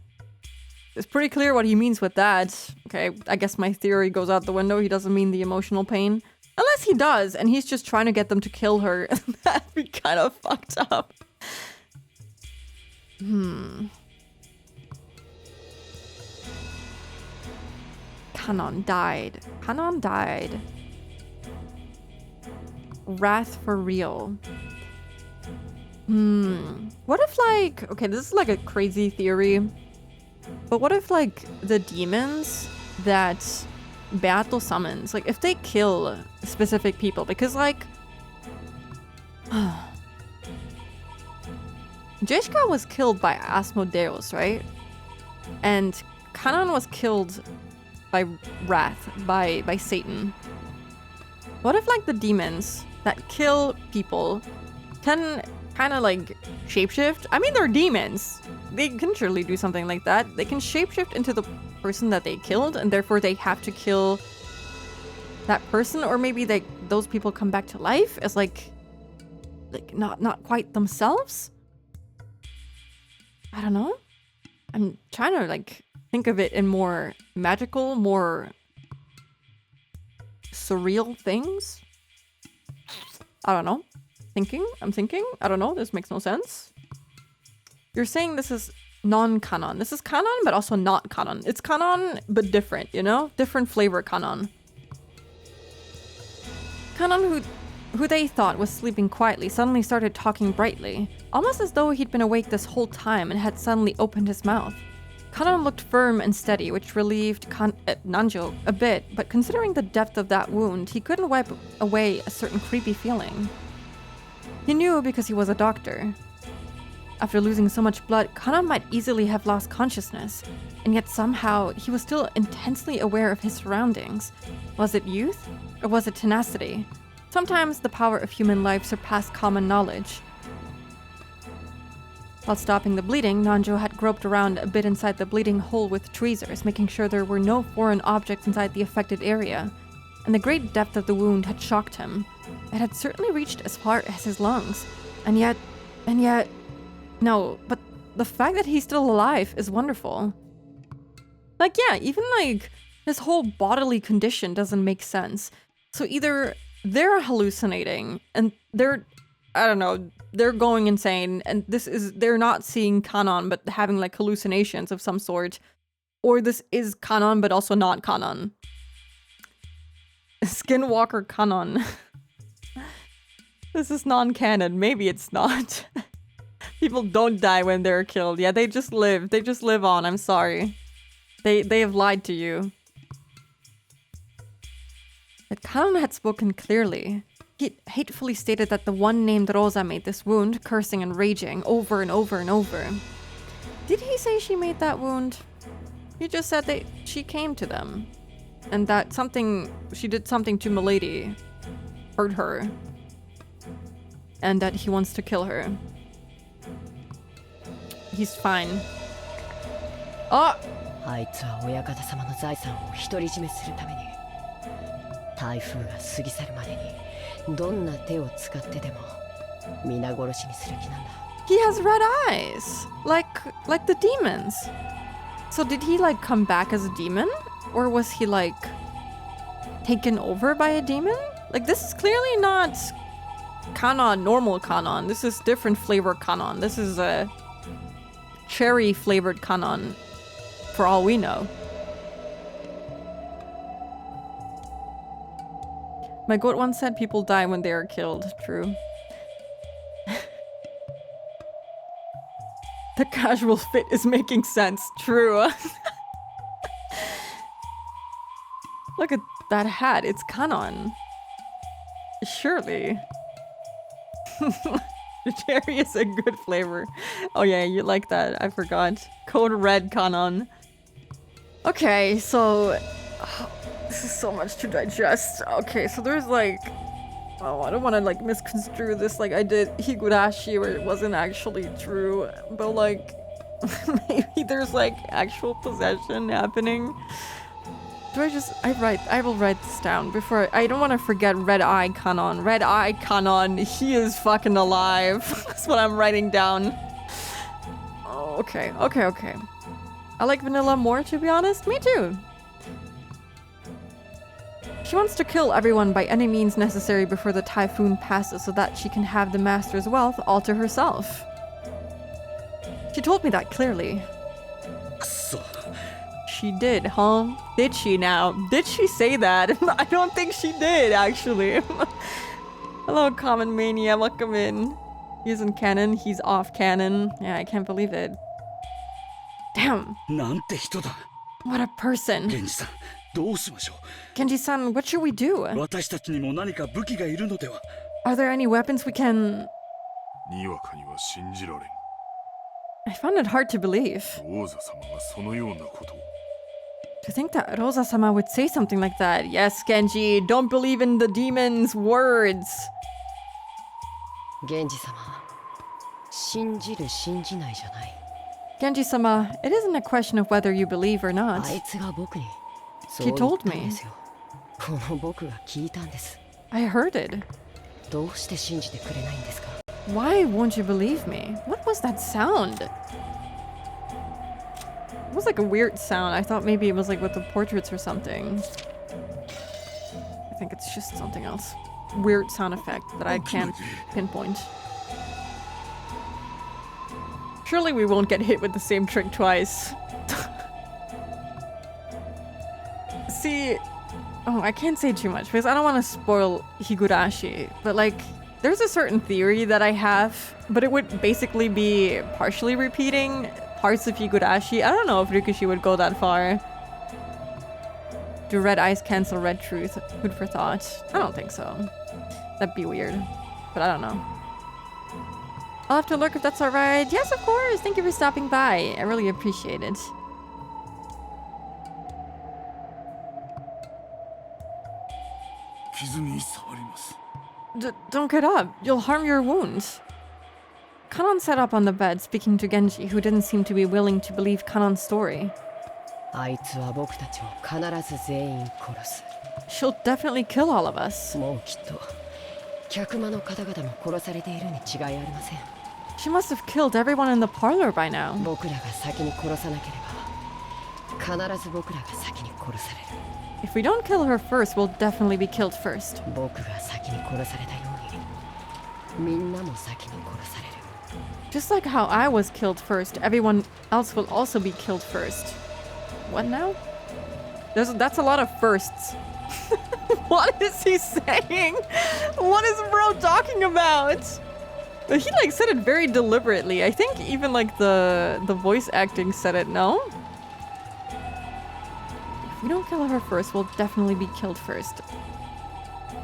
It's pretty clear what he means with that. Okay, I guess my theory goes out the window. He doesn't mean the emotional pain. Unless he does, and he's just trying to get them to kill her. That'd be kind of fucked up. Kanon died. Kanon died. Wrath for real. What if, like... Okay, this is like a crazy theory. But what if, like, the demons that Beato summons, like, if they kill specific people? Because, like... Jeshka was killed by Asmodeus, right? And Kanon was killed by Wrath, by Satan. What if, like, the demons that kill people can kind of, like, shapeshift? I mean, they're demons. They can surely do something like that. They can shapeshift into the person that they killed, and therefore they have to kill that person. Or maybe those people come back to life as, like not quite themselves? I don't know. I'm trying to, like, think of it in more magical, more surreal things. I don't know. I'm thinking. I don't know. This makes no sense. You're saying this is non-canon. This is canon, but also not canon. It's canon, but different, you know? Different flavor canon. Kanon, who they thought was sleeping quietly, suddenly started talking brightly, almost as though he'd been awake this whole time and had suddenly opened his mouth. Kanon looked firm and steady, which relieved Nanjo a bit, but considering the depth of that wound, he couldn't wipe away a certain creepy feeling. He knew because he was a doctor. After losing so much blood, Kanon might easily have lost consciousness, and yet somehow he was still intensely aware of his surroundings. Was it youth, or was it tenacity? Sometimes the power of human life surpassed common knowledge. While stopping the bleeding, Nanjo had groped around a bit inside the bleeding hole with tweezers, making sure there were no foreign objects inside the affected area. And the great depth of the wound had shocked him. It had certainly reached as far as his lungs. And yet... No, but the fact that he's still alive is wonderful. Like, yeah, even, like, his whole bodily condition doesn't make sense. So either they're hallucinating and they're, I don't know, they're going insane, and they're not seeing Kanon but having, like, hallucinations of some sort. Or this is Kanon but also not Kanon. Skinwalker Kanon. This is non-canon. Maybe it's not. People don't die when they're killed. Yeah, they just live. They just live on. I'm sorry. They have lied to you. But Kanon had spoken clearly. He hatefully stated that the one named Rosa made this wound, cursing and raging over and over and over. Did he say she made that wound? He just said that she came to them. And that she did something to Milady. Hurt her. And that he wants to kill her. He's fine. Oh! あいつは親方様の財産を独り占めするために台風が過ぎ去るまでにどんな手を使ってでも皆殺しにする気なんだ。 He has red eyes, like the demons. So did he, like, come back as a demon, or was he, like, taken over by a demon? Like, this is clearly not Kanon, normal Kanon. This is different flavor Kanon. This is a cherry flavored Kanon, for all we know. My goat once said people die when they are killed. True. The casual fit is making sense. True. Look at that hat. It's Kanon. Surely. The cherry is a good flavor. Oh yeah, you like that. I forgot. Code red Kanon. Okay, so... Oh, this is so much to digest. Okay, so there's, like... Oh, I don't want to, like, misconstrue this like I did Higurashi, where it wasn't actually true. But, like, maybe there's, like, actual possession happening. I will write this down before... I don't want to forget Red Eye Kanon. Red Eye Kanon, he is fucking alive. That's what I'm writing down. Okay. I like vanilla more, to be honest. Me too. She wants to kill everyone by any means necessary before the typhoon passes so that she can have the master's wealth all to herself. She told me that clearly. くそ She did, huh? Did she now? Did she say that? I don't think she did, actually. Hello, Common Mania. Welcome in. He's in canon. He's off canon. Yeah, I can't believe it. Damn. なんて人だ What a person. 源氏さんどうしましょ Genji-san, what should we do? う私たちにも何か武器がいるのでは Are there any weapons we can... にわかには信じられん。 I found it hard to believe. 王座様がそのようなことを。 To think that Rosa-sama would say something like that. Yes, Genji, don't believe in the demon's words. 源氏様、信じる信じないじゃない。 Genji-sama, it isn't a question of whether you believe or not. あいつが僕に He そう言 told ったん me. ですよ。この僕が聞いたんです。 I heard it. どうして信じてくれないんですか？ Why won't you believe me? What was that sound? It was like a weird sound. I thought maybe it was like with the portraits or something. I think it's just something else. Weird sound effect that I can't pinpoint. Surely we won't get hit with the same trick twice. See, oh, I can't say too much because I don't want to spoil Higurashi, but like, there's a certain theory that I have, but it would basically be partially repeating parts of Higurashi. I don't know if Rikushi would go that far. Do red eyes cancel red truth? Food for thought. I don't think so. That'd be weird, but I don't know. I'll have to lurk if that's alright. Yes, of course. Thank you for stopping by. I really appreciate it. Don't get up. You'll harm your wounds. Kanon sat up on the bed, speaking to Genji, who didn't seem to be willing to believe Kanon's story. あいつは僕たちを必ず全員殺す。 She'll definitely kill all of us. もうきっと客間の方々も殺されているに違いありません。 She must have killed everyone in the parlor by now. 僕らが先に殺さなければ必ず僕らが先に殺される。 If we don't kill her first, we'll definitely be killed first. 僕が先に殺されたようにみんなも先に殺される。 Just like how I was killed first, everyone else will also be killed first. What now? That's a lot of firsts. What is he saying? What is bro talking about? He like said it very deliberately. I think even like the voice acting said it, no? If we don't kill her first, we'll definitely be killed first.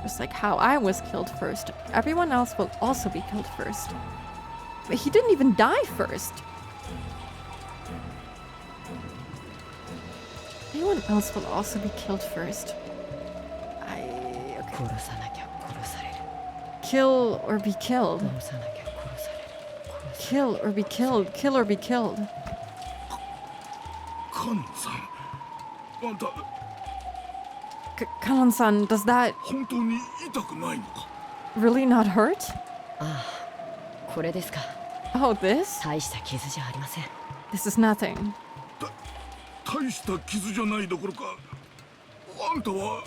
Just like how I was killed first, everyone else will also be killed first. But he didn't even die first. Everyone else will also be killed first. Okay. 殺さなきゃ殺される。 Kill or be killed. 殺さなきゃ殺される。 Kill or be killed. Kill or be killed. カノンさん、あんた Kanon-san, does that 本当に痛くないのか？ really not hurt? ああ、これですか。 Oh, this? 大した傷じゃありません。 This is nothing. 大した傷じゃないどころか、あんたは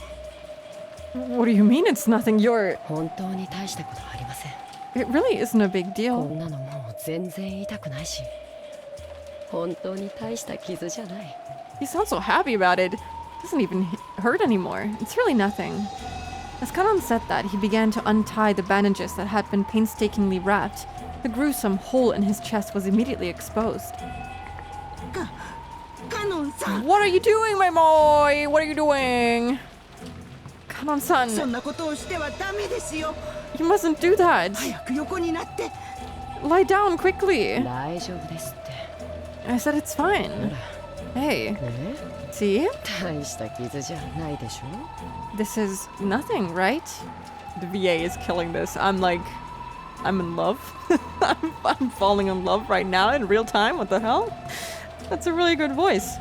What do you mean it's nothing? You're... 本当に大したことありません。 It really isn't a big こ deal. んなのもう全然痛くないし、本当に大した傷じゃない。 He sounds so happy about it. Doesn't even hurt anymore. It's really nothing. As Kanon said that, he began to untie the bandages that had been painstakingly wrapped. The gruesome hole in his chest was immediately exposed. カノンさん、 What are you doing, my boy? What are you doing? そ Kanon-san, んなことをしてはダメですよ。 you mustn't do that. 早く横になって。 Lie down quickly. 大丈夫ですって。 I said it's ほ fine. ら、 Hey, え？ see? 大した傷じゃないでしょ。 This is nothing, right? The VA is killing this. I'm like, I'm in love. I'm falling in love right now in real time. What the hell? That's a really good voice.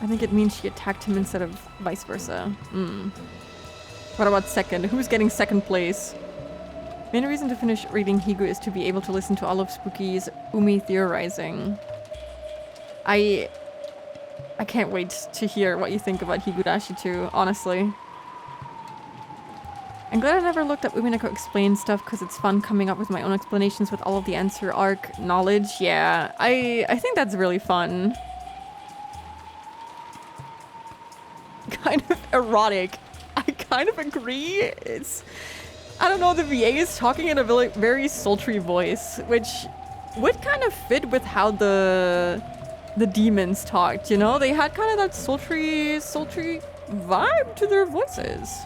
I think it means she attacked him instead of vice versa. What about second? Who's getting second place? Main reason to finish reading Higu is to be able to listen to all of Spooky's Umi theorizing. I can't wait to hear what you think about Higurashi 2, honestly. I'm glad I never looked up Umineko Explain stuff because it's fun coming up with my own explanations with all of the answer arc knowledge. Yeah, I think that's really fun. Kind of erotic. I kind of agree. It's... I don't know, the VA is talking in a very sultry voice, which would kind of fit with how the demons talked, you know? They had kind of that sultry vibe to their voices.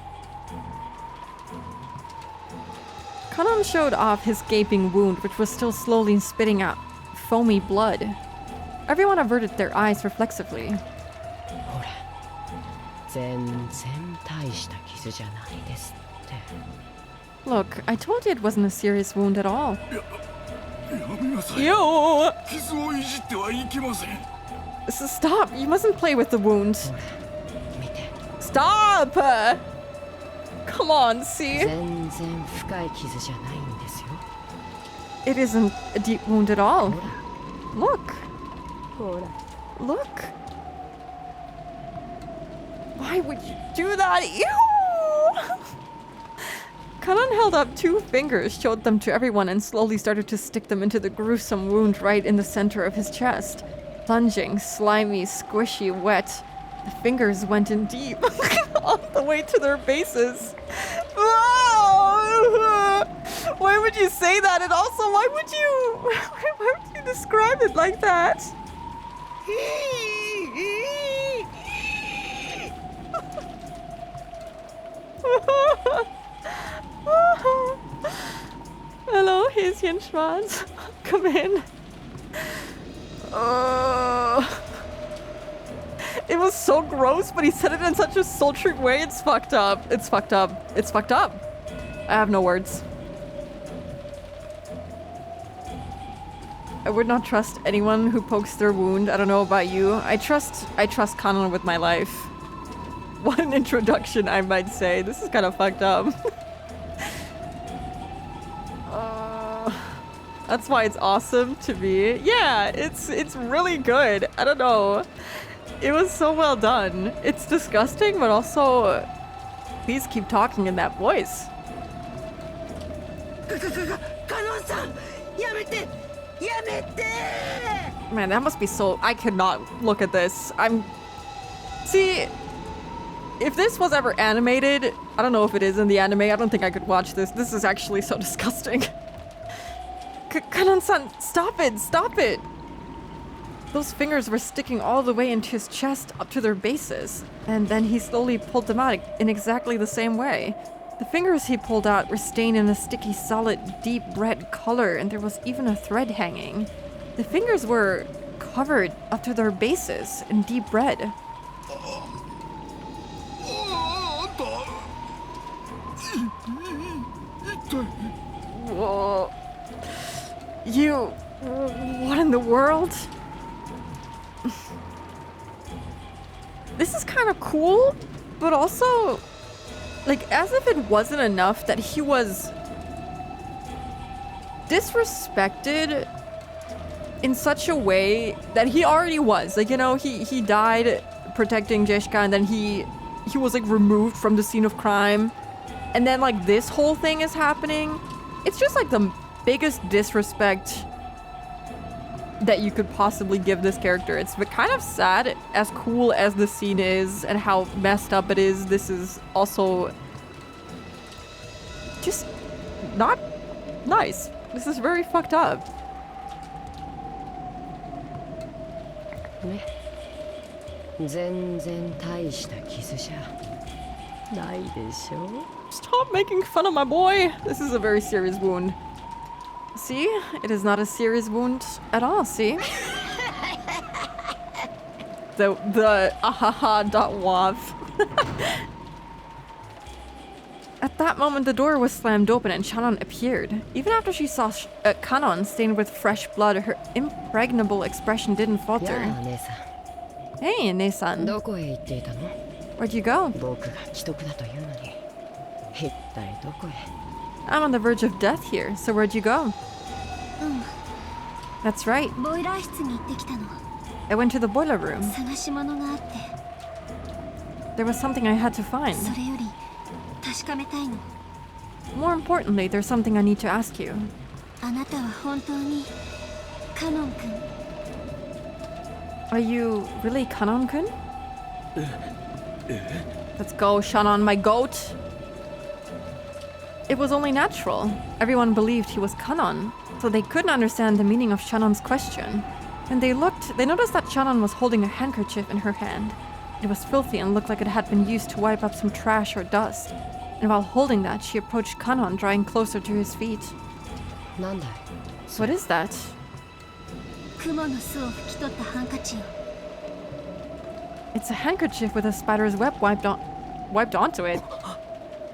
Kanon showed off his gaping wound, which was still slowly spitting out foamy blood. Everyone averted their eyes reflexively. Look, I told you it wasn't a serious wound at all. You! Stop! You mustn't play with the wound. Stop! Come on, see? It isn't a deep wound at all. Look. Look. Why would you do that? Ew! Kanon held up 2 fingers, showed them to everyone, and slowly started to stick them into the gruesome wound right in the center of his chest. Plunging, slimy, squishy, wet. The fingers went in deep, all the way to their bases. Why would you say that? And also, why would you describe it like that? Hello, Häschen Schwarz. Come in. It was so gross, but he said it in such a sultry way. It's fucked up. It's fucked up. It's fucked up. I have no words. I would not trust anyone who pokes their wound. I don't know about you. I trust Kanon with my life. What an introduction, I might say. This is kind of fucked up. That's why it's awesome to me. Yeah, it's really good. I don't know. It was so well done. It's disgusting, but also, please keep talking in that voice. Man, that must be so... I cannot look at this. See, if this was ever animated, I don't know if it is in the anime, I don't think I could watch this. This is actually so disgusting. Kanon-san, stop it! Stop it! Those fingers were sticking all the way into his chest up to their bases, and then he slowly pulled them out in exactly the same way. The fingers he pulled out were stained in a sticky, solid, deep red color, and there was even a thread hanging. The fingers were covered up to their bases in deep red. Whoa. What in the world? This is kind of cool, but also, like, as if it wasn't enough that he was disrespected in such a way that he already was. Like, you know, he died protecting Jessica, and then he was, like, removed from the scene of crime. And then, like, this whole thing is happening. It's just, like, the biggest disrespect that you could possibly give this character. It's kind of sad, as cool as the scene is and how messed up it is. This is also just not nice. This is very fucked up. Stop making fun of my boy. This is a very serious wound. See? It is not a serious wound at all, see? the ahaha.wav. At that moment, the door was slammed open and Shannon appeared. Even after she saw Kanon stained with fresh blood, her impregnable expression didn't falter. Hey, Nei-san. Where'd you go? I'm on the verge of death here, so where'd you go? うん That's right. ボイラー室に行ってきたの I went to the boiler room. 探し物があって There was something I had to find. それより確かめたいの More importantly, there's something I need to ask you. あなたは本当にカノン君 Are you really Kanon-kun? Let's go, Shannon, my goat. It was only natural. Everyone believed he was Kanon, so they couldn't understand the meaning of Shannon's question. When they looked, they noticed that Shannon was holding a handkerchief in her hand. It was filthy and looked like it had been used to wipe up some trash or dust. And while holding that, she approached Kanon, drawing closer to his feet. なんだい What is that? クモの巣を拭き取ったハンカチよ It's a handkerchief with a spider's web wiped onto it.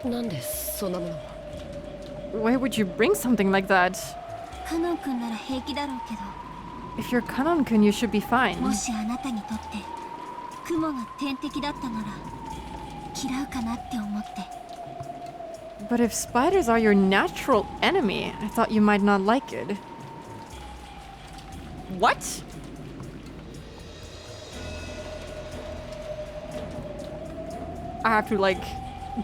なんでそんなもの Why would you bring something like that? カノン君なら平気だろうけど If you're Kanon-kun, you should be fine. もしあなたにとってクモが天敵だったなら嫌うかなって思って But if spiders are your natural enemy, I thought you might not like it. What? I have to, like,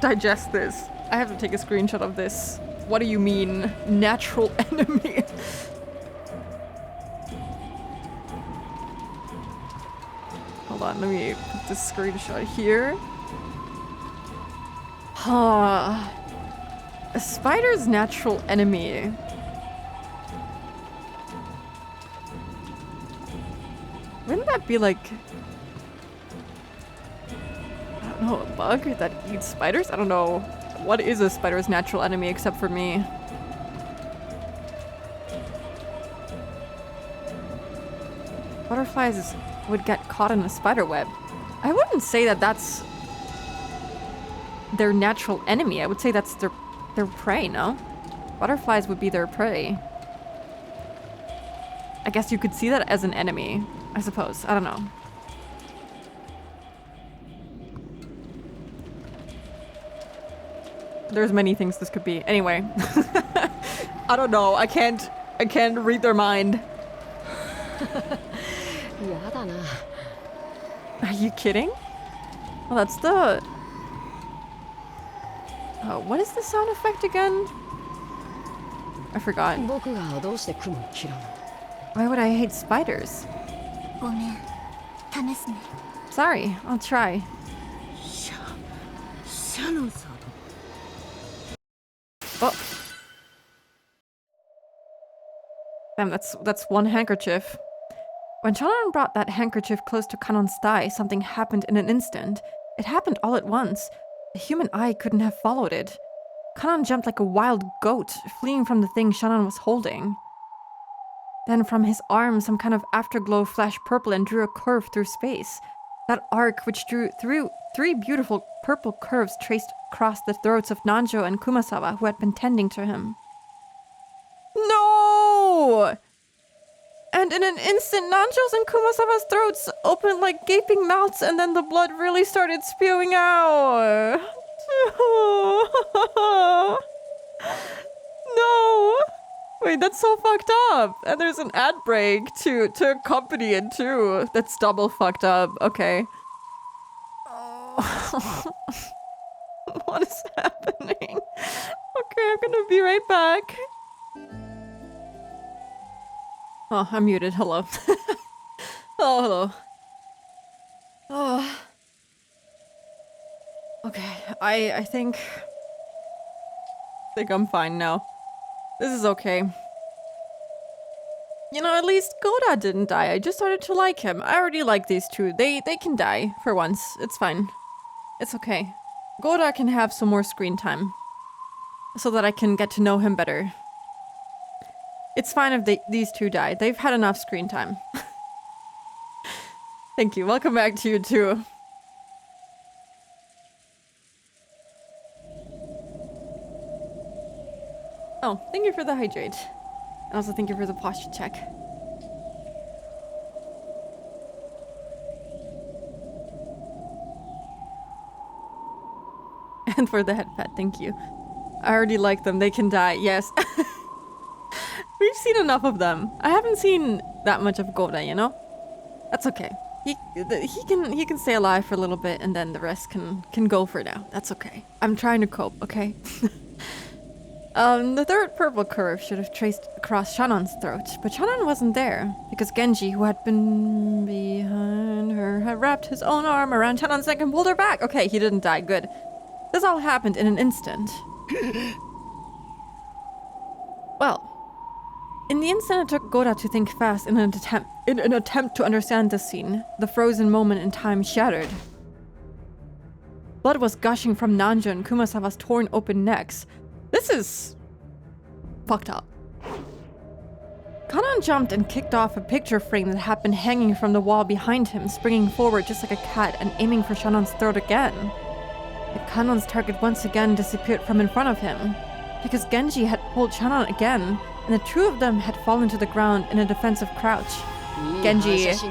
digest this. I have to take a screenshot of this. What do you mean, natural enemy? Hold on, let me put this screenshot here. Huh. A spider's natural enemy. Wouldn't that be like... I don't know, a bug that eats spiders? I don't know. What is a spider's natural enemy except for me? Butterflies would get caught in a spider web. I wouldn't say that that's their natural enemy. I would say that's their prey, no? Butterflies would be their prey. I guess you could see that as an enemy, I suppose. I don't know. There's many things this could be. Anyway. I don't know. I can't read their mind. やだな Are you kidding? Well, that's the... Oh, what is the sound effect again? I forgot. 僕がどうして雲を嫌うの Why would I hate spiders? ごめん試すね Sorry, I'll try. シャノンさん Oh. Damn, that's one handkerchief. When Shannon brought that handkerchief close to Kanon's thigh, something happened in an instant. It happened all at once. The human eye couldn't have followed it. Kanon jumped like a wild goat, fleeing from the thing Shannon was holding. Then from his arm, some kind of afterglow flashed purple and drew a curve through space. That arc, which drew through three beautiful purple curves, traced across the throats of Nanjo and Kumasawa, who had been tending to him. No! And in an instant, Nanjo's and Kumasawa's throats opened like gaping mouths, and then the blood really started spewing out. No! Wait, that's so fucked up. And there's an ad break to accompany it too. That's double fucked up. Okay. Oh. What is happening? Okay, I'm gonna be right back. Oh, I'm muted. Hello. Hello. Oh. Okay, I think I'm fine now. This is okay. You know, at least Goda didn't die. I just started to like him. I already like these two. They can die for once. It's fine. It's okay. Goda can have some more screen time so that I can get to know him better. It's fine if these two die. They've had enough screen time. Thank you. Welcome back to you too. Oh, thank you for the hydrate. And also thank you for the posture check. And for the head pet, thank you. I already like them. They can die. Yes. We've seen enough of them. I haven't seen that much of Goda, you know? That's okay. He can stay alive for a little bit and then the rest can go for now. That's okay. I'm trying to cope, okay? The third purple curve should have traced across Shannon's throat, but Shannon wasn't there because Genji, who had been behind her, had wrapped his own arm around Shannon's neck and pulled her back. Okay, he didn't die. Good. This all happened in an instant. Well, in the instant it took Goda to think fast in an attempt to understand the scene, the frozen moment in time shattered. Blood was gushing from Nanjo and Kumasawa's torn open necks. This is fucked up. Kanon jumped and kicked off a picture frame that had been hanging from the wall behind him, springing forward just like a cat and aiming for Shannon's throat again. But Kanon's target once again disappeared from in front of him, because Genji had pulled Shannon again, and the two of them had fallen to the ground in a defensive crouch. Genji is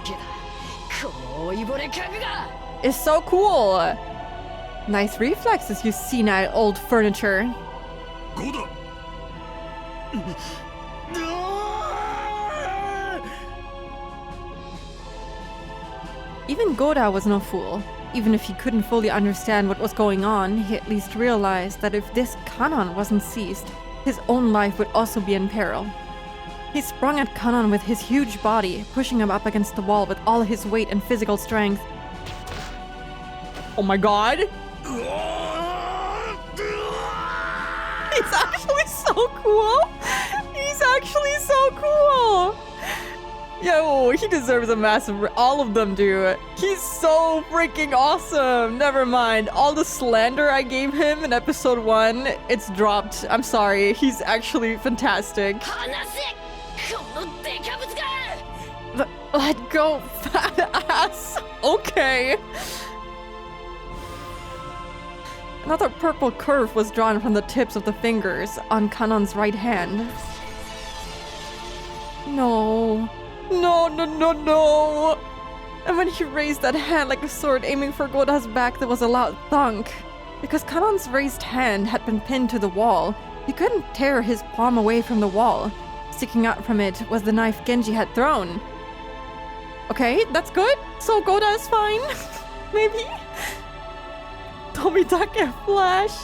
so cool! Nice reflexes, you senile old furniture. Goda! Even Goda was no fool. Even if he couldn't fully understand what was going on, he at least realized that if this Kanon wasn't seized, his own life would also be in peril. He sprung at Kanon with his huge body, pushing him up against the wall with all his weight and physical strength. Oh my god! He's actually so cool! He's actually so cool! Yo, he deserves a massive... All of them do. He's so freaking awesome! Never mind. All the slander I gave him in episode 1, it's dropped. I'm sorry. He's actually fantastic. Let go, fat ass! Okay. Another purple curve was drawn from the tips of the fingers on Kanon's right hand. No. No, no, no, no! And when he raised that hand like a sword aiming for Goda's back, there was a loud thunk. Because Kanon's raised hand had been pinned to the wall, he couldn't tear his palm away from the wall. Sticking out from it was the knife Genji had thrown. Okay, that's good. So Goda is fine. Maybe? Tomitake flash.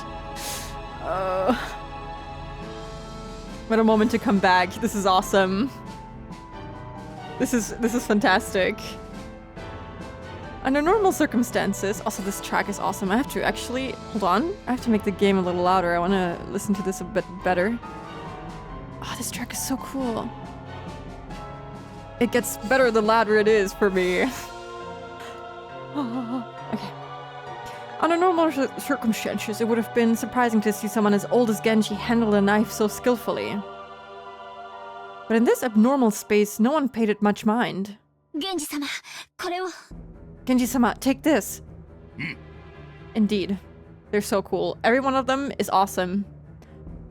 What a moment to come back. This is awesome. This is fantastic. Under normal circumstances, also this track is awesome. I have to actually, hold on. I have to make the game a little louder. I want to listen to this a bit better. Oh, this track is so cool. It gets better the louder it is for me. Okay. Under normal circumstances, it would have been surprising to see someone as old as Genji handle a knife so skillfully. But in this abnormal space, no one paid it much mind. Genji-sama, これを. Genji-sama, take this. Indeed. They're so cool. Every one of them is awesome.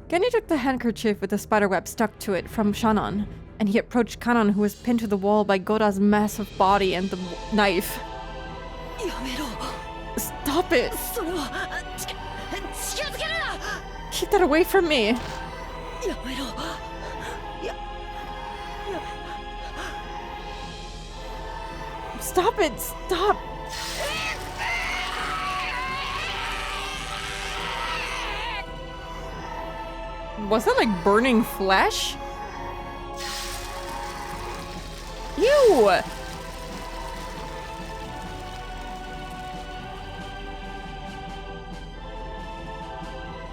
Genji took the handkerchief with the spiderweb stuck to it from Shannon, and he approached Kanon, who was pinned to the wall by Goda's massive body and the knife. Stop it! Keep that away from me! Stop it! Stop! Was that like burning flesh? Ew!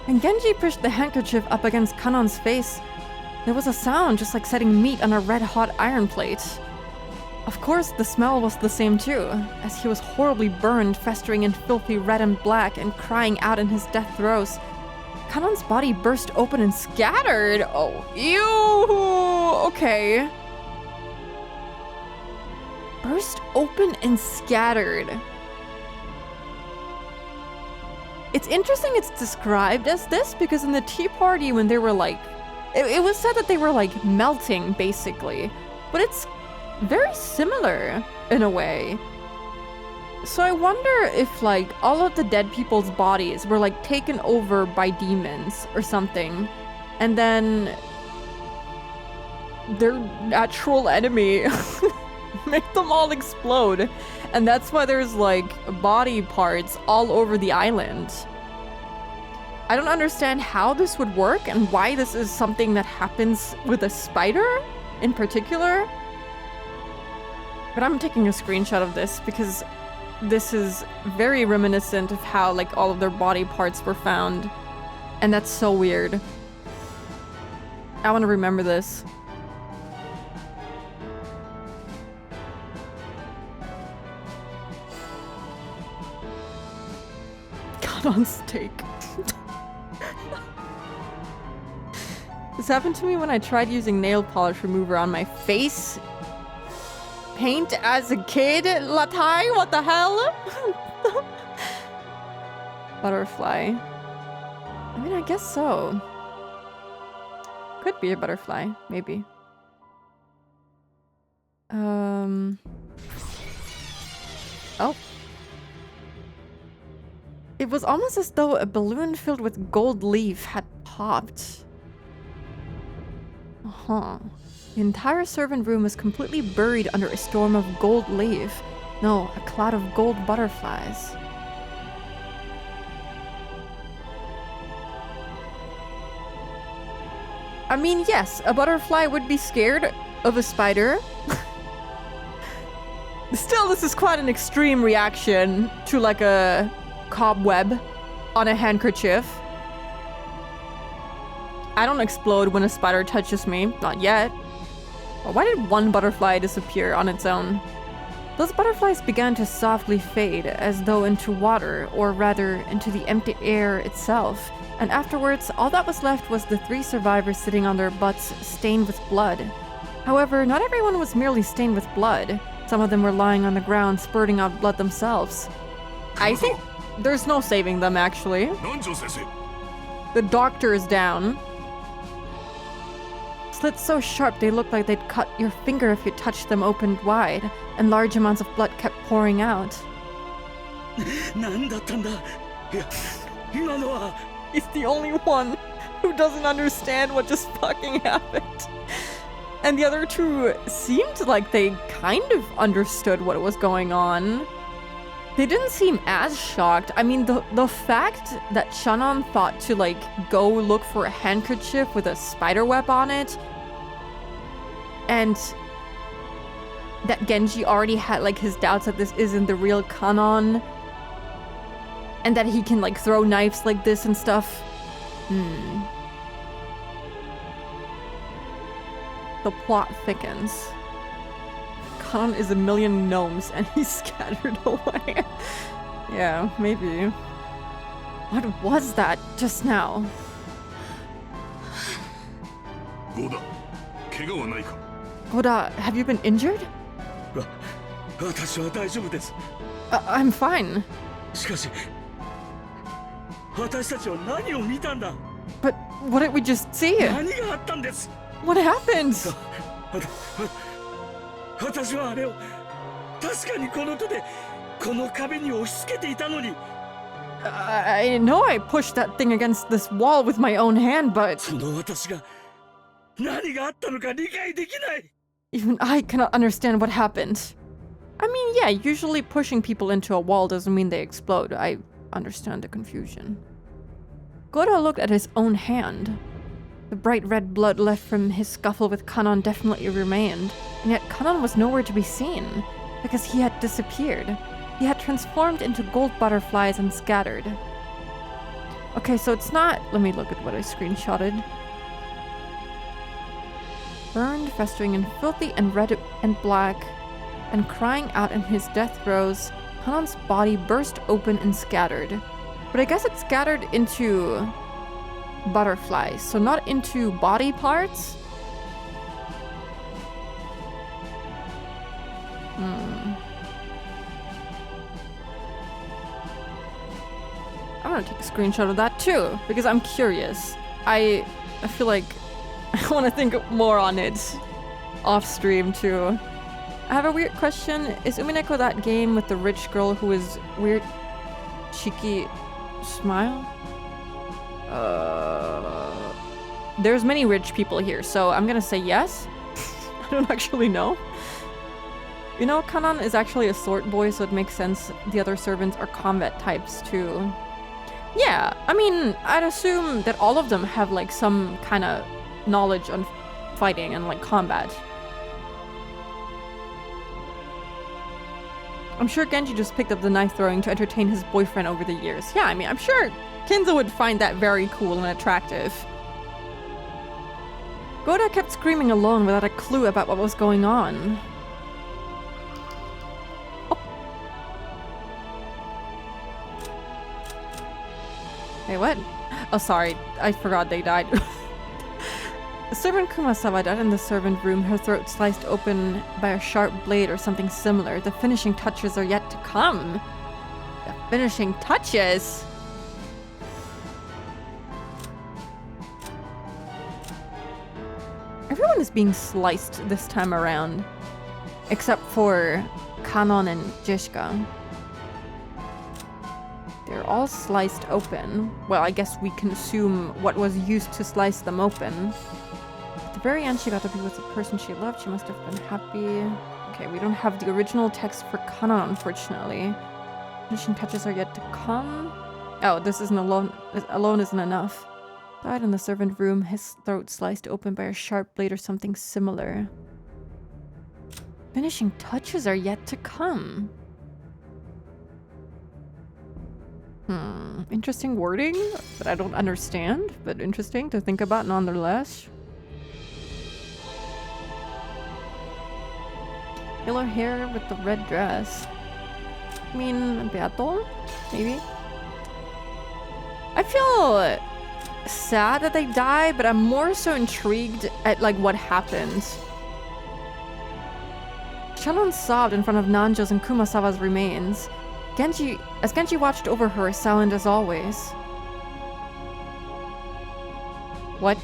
When Genji pushed the handkerchief up against Kanon's face, there was a sound just like setting meat on a red-hot iron plate. Of course, the smell was the same too, as he was horribly burned, festering in filthy red and black and crying out in his death throes. Kanon's body burst open and scattered! Oh, ew! Okay. Burst open and scattered. It's interesting it's described as this, because in the Tea Party when they were like... It was said that they were like melting, basically. But it's very similar, in a way. So I wonder if like all of the dead people's bodies were like taken over by demons or something, and then their natural enemy made them all explode, and that's why there's like body parts all over the island. I don't understand how this would work and why this is something that happens with a spider in particular. But I'm taking a screenshot of this because this is very reminiscent of how like all of their body parts were found. And that's so weird. I want to remember this. God on steak. This happened to me when I tried using nail polish remover on my face paint as a kid. Latai, what the hell? Butterfly. I mean, I guess so. Could be a butterfly, maybe. Oh. It was almost as though a balloon filled with gold leaf had popped. Uh-huh. The entire servant room was completely buried under a storm of gold leaf. No, a cloud of gold butterflies. I mean, yes, a butterfly would be scared of a spider. Still, this is quite an extreme reaction to like a cobweb on a handkerchief. I don't explode when a spider touches me. Not yet. But why did one butterfly disappear on its own? Those butterflies began to softly fade, as though into water, or rather, into the empty air itself. And afterwards, all that was left was the 3 survivors sitting on their butts, stained with blood. However, not everyone was merely stained with blood. Some of them were lying on the ground, spurting out blood themselves. I think there's no saving them, actually. The doctor is down. Slits so sharp they looked like they'd cut your finger if you touched them opened wide, and large amounts of blood kept pouring out. He's the only one who doesn't understand what just fucking happened. And the other 2 seemed like they kind of understood what was going on. They didn't seem as shocked. I mean, the fact that Shannon thought to like go look for a handkerchief with a spider web on it, and that Genji already had like his doubts that this isn't the real Kanon, and that he can like throw knives like this and stuff. The plot thickens. Kanon is a million gnomes and he's scattered away. Yeah, maybe. What was that just now? Goda, have you been injured? I'm fine. But what did we just see? What happened? I know I pushed that thing against this wall with my own hand, but even I cannot understand what happened. I mean, yeah, usually pushing people into a wall doesn't mean they explode. I understand the confusion. Goda looked at his own hand. The bright red blood left from his scuffle with Kanon definitely remained, and yet Kanon was nowhere to be seen, because he had disappeared. He had transformed into gold butterflies and scattered. Okay, so it's not... Let me look at what I screenshotted. Burned, festering and filthy and red and black, and crying out in his death throes, Kanon's body burst open and scattered. But I guess it scattered into butterflies, so not into body parts? I'm gonna take a screenshot of that too, because I'm curious. I feel like I want to think more on it off stream too. I have a weird question. Is Umineko that game with the rich girl who is weird, cheeky smile? There's many rich people here, so I'm gonna say yes. I don't actually know. You know, Kanan is actually a sword boy, so it makes sense the other servants are combat types too. Yeah, I mean, I'd assume that all of them have like some kind of knowledge on fighting and like combat. I'm sure Genji just picked up the knife throwing to entertain his boyfriend over the years. Yeah, I mean, I'm sure Kinzo would find that very cool and attractive. Goda kept screaming alone without a clue about what was going on. Oh. Hey, what? Oh, sorry. I forgot they died. Servant Kumasawa died in the servant room, her throat sliced open by a sharp blade or something similar. The finishing touches are yet to come. The finishing touches? Everyone is being sliced this time around. Except for Kanon and Jishka. They're all sliced open. Well, I guess we can assume what was used to slice them open. At the very end, she got to be with the person she loved. She must have been happy. Okay, we don't have the original text for Kanon, unfortunately. Finishing touches are yet to come. Oh, this isn't alone. Alone isn't enough. Died in the servant room, his throat sliced open by a sharp blade or something similar. Finishing touches are yet to come. Interesting wording that I don't understand, but interesting to think about nonetheless. Yellow hair with the red dress. I mean, Beato? Maybe? I feel sad that they die, but I'm more so intrigued at like what happened. Shannon sobbed in front of Nanjo's and Kumasawa's remains. Genji watched over her, silent as always. What?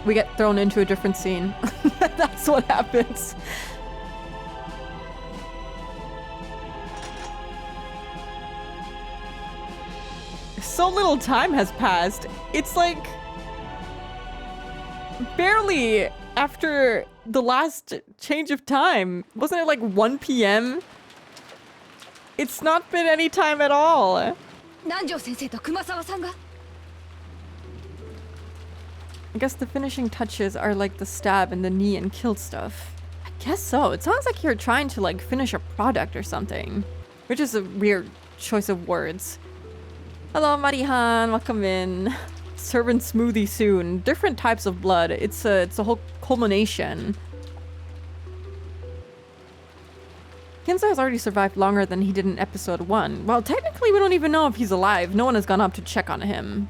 We get thrown into a different scene. That's what happens. So little time has passed. It's like barely after the last change of time. Wasn't it like 1 p.m.? It's not been any time at all. I guess the finishing touches are like the stab in the knee and kill stuff. I guess so. It sounds like you're trying to like finish a product or something. Which is a weird choice of words. Hello, Marihan. Welcome in. Servant smoothie soon. Different types of blood. It's a whole culmination. Kinzo has already survived longer than he did in episode 1. Well, technically we don't even know if he's alive. No one has gone up to check on him.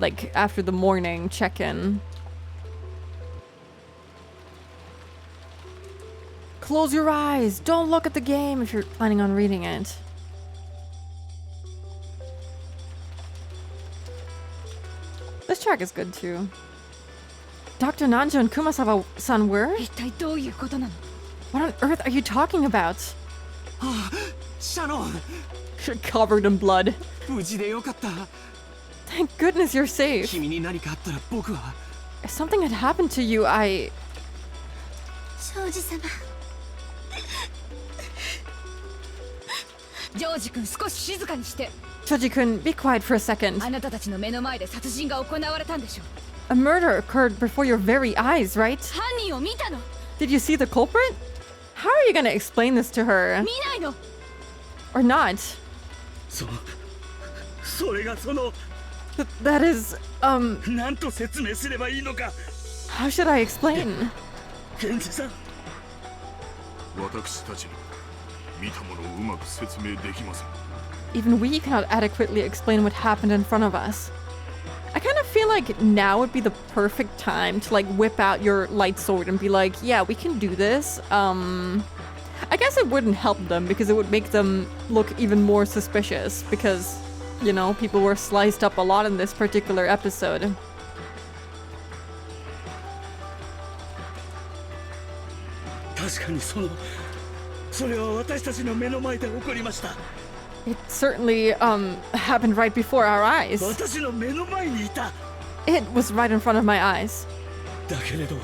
Like, after the morning check-in. Close your eyes! Don't look at the game if you're planning on reading it. This track is good too. Dr. Nanjo and Kumasawa-san were? What on earth are you talking about? Shannon! You're covered in blood. 無事でよかった。 Thank goodness you're safe. 君に何かあったら僕は。 If something had happened to you, I... 庄司様。ジョージ君、少し静かにして。 Choji-kun, be quiet for a second. あなたたちの目の前で殺人が行われたんでしょ。 A murder occurred before your very eyes, right? 犯人を見たの。 Did you see the culprit? How are you gonna explain this to her? 見ないの。 Or not? それがその。 That is, なんと説明すればいいのか。 how should I explain? 源氏さん。私たちに見たものをうまく説明できません。 Even we cannot adequately explain what happened in front of us. I kind of feel like now would be the perfect time to like whip out your light sword and be like, yeah, we can do this. I guess it wouldn't help them because it would make them look even more suspicious because, you know, people were sliced up a lot in this particular episode. 確かにそれは私たちの目の前で起こりました。 It certainly happened right before our eyes. 私の目の前にいた。 It was right in front of my eyes. だけれど、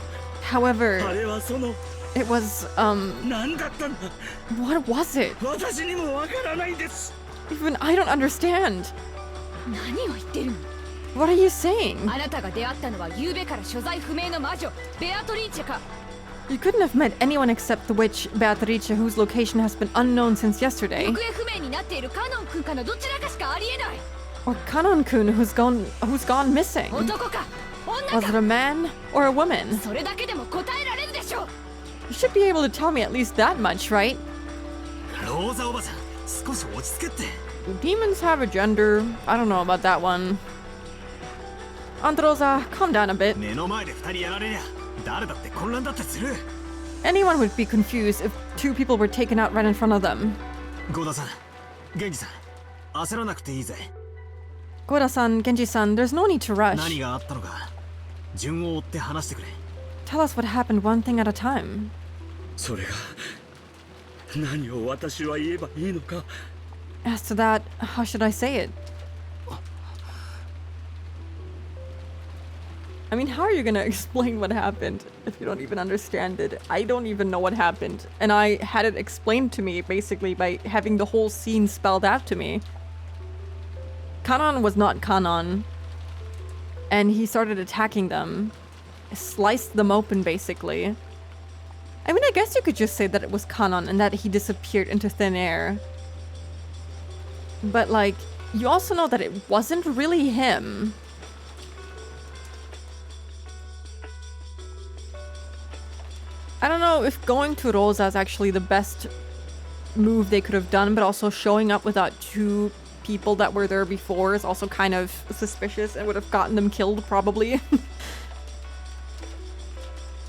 However, あれはit was 何だったんだ。 what was it? 私にもわからないんです。 Even I don't understand. 何を言ってるの？ What are you saying? あなたが出会ったのは昨夜から所在不明の魔女ベアトリーチェか？ You couldn't have met anyone except the witch Beatrice, whose location has been unknown since yesterday. 行方不明になっているカノン君かのどちらかしかありえない。 Or Kanon-kun, who's gone missing. 男か女 Was it か a man or a woman? それだけでも答えられるでしょう。 You should be able to tell me at least that much, right? ローザおばさん、少し落ち着けって。 Do demons have a gender? I don't know about that one. Aunt Rosa, calm down a bit. 目の前で二人やられりゃ、誰だって混乱だってする。 Anyone would be confused if two people were taken out right in front of them. ゴダさん、ゲンジさん、焦らなくていいぜ。 Goda-san, Genji-san, there's no need to rush. 何があったのか、順を追って話してくれ。 Tell us what happened one thing at a time. それが何を私は言えばいいのか。 As to that, how should I say it? I mean, how are you gonna explain what happened if you don't even understand it? I don't even know what happened. And I had it explained to me, basically, by having the whole scene spelled out to me. Kanon was not Kanon. And he started attacking them. Sliced them open, basically. I mean, I guess you could just say that it was Kanon and that he disappeared into thin air. But, like, you also know that it wasn't really him. I don't know if going to Rosa is actually the best move they could have done, but also showing up without two people that were there before is also kind of suspicious and would have gotten them killed, probably.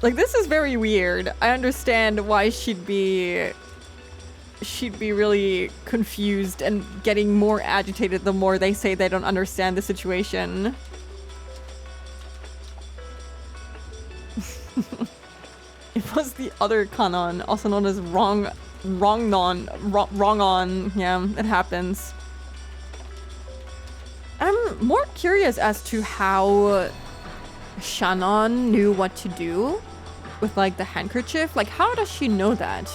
Like, this is very weird. I understand why she'd be really confused and getting more agitated the more they say they don't understand the situation. It was the other Kanon, also known as wrong on. Yeah, it happens. I'm more curious as to how Shannon knew what to do with, like, the handkerchief. Like, how does she know that?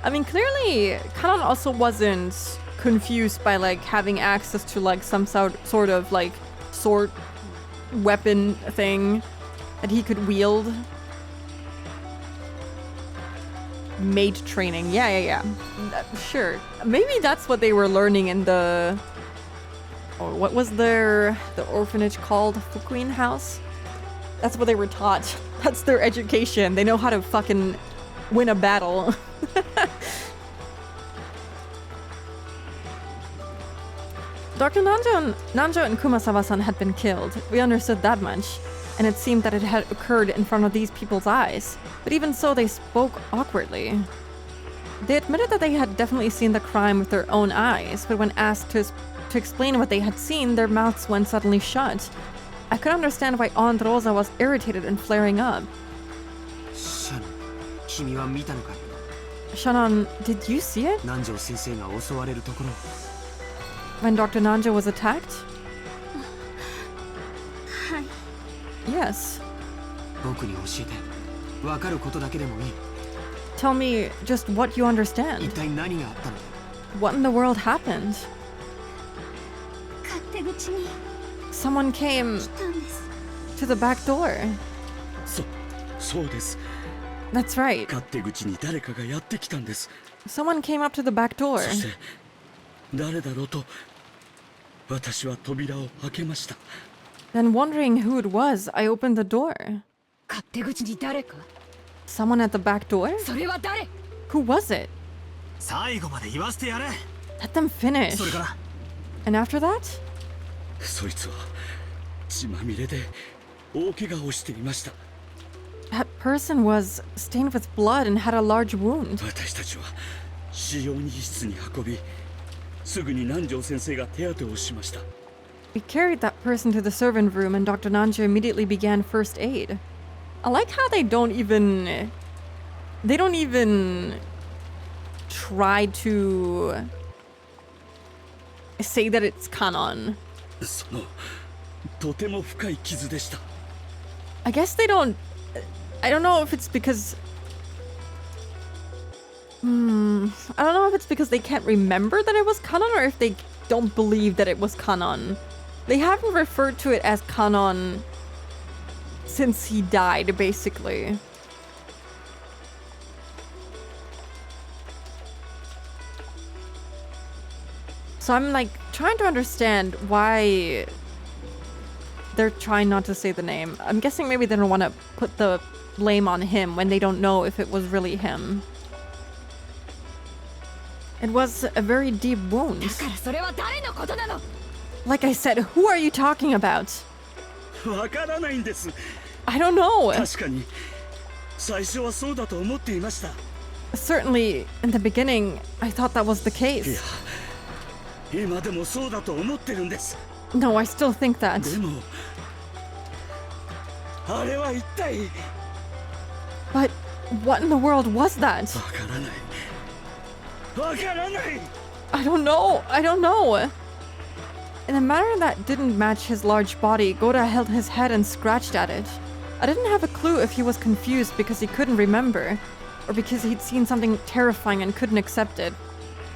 I mean, clearly, Kanon also wasn't confused by, like, having access to, like, some sort of, like, sword weapon thing that he could wield. Maid training. Yeah. Sure. Maybe that's what they were learning in the... Or what was the orphanage called? Fukuin House? That's what they were taught. That's their education. They know how to fucking win a battle. Dr. Nanjo and Kumasawa-san had been killed. We understood that much. And it seemed that it had occurred in front of these people's eyes. But even so, they spoke awkwardly. They admitted that they had definitely seen the crime with their own eyes, but when asked to explain what they had seen, their mouths went suddenly shut. I could understand why Aunt Rosa was irritated and flaring up. Shannon, 君は見たのかい? Shannon, did you see it? 南條先生が襲われるところ。 When Dr. Nanjo was attacked? はい。 Yes. 僕に教えて。わかることだけでもいい。 Tell me just what you understand. 一体何があったの? What in the world happened? 勝手口に Someone came 来たんです。 to the back door. そうです。 That's right. 勝手口に誰かがやってきたんです。 Someone came up to the back door. そして誰だろうと私は扉を開けました。 Then wondering who it was, I opened the door. 勝手口に誰か? Someone at the back door? それは誰? Who was it? 最後まで言わせてやれ。 Let them finish. それから And after that? そいつは血まみれで大怪我をしていました。 That person was stained with blood and had a large wound. 私たちは使用人室に運び、すぐに南條先生が手当てをしました。 We carried that person to the servant room and Dr. Nanjo immediately began first aid. I like how they don't even try to say that it's canon. そのとても深い傷でした。 I guess they don't. I don't know if it's because. I don't know if it's because they can't remember that it was canon or if they don't believe that it was canon. They haven't referred to it as canon since he died, basically. So I'm like trying to understand why they're trying not to say the name. I'm guessing maybe they don't want to put the blame on him when they don't know if it was really him. It was a very deep wound. Like I said, who are you talking about? わからないんです。 I don't know. 確かに最初はそうだと思っていました。 Certainly, in the beginning, I thought that was the いや、 case. 今でもそうだと思ってるんです。 No, I still think that. でも、あれは一体。 But what in the world was that? わからない。わからない。 I don't know. I don't know. In a manner that didn't match his large body, Goda held his head and scratched at it. I didn't have a clue if he was confused because he couldn't remember, or because he'd seen something terrifying and couldn't accept it.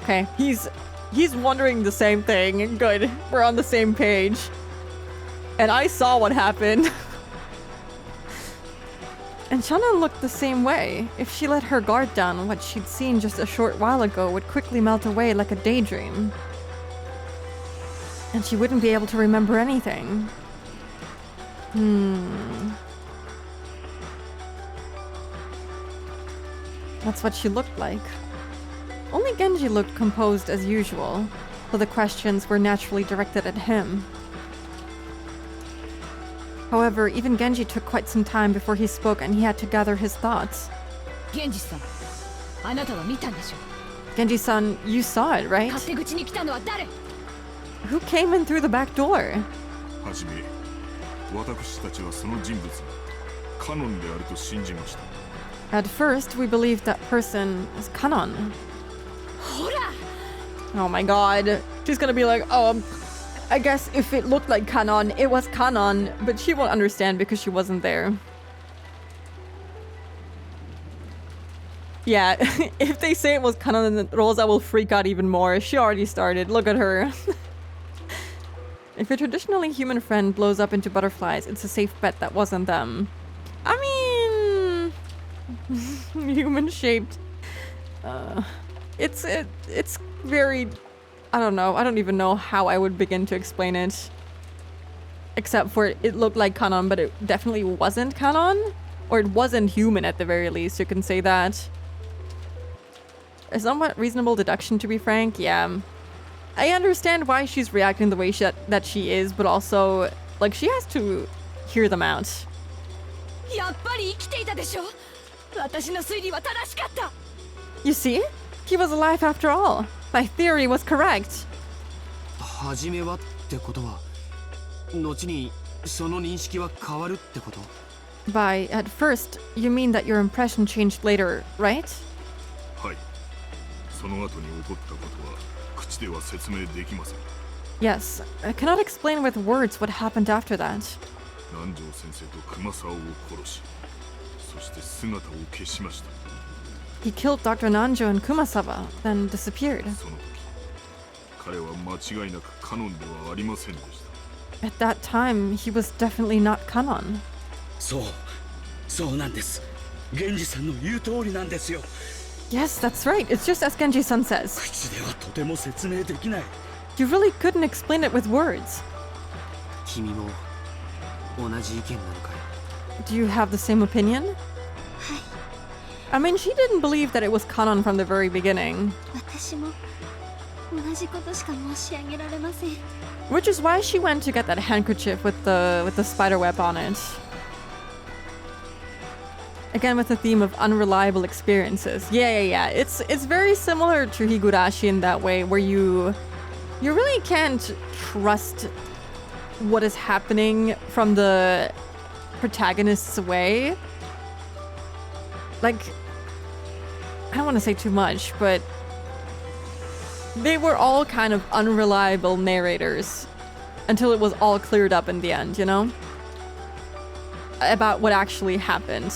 Okay, he's wondering the same thing. Good, we're on the same page. And I saw what happened. And Shannon looked the same way. If she let her guard down, what she'd seen just a short while ago would quickly melt away like a daydream. And she wouldn't be able to remember anything. That's what she looked like. Only Genji looked composed as usual, so the questions were naturally directed at him. However, even Genji took quite some time before he spoke and he had to gather his thoughts. Genji-san, あなたは見たんでしょ? Genji-san, you saw it, right? 勝手口に来たのは誰? Who came in through the back door? はじめ、私たちはその人物がカノンであると信じました。 At first, we believed that person was Kanon. ほら! Oh my god. She's gonna be like, I guess if it looked like Kanon, it was Kanon, but she won't understand because she wasn't there. Yeah, if they say it was Kanon, then Rosa will freak out even more. She already started. Look at her. If your traditionally human friend blows up into butterflies, it's a safe bet that wasn't them. I mean... human-shaped. It's very... I don't know. I don't even know how I would begin to explain it. Except for it looked like Kanon, but it definitely wasn't Kanon. Or it wasn't human at the very least, you can say that. A somewhat reasonable deduction, to be frank, yeah. I understand why she's reacting the way that she is, but also, like, she has to hear them out. やっぱり生きていたでしょ? 私の推理は正しかった. You see? He was alive after all. My theory was correct. はじめはってことは、後にその認識は変わるってこと? By at first, you mean that your impression changed later, right? はい。その後に起こったことは口では説明できません。 Yes, I cannot explain with words what happened after that. 南條先生と熊沢を殺し、そして姿を消しました。 He killed Dr. Nanjo and Kumasawa, then disappeared. その時、彼は間違いなくカノンではありませんでした。 At that time, he was definitely not Kanon. そうなんです。源氏さんの言う通りなんですよ。 Yes, that's right. It's just as Genji-san says. 口ではとても説明できない。 You really couldn't explain it with words. 君も同じ意見なのかい? Do you have the same opinion? I mean, she didn't believe that it was Kanon from the very beginning. 私も同じことしか申し上げられません。 Which is why she went to get that handkerchief with the spider web on it. Again, with the theme of unreliable experiences. Yeah. It's very similar to Higurashi in that way, where you really can't trust what is happening from the protagonist's way. like, I don't want to say too much, but they were all kind of unreliable narrators until it was all cleared up in the end, you know? About what actually happened.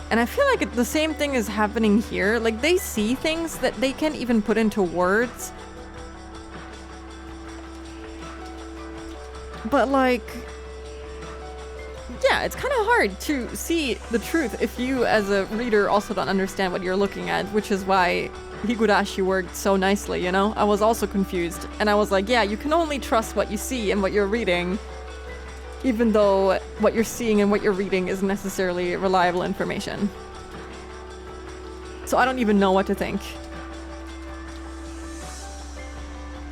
And I feel like the same thing is happening here. Like, they see things that they can't even put into words. But, like, yeah, it's kind of hard to see the truth if you, as a reader, also don't understand what you're looking at, which is why Higurashi worked so nicely, you know? I was also confused. And I was like, yeah, you can only trust what you see and what you're reading, even though what you're seeing and what you're reading isn't necessarily reliable information. So I don't even know what to think.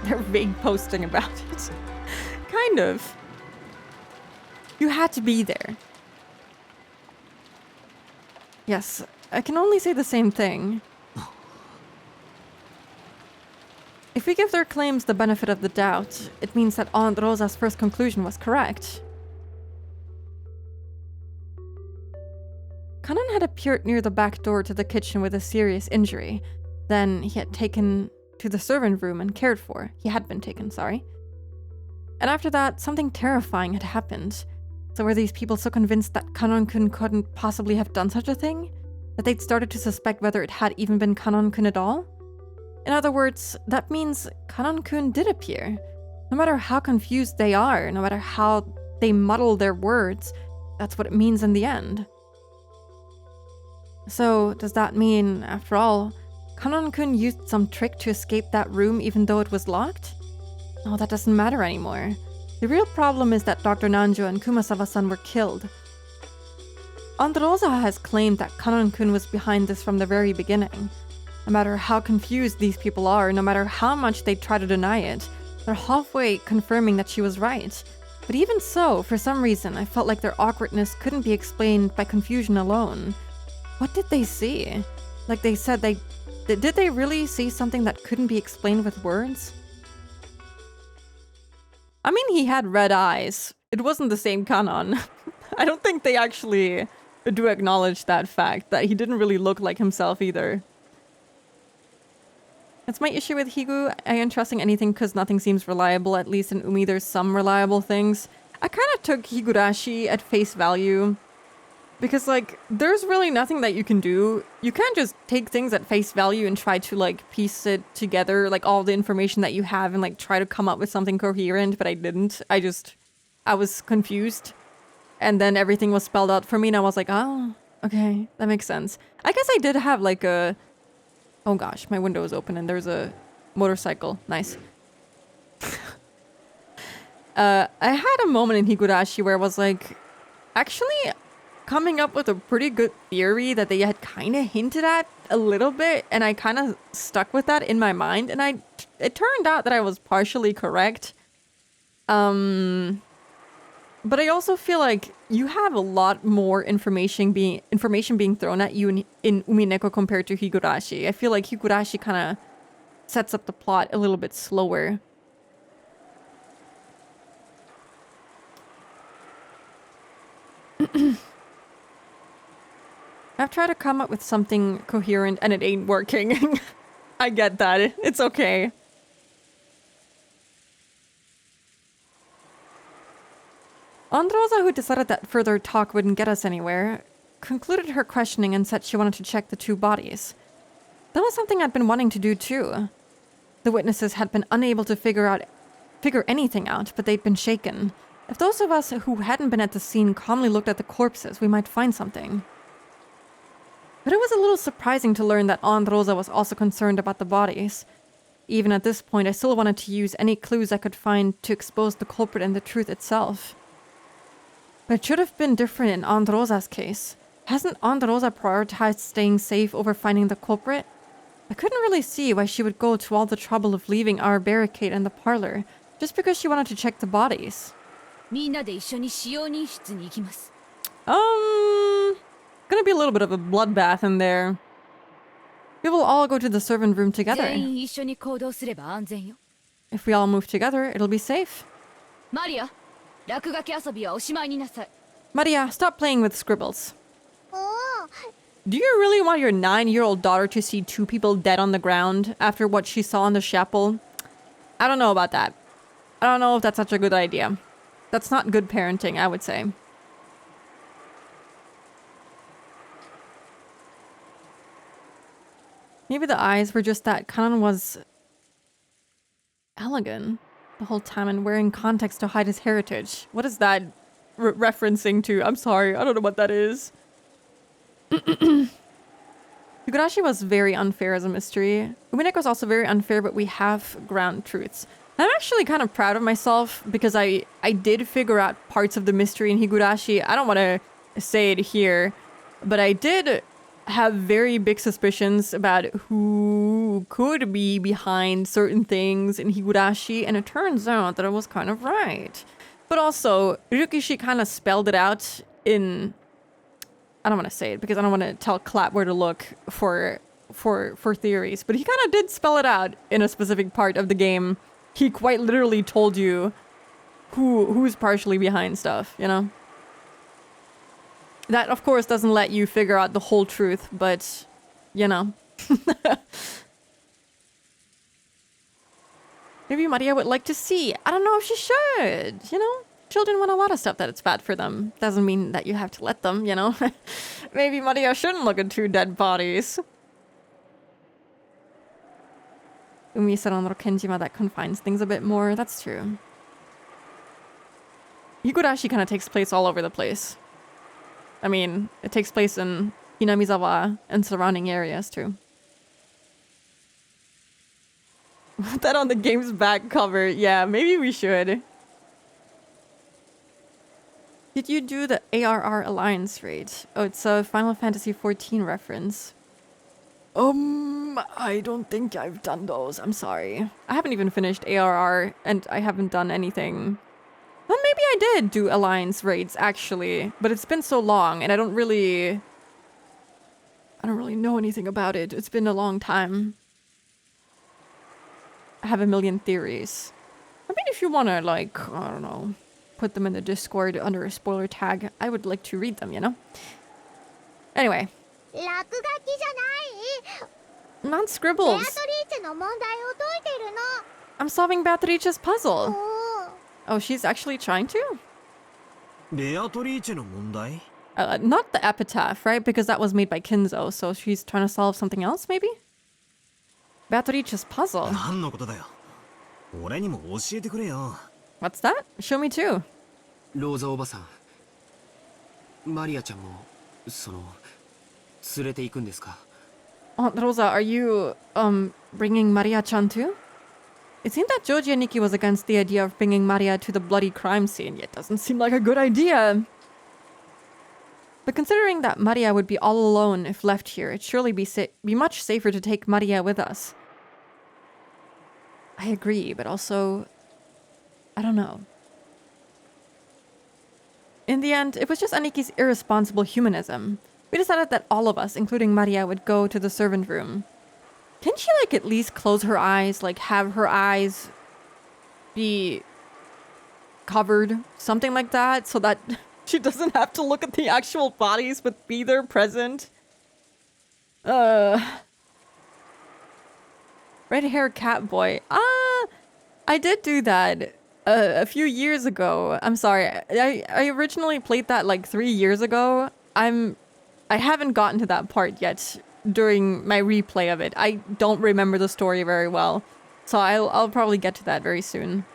They're vague posting about it. Kind of. You had to be there. Yes, I can only say the same thing. If we give their claims the benefit of the doubt, it means that Aunt Rosa's first conclusion was correct. Kanan had appeared near the back door to the kitchen with a serious injury. Then he had taken to the servant room and cared for. He had been taken, sorry. And after that, something terrifying had happened. So were these people so convinced that Kanon-kun couldn't possibly have done such a thing? That they'd started to suspect whether it had even been Kanon-kun at all? In other words, that means Kanon-kun did appear. No matter how confused they are, no matter how they muddle their words, that's what it means in the end. So, does that mean, after all, Kanon-kun used some trick to escape that room even though it was locked? Oh, that doesn't matter anymore. The real problem is that Dr. Nanjo and Kumasawa-san were killed. Aunt Rosa has claimed that Kanon-kun was behind this from the very beginning. No matter how confused these people are, no matter how much they try to deny it, they're halfway confirming that she was right. But even so, for some reason, I felt like their awkwardness couldn't be explained by confusion alone. What did they see? Like they said, did they really see something that couldn't be explained with words? I mean, he had red eyes. It wasn't the same Kanon. I don't think they actually do acknowledge that fact, that he didn't really look like himself either. That's my issue with Higu. I ain't trusting anything because nothing seems reliable. At least in Umi, there's some reliable things. I kind of took Higurashi at face value. Because, like, there's really nothing that you can do. You can't just take things at face value and try to, like, piece it together, like, all the information that you have and, like, try to come up with something coherent, but I didn't. I was confused. And then everything was spelled out for me, and I was like, oh, okay, that makes sense. I guess I did have, like, a... Oh gosh, my window is open and there's a motorcycle. Nice. I had a moment in Higurashi where I was like, actually coming up with a pretty good theory that they had kind of hinted at a little bit, and I kind of stuck with that in my mind, and it turned out that I was partially correct. But I also feel like you have a lot more information being thrown at you in Umineko compared to Higurashi. I feel like Higurashi kind of sets up the plot a little bit slower. I've tried to come up with something coherent and it ain't working. I get that. It's okay. Aunt Rosa, who decided that further talk wouldn't get us anywhere, concluded her questioning and said she wanted to check the two bodies. That was something I'd been wanting to do too. The witnesses had been unable to figure anything out, but they'd been shaken. If those of us who hadn't been at the scene calmly looked at the corpses, we might find something. But it was a little surprising to learn that Aunt Rosa was also concerned about the bodies. Even at this point, I still wanted to use any clues I could find to expose the culprit and the truth itself. But it should have been different in Aunt Rosa's case. Hasn't Aunt Rosa prioritized staying safe over finding the culprit? I couldn't really see why she would go to all the trouble of leaving our barricade in the parlor, just because she wanted to check the bodies. Gonna be a little bit of a bloodbath in there. We will all go to the servant room together. If we all move together, it'll be safe. Maria, stop playing with scribbles. Do you really want your 9-year-old daughter to see 2 people dead on the ground after what she saw in the chapel? I don't know about that. I don't know if that's such a good idea. That's not good parenting, I would say. Maybe the eyes were just that Kanon was elegant the whole time and wearing context to hide his heritage. What is that referencing to? I'm sorry, I don't know what that is. Higurashi was very unfair as a mystery. Umineko is also very unfair, but we have ground truths. I'm actually kind of proud of myself because I did figure out parts of the mystery in Higurashi. I don't want to say it here, but I did have very big suspicions about who could be behind certain things in Higurashi, and it turns out that I was kind of right. But also, Ryukishi kind of spelled it out in... I don't want to say it because I don't want to tell Clap where to look for theories, but he kind of did spell it out in a specific part of the game. He quite literally told you who's partially behind stuff, you know? That, of course, doesn't let you figure out the whole truth, but, you know. Maybe Maria would like to see. I don't know if she should, you know? Children want a lot of stuff that it's bad for them. Doesn't mean that you have to let them, you know? Maybe Maria shouldn't look at 2 dead bodies. Umi said on Rokenjima that confines things a bit more. That's true. Higurashi kind of takes place all over the place. I mean, it takes place in Hinamizawa and surrounding areas too. Put that on the game's back cover. Yeah, maybe we should. Did you do the ARR Alliance raid? Oh, it's a Final Fantasy XIV reference. I don't think I've done those. I'm sorry. I haven't even finished ARR, and I haven't done anything. Well, maybe I did do Alliance raids, actually. But it's been so long, and I don't really know anything about it. It's been a long time. I have a million theories. I mean, if you want to, like, I don't know, put them in the Discord under a spoiler tag, I would like to read them, you know? Anyway. Not scribbles. I'm solving Beatrice's puzzle. Oh, she's actually trying to? Beatrice not the epitaph, right? Because that was made by Kinzo, so she's trying to solve something else, maybe? Beatrice's puzzle. What's that? Show me too. ローザおばさん、マリアちゃんも連れて行くんですか? Aunt Rosa, are you bringing Maria-chan too? It seemed that Joji and Nikki was against the idea of bringing Maria to the bloody crime scene, yet doesn't seem like a good idea. But considering that Maria would be all alone if left here, it'd surely be much safer to take Maria with us. I agree, but also, I don't know. In the end, it was just Aniki's irresponsible humanism. We decided that all of us, including Maria, would go to the servant room. Can she, like, at least close her eyes? Like, have her eyes be covered? Something like that? So that she doesn't have to look at the actual bodies, but be there present? Red hair cat boy. I did do that a few years ago. I'm sorry. I originally played that like 3 years ago. I haven't gotten to that part yet during my replay of it. I don't remember the story very well. So I'll probably get to that very soon.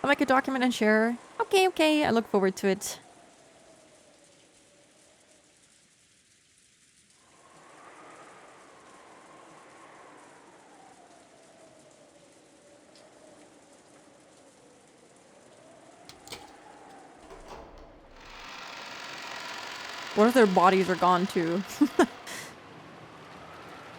I'll make a document and share. Okay. I look forward to it. What if their bodies are gone too?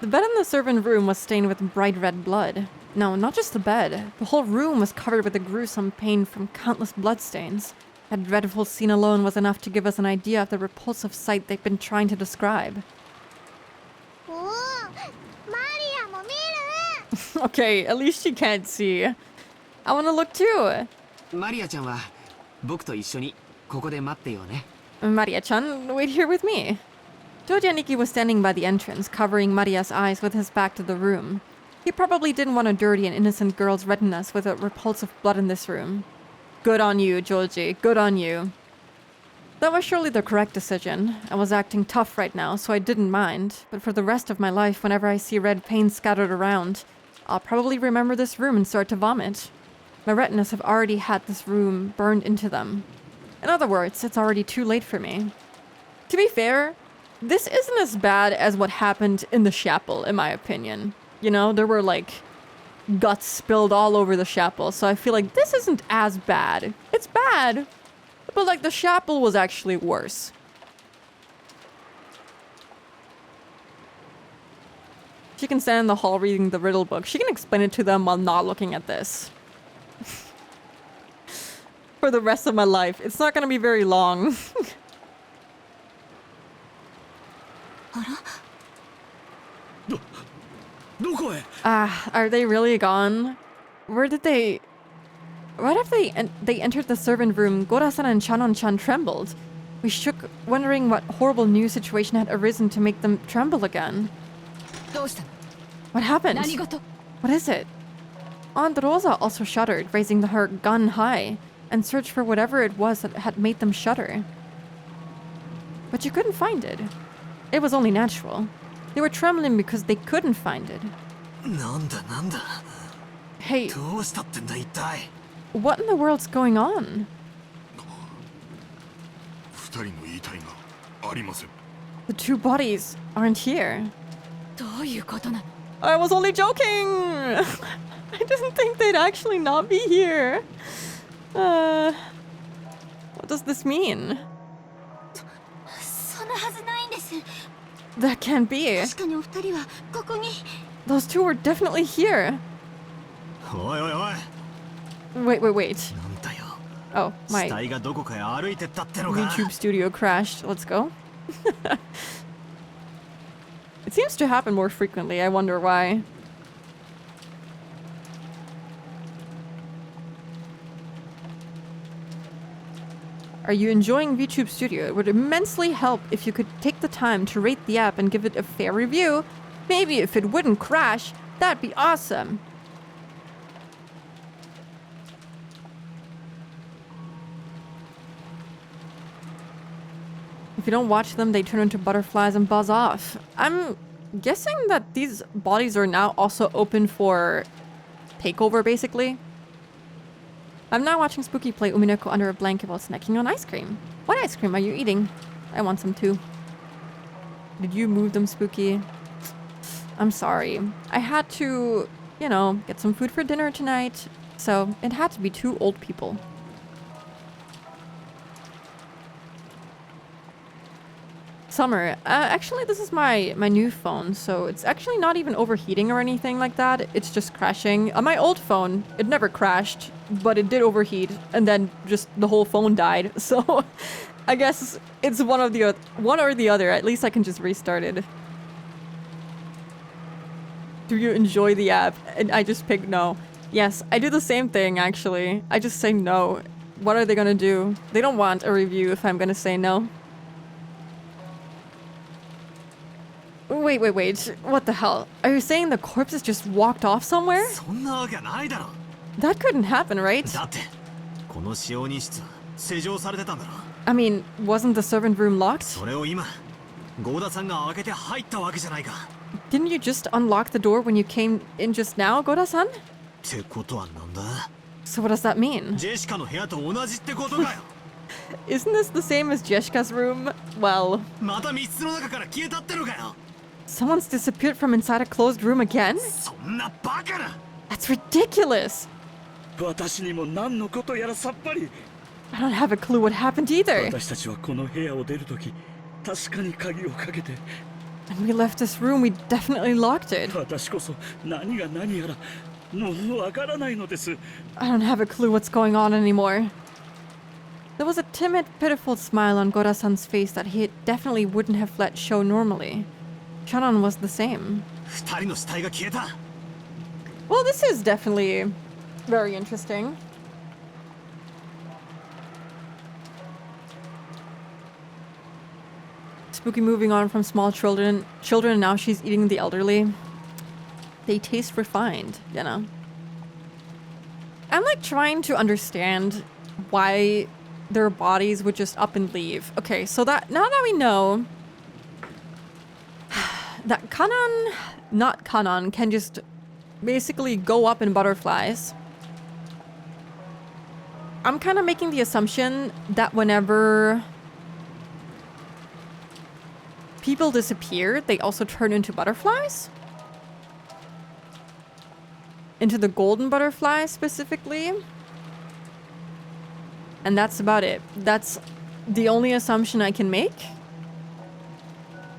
The bed in the servant room was stained with bright red blood. No, not just the bed. The whole room was covered with a gruesome pain from countless bloodstains. That dreadful scene alone was enough to give us an idea of the repulsive sight they've been trying to describe. Okay, at least she can't see. I want to look too. Maria-chan wa boku to issho ni koko de matte yo ne. Maria-chan, wait here with me. Tojaniki was standing by the entrance, covering Maria's eyes with his back to the room. He probably didn't want to dirty an innocent girl's retinas with a repulsive blood in this room. Good on you, Joji. Good on you. That was surely the correct decision. I was acting tough right now, so I didn't mind. But for the rest of my life, whenever I see red paint scattered around, I'll probably remember this room and start to vomit. My retinas have already had this room burned into them. In other words, it's already too late for me. To be fair, this isn't as bad as what happened in the chapel, in my opinion. You know, there were like guts spilled all over the chapel, so I feel like this isn't as bad. It's bad, but like the chapel was actually worse. She can stand in the hall reading the riddle book. She can explain it to them while not looking at this. For the rest of my life. It's not gonna be very long. Are they really gone? Right after they entered the servant room, Gora-san and Shannon-chan trembled. We shook, wondering what horrible new situation had arisen to make them tremble again. What happened? What is it? Aunt Rosa also shuddered, raising her gun high, and searched for whatever it was that had made them shudder. But you couldn't find it. It was only natural. They were trembling because they couldn't find it. Hey, what in the world's going on? The two bodies aren't here. I was only joking! I didn't think they'd actually not be here. What does this mean? That can't be. Those two were definitely here. Wait. Oh, my YouTube studio crashed. Let's go. It seems to happen more frequently. I wonder why. Are you enjoying VTube Studio? It would immensely help if you could take the time to rate the app and give it a fair review. Maybe if it wouldn't crash, that'd be awesome. If you don't watch them, they turn into butterflies and buzz off. I'm guessing that these bodies are now also open for takeover, basically. I'm now watching Spooky play Umineko under a blanket while snacking on ice cream. What ice cream are you eating? I want some too. Did you move them, Spooky? I'm sorry. I had to, you know, get some food for dinner tonight, so it had to be two old people. Summer. Actually, this is my new phone, so it's actually not even overheating or anything like that. It's just crashing. On my old phone, it never crashed, but it did overheat, and then just the whole phone died. So I guess it's one or the other. At least I can just restart it. Do you enjoy the app? And I just picked no. Yes, I do the same thing, actually. I just say no. What are they gonna do? They don't want a review if I'm gonna say no. Wait. What the hell? Are you saying the corpses just walked off somewhere? That couldn't happen, right? I mean, wasn't the servant room locked? Didn't you just unlock the door when you came in just now, Goda-san? So what does that mean? Isn't this the same as Jessica's room? Well... Someone's disappeared from inside a closed room again? That's ridiculous! I don't have a clue what happened either. When we left this room, we definitely locked it. I don't have a clue what's going on anymore. There was a timid, pitiful smile on Gora-san's face that he definitely wouldn't have let show normally. Shannon was the same. Well, this is definitely very interesting. spooky moving on from small children, and now she's eating the elderly. They taste refined, you know. I'm like trying to understand why their bodies would just up and leave. Okay, so that now that we know that Kanon, not Kanon, can just basically go up in butterflies. I'm kind of making the assumption that whenever people disappear, they also turn into butterflies. Into the golden butterfly specifically. And that's about it. That's the only assumption I can make.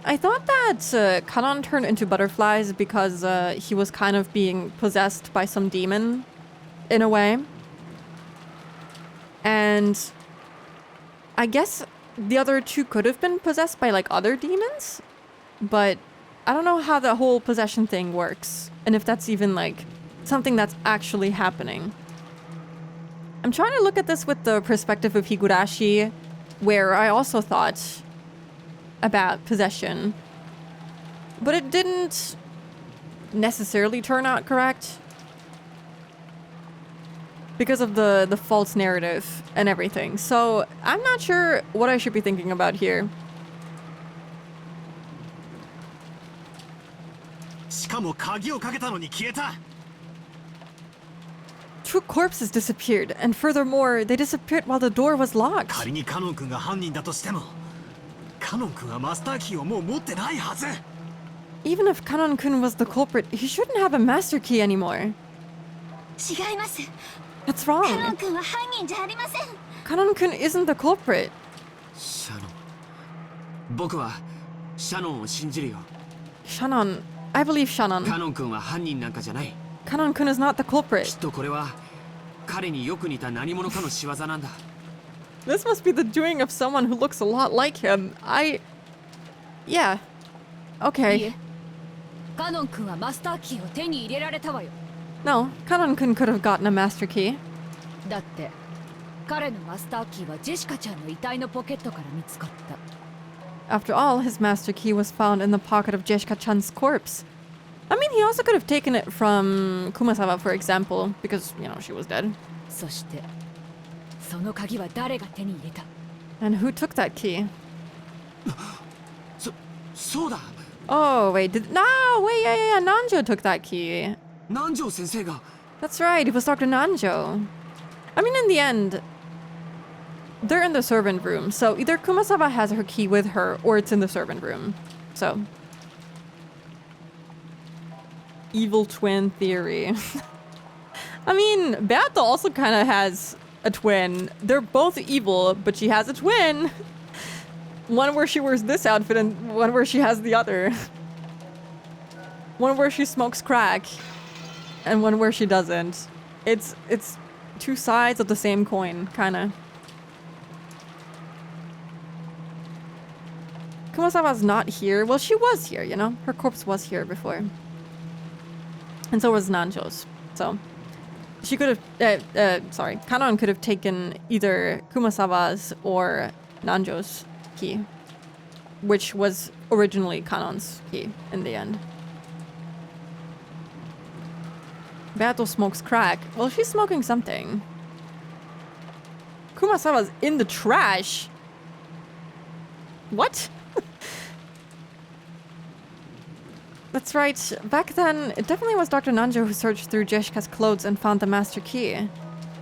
I thought that Kanon turned into butterflies because he was kind of being possessed by some demon in a way. And I guess the other two could have been possessed by like other demons, but I don't know how the whole possession thing works and if that's even like something that's actually happening. I'm trying to look at this with the perspective of Higurashi, where I also thought about possession, but it didn't necessarily turn out correct because of the false narrative and everything. So I'm not sure what I should be thinking about here. Two corpses disappeared, and furthermore, they disappeared while the door was locked. Even if Kanon-kun was the culprit, he shouldn't have a master key anymore. That's wrong. Kanon-kun isn't the culprit. Shannon. I believe Shannon. Kanon-kun is not the culprit. This must be the doing of someone who looks a lot like him. Yeah. Okay. No, Kanon-kun could have gotten a master key. After all, his master key was found in the pocket of Jessica-chan's corpse. I mean, he also could have taken it from Kumasawa, for example, because, you know, she was dead. And who took that key? Oh, wait, yeah, Nanjo took that key. That's right, it was Dr. Nanjo. I mean, in the end, they're in the servant room, so either Kumasawa has her key with her, or it's in the servant room. So, evil twin theory. I mean, Beato also kind of has a twin. They're both evil, but she has a twin. One where she wears this outfit and one where she has the other. One where she smokes crack and one where she doesn't. It's two sides of the same coin, kind of. Kumasawa's not here. Well, she was here, you know? Her corpse was here before. And so was Nanjo's. So she could have, Kanon could have taken either Kumasawa's or Nanjo's key, which was originally Kanon's key in the end. Beato smokes crack. Well, she's smoking something. Kumasawa's in the trash. What? That's right. Back then, it definitely was Dr. Nanjo who searched through Jessica's clothes and found the master key.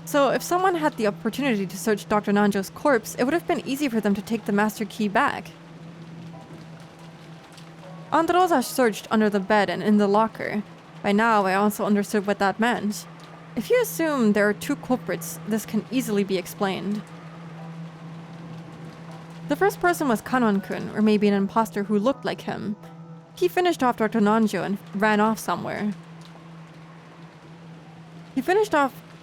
So if someone had the opportunity to search Dr. Nanjo's corpse, it would have been easy for them to take the master key back. Androsa searched under the bed and in the locker. By now, I also understood what that meant. If you assume there are two culprits, this can easily be explained. The first person was Kanon-kun, or maybe an imposter who looked like him. He finished off Dr. Nanjo and ran off somewhere. Dr.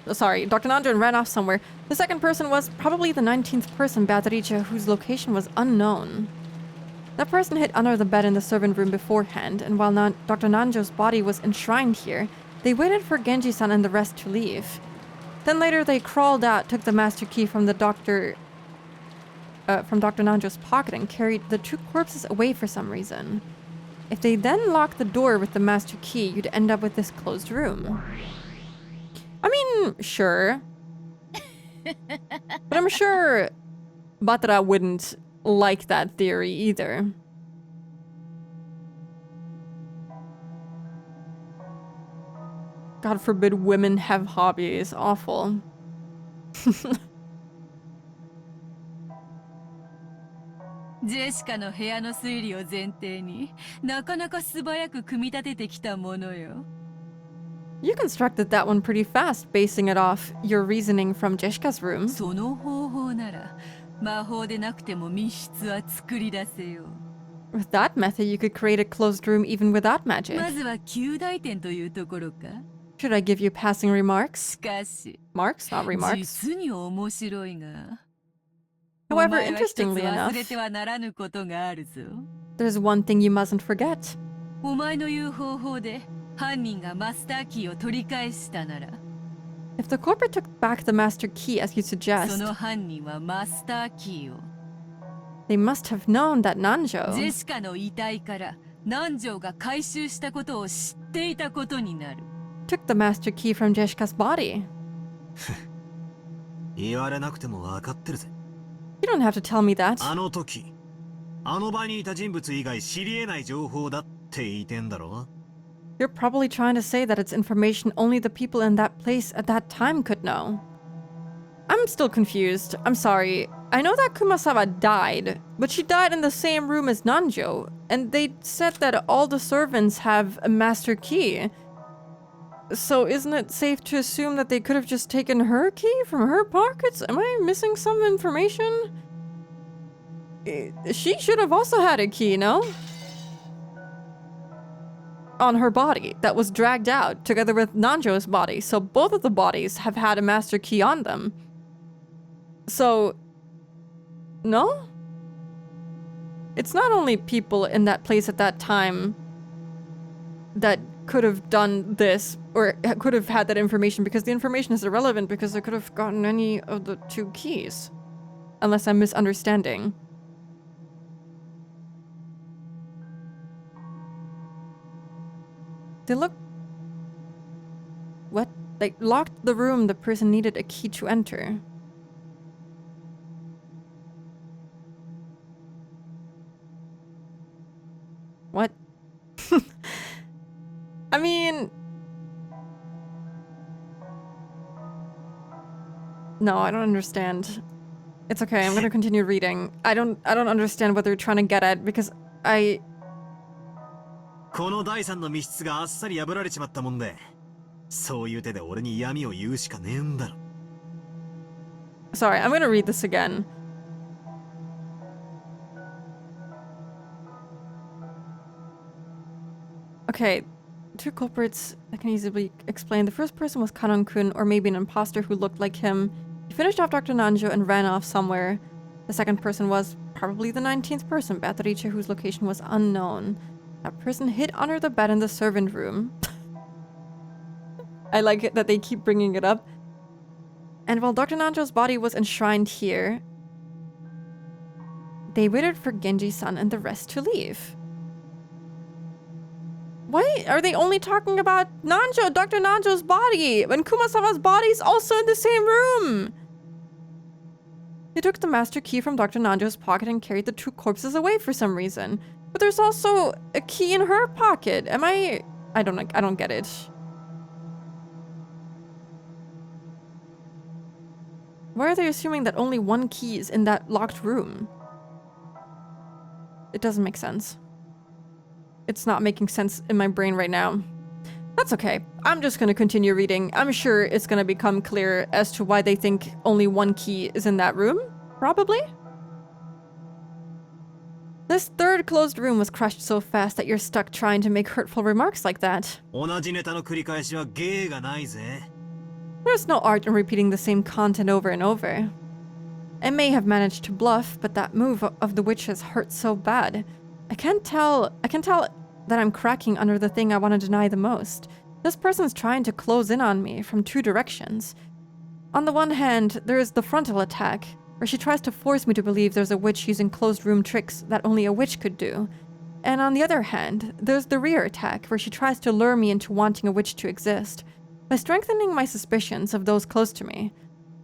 Nanjo and ran off somewhere. The second person was probably the 19th person, Beatrice, whose location was unknown. That person hid under the bed in the servant room beforehand, and while Dr. Nanjo's body was enshrined here, they waited for Genji-san and the rest to leave. Then later they crawled out, took the master key from the doctor... from Dr. Nanjo's pocket and carried the two corpses away for some reason. If they then locked the door with the master key, you'd end up with this closed room. I mean, sure. But I'm sure Batra wouldn't like that theory either. God forbid women have hobbies. Awful. ジェシカの部屋の推理を前提になかなか素早く組み立ててきたものよ。 You constructed that one pretty fast, basing it off your reasoning from Jeshka's room. その方法なら魔法でなくても密室は作り出せよ。 With that method, you could create a closed room even without magic. まずは及第点というところか。 Should I give you passing remarks? しかし、 Marks, not remarks. 実に面白いが。 However, interestingly お前は一つ忘れ enough, てはならぬことがあるぞ。 there's one thing you mustn't forget. お前の言う方法で犯人がマスターキーを取り返したなら、 If the culprit took back the master key as you そ suggest, の犯人はマスターキーを they must have known that ジェ Nanjo シカの遺体から南條が回収したことを知っていたことになる。 took the master key from Jeshka's body. 言われなくても分かってるぜ。 You don't have to tell me that. あの時、あの場にいた人物以外知り得ない情報だって言いてんだろ。 You're probably trying to say that it's information only the people in that place at that time could know. I'm still confused. I'm sorry. I know that Kumasawa died, but she died in the same room as Nanjo, and they said that all the servants have a master key. So isn't it safe to assume that they could have just taken her key from her pockets? Am I missing some information? She should have also had a key, no? On her body that was dragged out together with Nanjo's body. So both of the bodies have had a master key on them. So, no? It's not only people in that place at that time that could have done this or could have had that information, because the information is irrelevant because they could have gotten any of the two keys. Unless I'm misunderstanding. They look... What? They locked the room the person needed a key to enter. What? I mean... No, I don't understand. It's okay, I'm gonna continue reading. I don't understand what they're trying to get at, because I... この第三の密室があっさり破られちまったもんで、そういう手で俺に闇を言うしかねえんだろ。 Sorry, I'm gonna read this again. Okay, two culprits I can easily explain. The first person was Kanon-kun, or maybe an imposter who looked like him. He finished off Dr. Nanjo and ran off somewhere. The second person was probably the 19th person, Beatrice, whose location was unknown. That person hid under the bed in the servant room. I like it that they keep bringing it up. And while Dr. Nanjo's body was enshrined here, they waited for Genji-san and the rest to leave. Why are they only talking about Nanjo, Dr. Nanjo's body, when Kumasawa's body is also in the same room? They took the master key from Dr. Nanjo's pocket and carried the two corpses away for some reason. But there's also a key in her pocket. Am I don't get it. Why are they assuming that only one key is in that locked room? It doesn't make sense. It's not making sense in my brain right now. That's okay. I'm just gonna continue reading. I'm sure it's gonna become clear as to why they think only one key is in that room. Probably. This third closed room was crushed so fast that you're stuck trying to make hurtful remarks like that. 同じネタの繰り返しは芸がないぜ。 There's no art in repeating the same content over and over. I may have managed to bluff, but that move of the witches hurt so bad. I can tell that I'm cracking under the thing I want to deny the most. This person's trying to close in on me from two directions. On the one hand, there is the frontal attack. where she tries to force me to believe there's a witch using closed room tricks that only a witch could do. And on the other hand, there's the rear attack, where she tries to lure me into wanting a witch to exist, by strengthening my suspicions of those close to me.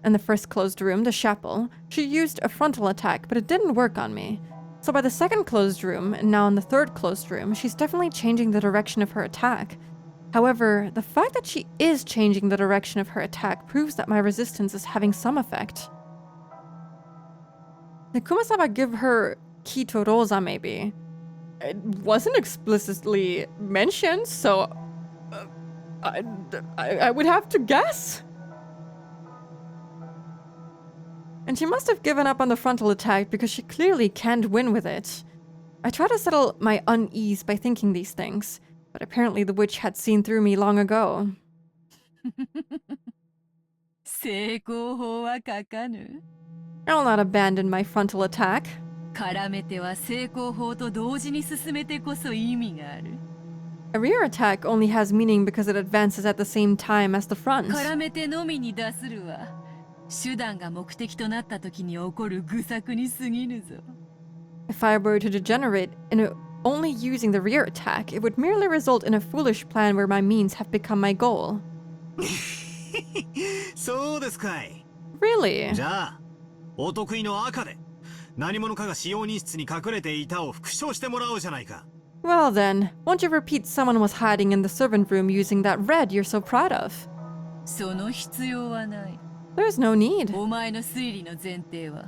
In the first closed room, the chapel, she used a frontal attack, but it didn't work on me. So by the second closed room, and now in the third closed room, she's definitely changing the direction of her attack. However, the fact that she is changing the direction of her attack proves that my resistance is having some effect. Did Kumasaba give her key to Rosa, maybe? It wasn't explicitly mentioned, so I would have to guess. And she must have given up on the frontal attack because she clearly can't win with it. I try to settle my unease by thinking these things, but apparently the witch had seen through me long ago. 成功法は書かぬ。 I'll not abandon my frontal attack. 絡めては成功法と同時に進めてこそ意味がある。 A rear attack only has meaning because it advances at the same time as the front. 絡めてのみに出するは手段が目的となった時に起こる愚策に過ぎぬぞ。 If I were to degenerate in only using the rear attack, it would merely result in a foolish plan where my means have become my goal. そうですかい。 Really? じゃあ、お得意の赤で何者かが使用人室に隠れていたを復唱してもらおうじゃないか。 Well then, won't you repeat someone was hiding in the servant room using that red you're so proud of? その必要はない。 There's no need. お前の推理の前提は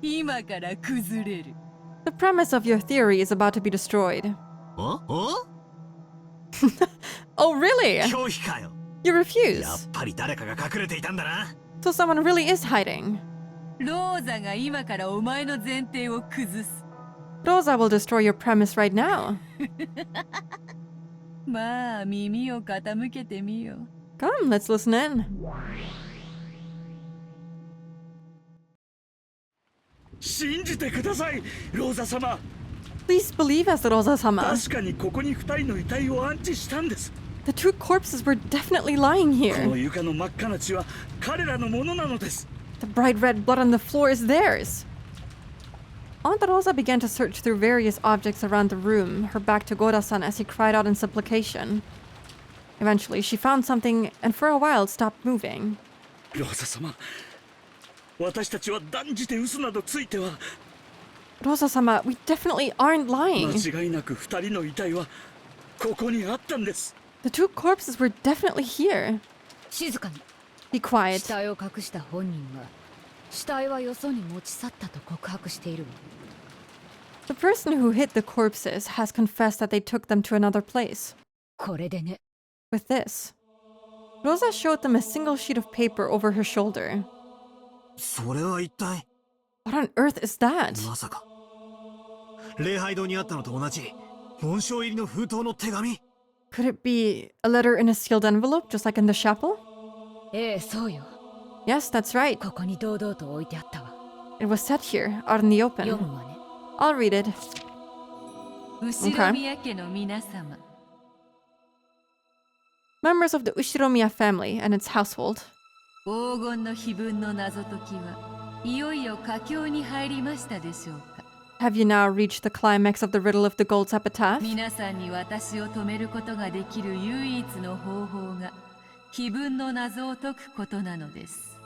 今から崩れる。 The premise of your theory is about to be destroyed. おお Oh really? 拒否かよ。 You refuse? やっぱり誰かが隠れていたんだな。 So someone really is hiding. ローザが今からお前の前提を崩す。 Rosa will destroy your premise right now. まあ耳を傾けてみよ。 Come, let's listen in. 信じてください、ローザ様。 Please believe us, Rosa-sama. 確かにここに2人の遺体を安置したんです。 The two corpses were definitely lying この here. 床の真っ赤な血は彼らのものなのです。 The bright red blood on the floor is theirs. Aunt Rosa began to search through various objects around the room, her back to Goda-san as he cried out in supplication. Eventually, she found something and for a while stopped moving. ローザ様、私たちは断じて嘘などついては。 Rosa-sama, we definitely aren't lying. 間違いなく2人の遺体はここにあったんです。 The two corpses were definitely here. 静かに。 Be quiet. 死体を隠した本人は死体はよそに持ち去ったと告白しているわ。 The person who hid the corpses has confessed that they took them to another place. これでね。 With this, Rosa showed them a single sheet of paper over her shoulder. それは一体 What on earth is that? まさか礼拝堂にあったのと同じ紋章入りの封筒の手紙。 Could it be a letter in a sealed envelope, just like in the chapel? ええ、そうよ。 Yes, that's right. ここに堂々と置いてあったわ。 It was set here, out in the 読 open. むわね。 I'll read it. 後ろ宮家の皆様。 Members of the Ushiromiya family and its household. 黄金の碑文の謎解きはいよいよ佳境に入りましたでしょうか。 Have you now reached the climax of the riddle of the gold's epitaph? 皆さんに私を止めることができる唯一の方法が碑文の謎を解くことなのです。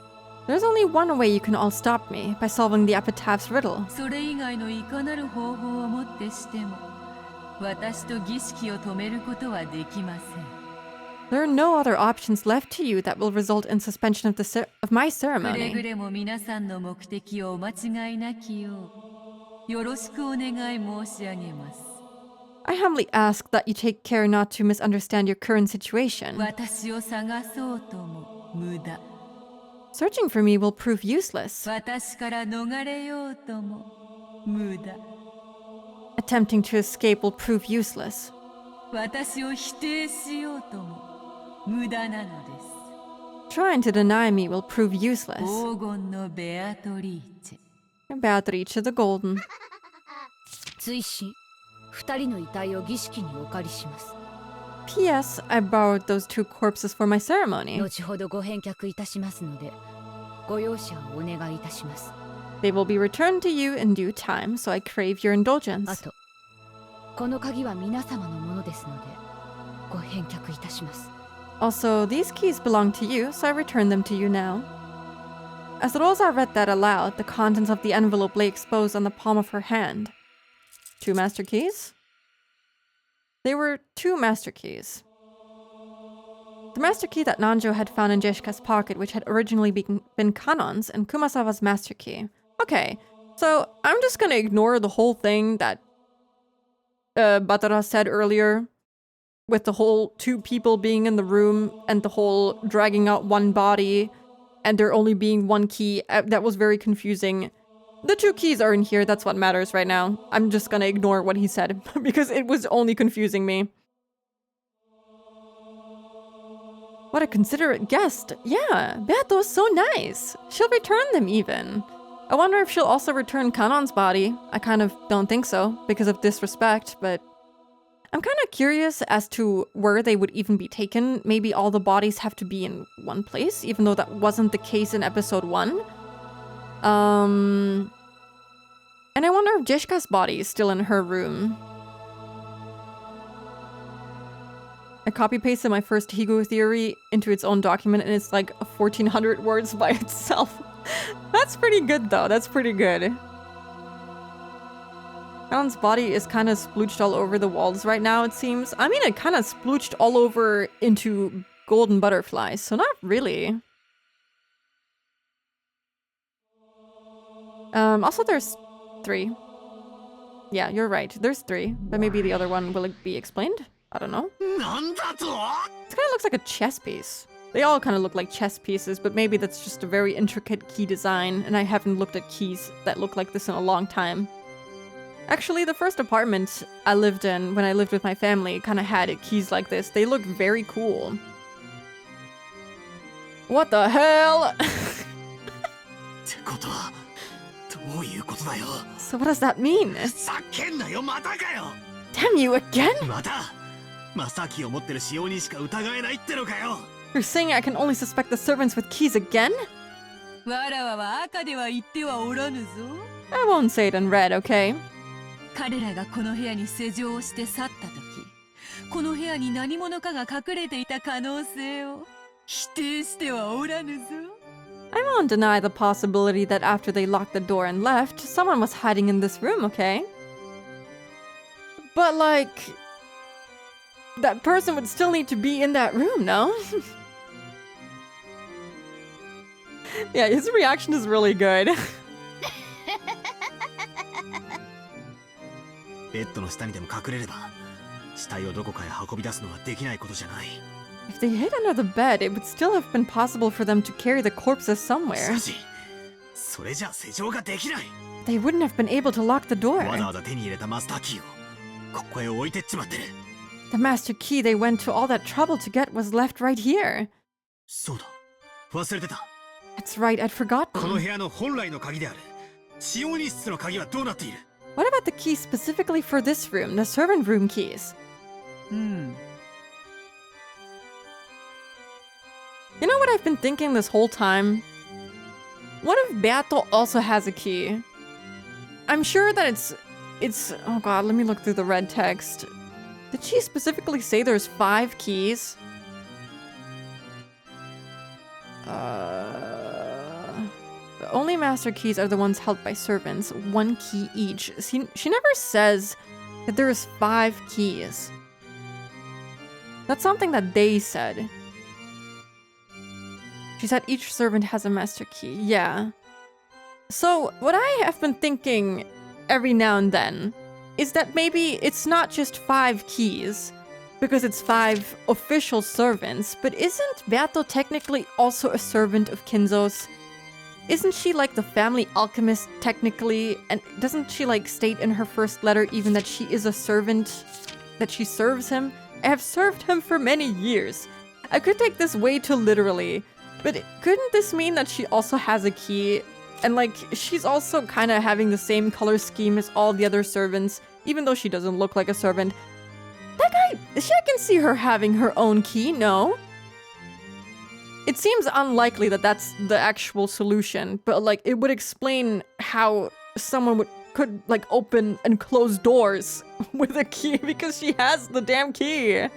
There's only one way you can all stop me, by solving the epitaph's riddle. それ以外のいかなる方法をもってしても私と儀式を止めることはできません。 There are no other options left to you that will result in suspension of my くれぐ ceremony. れも皆さんの目的をお間違いなきようよろしくお願い申し上げます。 I humbly ask that you take care not to misunderstand your current situation. 私を探そうとも無駄。 Searching for me will prove useless. 私から逃れようとも無駄。 Attempting to escape will prove useless. 私を否定しようとも無駄なのです。 Trying to deny me will prove useless. 黄金のベアトリーチェ。 Beatrice the Golden. 追伸2人の遺体を儀式にお借りします。 P.S. I borrowed those two corpses for my ceremony. 後ほどご返却いたしますのでご容赦をお願いいたします。They will be returned to you in due time, so I crave your あ indulgence. とこの鍵は皆様のものですのでご返却いたします。 Also, these keys belong to you, so I return them to you now. As Rosa read that aloud, the contents of the envelope lay exposed on the palm of her hand. 2 master keys? They were 2 master keys. The master key that Nanjo had found in Jeshika's pocket, which had originally been Kanon's, and Kumasawa's master key. Okay, so I'm just gonna ignore the whole thing that Batara said earlier, with the whole 2 people being in the room and the whole dragging out one body and there only being 1 key. That was very confusing. The 2 keys are in here, that's what matters right now. I'm just gonna ignore what he said because it was only confusing me. What a considerate guest. Yeah, Beato's so nice. She'll return them even. I wonder if she'll also return Kanon's body. I kind of don't think so because of disrespect, but I'm kind of curious as to where they would even be taken. Maybe all the bodies have to be in one place, even though that wasn't the case in episode 1. And I wonder if Jeshika's body is still in her room. I copy-pasted my first Higo theory into its own document and it's like 1400 words by itself. That's pretty good though, that's pretty good. Alan's body is kind of splooched all over the walls right now, it seems. I mean, it kind of splooched all over into golden butterflies, so not really. Also there's 3. Yeah, you're right, there's 3, but maybe the other one will be explained? I don't know. It kind of looks like a chess piece. They all kind of look like chess pieces, but maybe that's just a very intricate key design, and I haven't looked at keys that look like this in a long time. Actually, the first apartment I lived in when I lived with my family kind of had keys like this. They look very cool. What the hell? So what does that mean? Damn you again? You're saying I can only suspect the servants with keys again? わらわは赤では言ってはおらぬぞ。 I won't say it in red, okay? 彼らがこの部屋に施錠をして去った時、この部屋に何者かが隠れていた可能性を否定してはおらぬぞ。 I won't deny the possibility that after they locked the door and left, someone was hiding in this room, okay? But like, that person would still need to be in that room, no? Yeah, his reaction is really good. ベッドの下にでも隠れれば死体をどこかへ運び出すのはできないことじゃない。 If they hid under the bed, it would still have been possible for them to carry the corpses somewhere. しかし、それじゃ施錠ができない。 They wouldn't have been able to lock the door. わざわざ手に入れたマスターキーをここへ置いてっちまってる。 The master key they went to all that trouble to get was left right here. そうだ、忘れてた。 That's right, I'd この forgotten. 部屋の本来の鍵である使用日室の鍵はどうなっている？ What about the key specifically for this room, the servant room keys? うん。 You know what I've been thinking this whole time? What if Beato also has a key? I'm sure that it's oh god, let me look through the red text. Did she specifically say there's 5 keys? The only master keys are the ones held by servants, 1 key each. She never says that there's 5 keys. That's something that they said. She said each servant has a master key. Yeah. So, what I have been thinking every now and then is that maybe it's not just 5 keys, because it's 5 official servants, but isn't Beato technically also a servant of Kinzo's? Isn't she like the family alchemist technically? And doesn't she like state in her first letter even that she is a servant, that she serves him? I have served him for many years. I could take this way too literally, but couldn't this mean that she also has a key? And like, she's also kind of having the same color scheme as all the other servants, even though she doesn't look like a servant. That guy, I can see her having her own key, no? It seems unlikely that that's the actual solution, but like it would explain how someone could like open and close doors with a key because she has the damn key.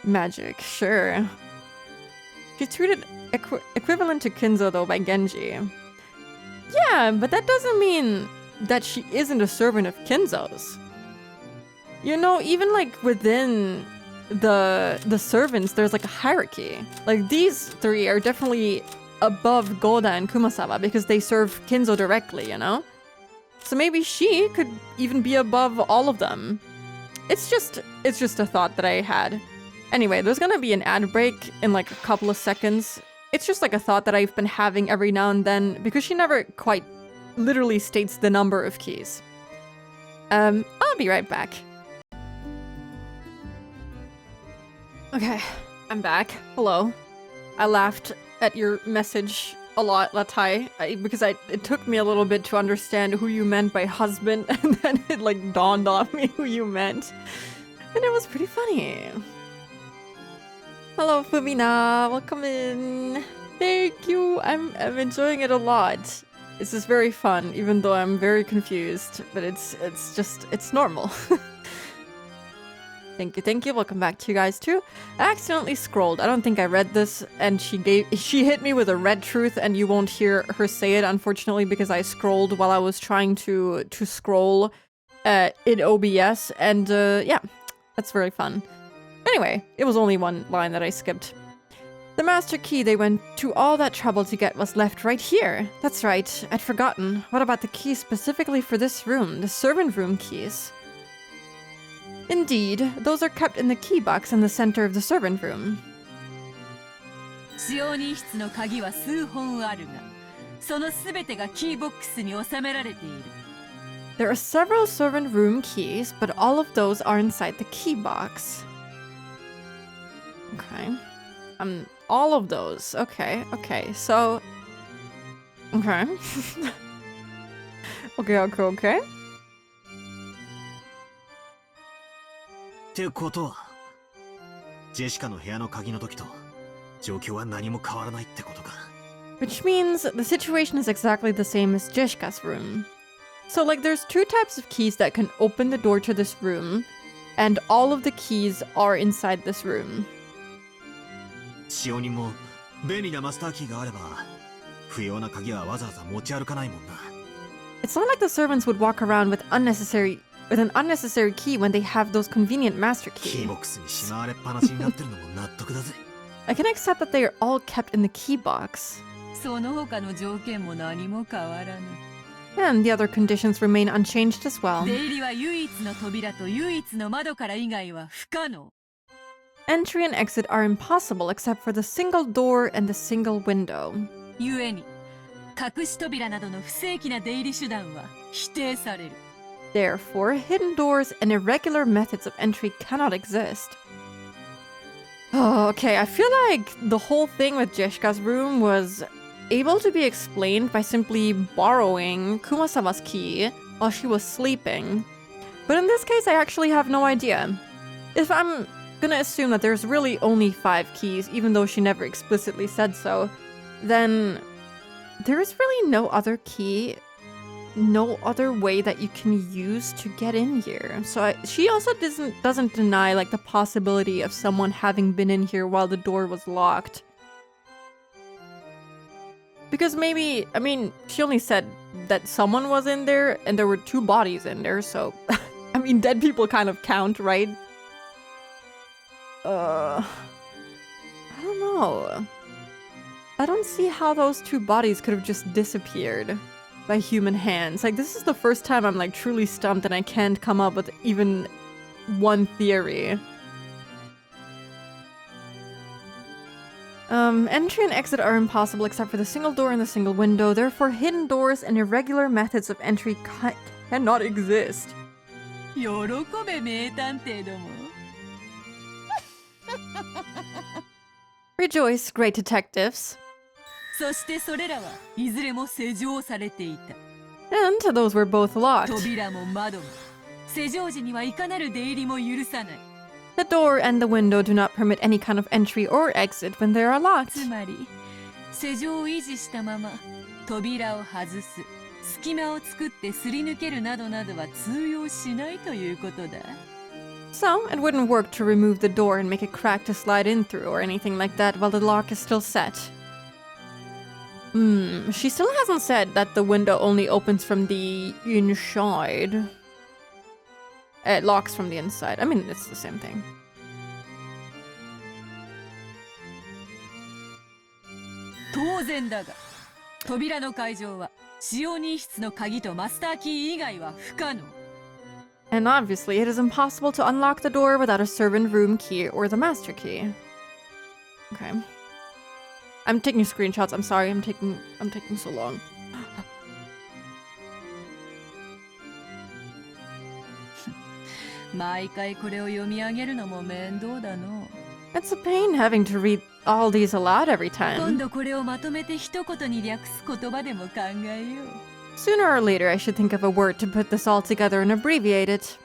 Magic, sure. She's treated equivalent to Kinzo though by Genji. Yeah, but that doesn't mean that she isn't a servant of Kinzo's. You know, even like within the servants, there's like a hierarchy. Like these three are definitely above Goda and Kumasawa because they serve Kinzo directly, you know? So maybe she could even be above all of them. It's just a thought that I had. Anyway, there's gonna be an ad break in like a couple of seconds. It's just like a thought that I've been having every now and then because she never quite literally states the number of keys. I'll be right back. Okay, I'm back. Hello. I laughed at your message a lot, Latai, because it took me a little bit to understand who you meant by husband, and then it like dawned on me who you meant. And it was pretty funny. Hello, Fumina. Welcome in. Thank you. I'm enjoying it a lot. This is very fun, even though I'm very confused. But it's normal. Thank you. Welcome back to you guys too. I accidentally scrolled. I don't think I read this, and she hit me with a red truth, and you won't hear her say it, unfortunately, because I scrolled while I was trying to scroll in OBS, and yeah, that's very fun. Anyway, it was only one line that I skipped. The master key they went to all that trouble to get was left right here. That's right, I'd forgotten. What about the key specifically for this room, the servant room keys? Indeed, those are kept in the key box in the center of the servant room. 使用人室の鍵は数本あるが、そのすべてがキーボックスに収められている。There are several servant room keys, but all of those are inside the key box. Okay. All of those. Okay, so... Okay. Okay. ってことは、ジェシカの部屋の鍵の時と状況は何も変わらないってことか。Which means the situation is exactly the same as Jeshka's room. So like there's two types of keys that can open the door to this room, and all of the keys are inside this room. 使用人も便利なマスターキーがあれば、不要な鍵はわざわざ持ち歩かないもんな。It's not like the servants would walk around with an unnecessary key when they have those convenient master keys. キーボックスにしまわれっぱなしになってるのも納得だぜ。I can accept that they are all kept in the key box. その他の条件も何も変わらぬ。And the other conditions remain unchanged as well. 出入りは唯一の扉と唯一の窓から以外は不可能。Entry and exit are impossible except for the single door and the single window. 故に、隠し扉などの不正規な出入り手段は否定される。Therefore, hidden doors and irregular methods of entry cannot exist. Oh, okay, I feel like the whole thing with Jeshka's room was able to be explained by simply borrowing Kumasawa's key while she was sleeping. But in this case, I actually have no idea. If I'm gonna assume that there's really only 5 keys, even though she never explicitly said so, then there is really no other key, no other way that you can use to get in here. So she also doesn't deny like the possibility of someone having been in here while the door was locked. Because maybe, I mean, she only said that someone was in there and there were 2 bodies in there, so I mean, dead people kind of count, right? I don't know. I don't see how those 2 bodies could have just disappeared by human hands. Like, this is the first time I'm like truly stumped and I can't come up with even one theory. Entry and exit are impossible except for the single door and the single window. Therefore, hidden doors and irregular methods of entry cannot exist. 喜べ名探偵ども。Rejoice, great detectives. そしてそれらはいずれも施錠されていた。And those were both locked. 扉も窓も施錠時にはいかなる出入りも許さない。 The door and the window do not permit any kind of entry or exit when they are locked. つまり施錠を維持したまま扉を外す、隙間を作ってすり抜けるなどなどは通用しないということだ。 So, it wouldn't work to remove the door and make a crack to slide in through or anything like that while the lock is still set. She still hasn't said that the window only opens from the inside. It locks from the inside. I mean, it's the same thing. 当然だが、扉の開錠は使用人室の鍵とマスターキー以外は不可能。 And obviously, it is impossible to unlock the door without a servant room key or the master key. Okay. I'm taking screenshots. I'm sorry. I'm taking so long. 毎回これを読み上げるのも面倒だの。 It's a pain having to read all these aloud every 今 time. 度これをまとめて一言に略す言葉でも考えよう。 Sooner or later, I should think of a word to put this all together and abbreviate it.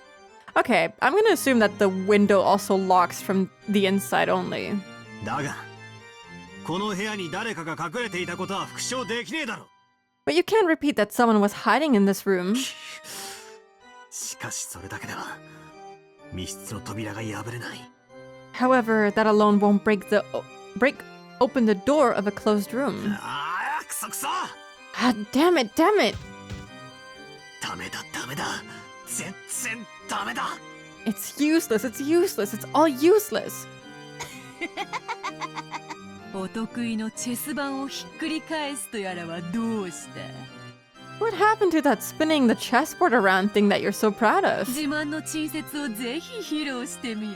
Okay, I'm gonna assume that the window also locks from the inside only. だがこの部屋に誰かが隠れていたことは復唱できねえだろ。 But you can't repeat that someone was hiding in this room. しかしそれだけでは密室の扉が破れない。 However, that alone won't break open the door of a closed room. ああ、くそくそ。 Ah, damn it, damn it! ダメだダメだ。全然ダメだ。 It's useless, it's useless, it's all useless. お得意のチェス盤をひっくり返すとやらはどうした？ What happened to that spinning the chessboard around thing that you're so proud of? 自慢の陳説をぜひ披露してみよ。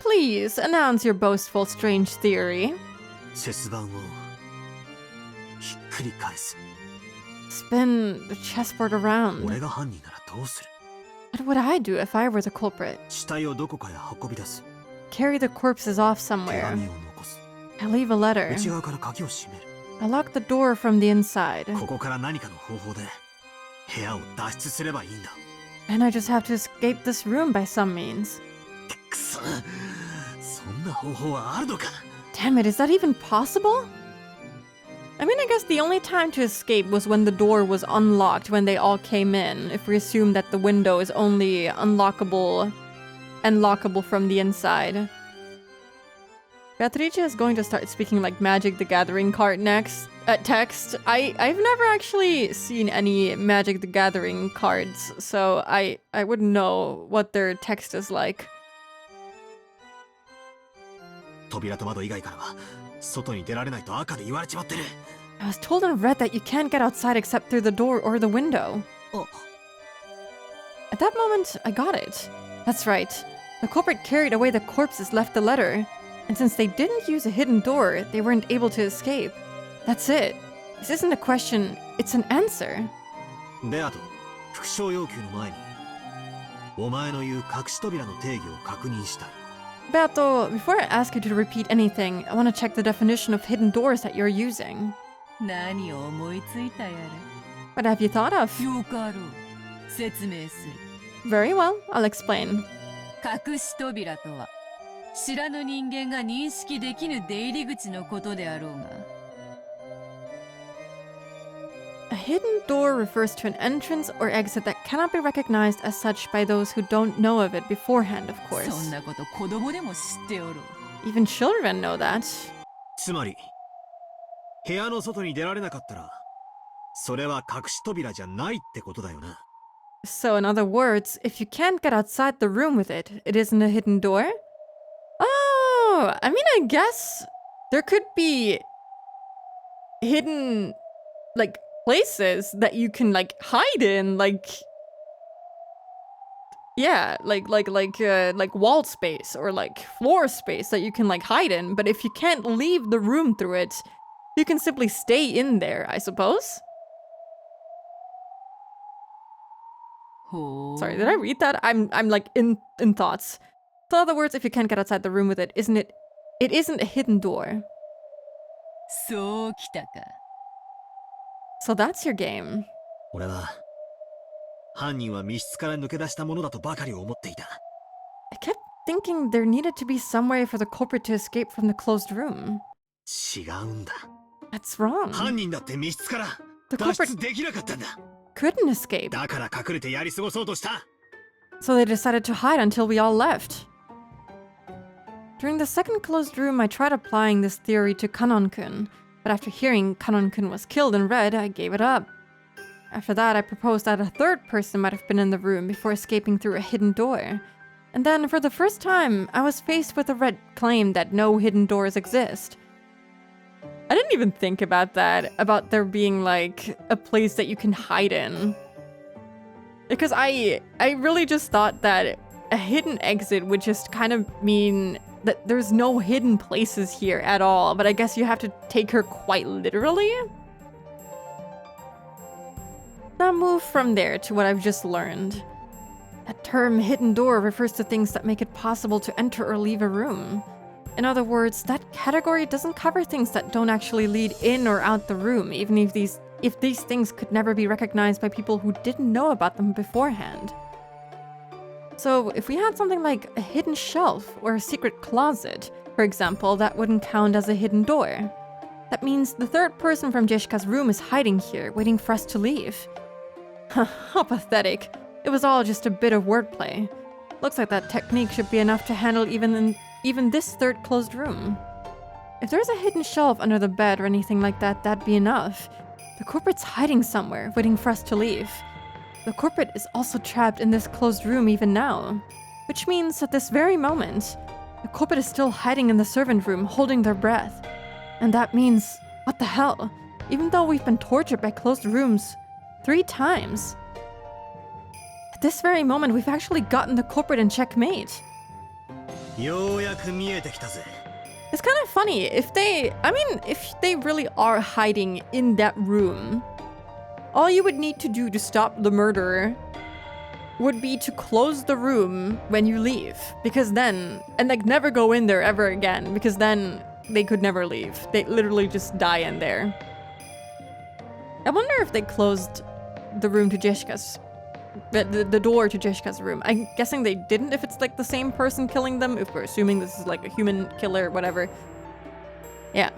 Please, announce your boastful strange theory. チェス盤をひっくり返す。 Spin the chessboard around. 俺が犯人ならどうする？ What would I do if I were the culprit? 死体をどこかへ運び出す。 Carry the corpses off 手 somewhere. 紙を残す。 I leave a letter. 内側から鍵を閉める。 I lock the door from the inside. ここから何かの方法で部屋を脱出すればいいんだ。 And I just have to escape this room by some means. くそ、そんな方法はあるのか？ Damn it, is that even possible? I mean, I guess the only time to escape was when the door was unlocked when they all came in, if we assume that the window is only unlockable and lockable from the inside. Beatrice is going to start speaking like Magic the Gathering card next. Text. I've never actually seen any Magic the Gathering cards, so I wouldn't know what their text is like. 扉と窓以外からは外に出られないと赤で言われちまってる。 I was told and read that you can't get outside except through the door or the window. Oh. At that moment, I got it. That's right. The culprit carried away the corpses, left the letter. And since they didn't use a hidden door, they weren't able to escape. That's it. This isn't a question, it's an answer. ベアト、復唱要求の前にお前の言う隠し扉の定義を確認したい。 Beato, before I ask you to repeat anything, I want to check the definition of hidden doors that you're using. 何を思いついたやら。 What have you thought of? よかろう。説明する。 Very well, I'll explain. 隠し扉とは知らぬ人間が認識できぬ出入り口のことであろうが。 A hidden door refers to an entrance or exit that cannot be recognized as such by those who don't know of it beforehand, of そ course. んなこと子供でも知っておろう。 Even children know that. つまり部屋の外に出られなかったらそれは隠し扉じゃないってことだよな。 So, in other words, if you can't get outside the room with it, it isn't a hidden door? Oh, I mean, I guess there could be hidden, like, places that you can, like, hide in, like, yeah, like wall space or, like, floor space that you can, like, hide in. But if you can't leave the room through it, you can simply stay in there, I suppose? Sorry, did I read that? I'm like in thoughts. So in other words, if you can't get outside the room with it, it isn't a hidden door. そうきたか。 So that's your game. 俺は犯人は密室から抜け出したものだとばかり思っていた。I kept thinking there needed to be some way for the culprit to escape from the closed room. 違うんだ。That's wrong. 犯人だって密室から The 脱 culprit 出できなかったんだ。 couldn't escape, だから隠れてやり過ごそうとした。 so they decided to hide until we all left. During the second closed room, I tried applying this theory to Kanon-kun, but after hearing Kanon-kun was killed and red, I gave it up. After that, I proposed that a third person might have been in the room before escaping through a hidden door. And then, for the first time, I was faced with a red claim that no hidden doors exist. I didn't even think about that, about there being, like, a place that you can hide in. Because I really just thought that a hidden exit would just kind of mean that there's no hidden places here at all, but I guess you have to take her quite literally? Now move from there to what I've just learned. That term hidden door refers to things that make it possible to enter or leave a room. In other words, that category doesn't cover things that don't actually lead in or out the room, even if these things could never be recognized by people who didn't know about them beforehand. So if we had something like a hidden shelf or a secret closet, for example, that wouldn't count as a hidden door. That means the third person from Jessica's room is hiding here, waiting for us to leave. How pathetic. It was all just a bit of wordplay. Looks like that technique should be enough to handle even this third closed room. If there's a hidden shelf under the bed or anything like that, that'd be enough. The culprit's hiding somewhere, waiting for us to leave. The culprit is also trapped in this closed room even now. Which means at this very moment, the culprit is still hiding in the servant room, holding their breath. And that means, what the hell? Even though we've been tortured by closed rooms 3 times. At this very moment, we've actually gotten the culprit in checkmate. ようやく見えてきたぜ。 It's kind of funny, if they really are hiding in that room, all you would need to do to stop the murderer would be to close the room when you leave. Because then, and like never go in there ever again, because then they could never leave. They literally just die in there. I wonder if they closed the room to Jessica's, the door to Jessica's room. I'm guessing they didn't if it's like the same person killing them, if we're assuming this is like a human killer, whatever. Yeah.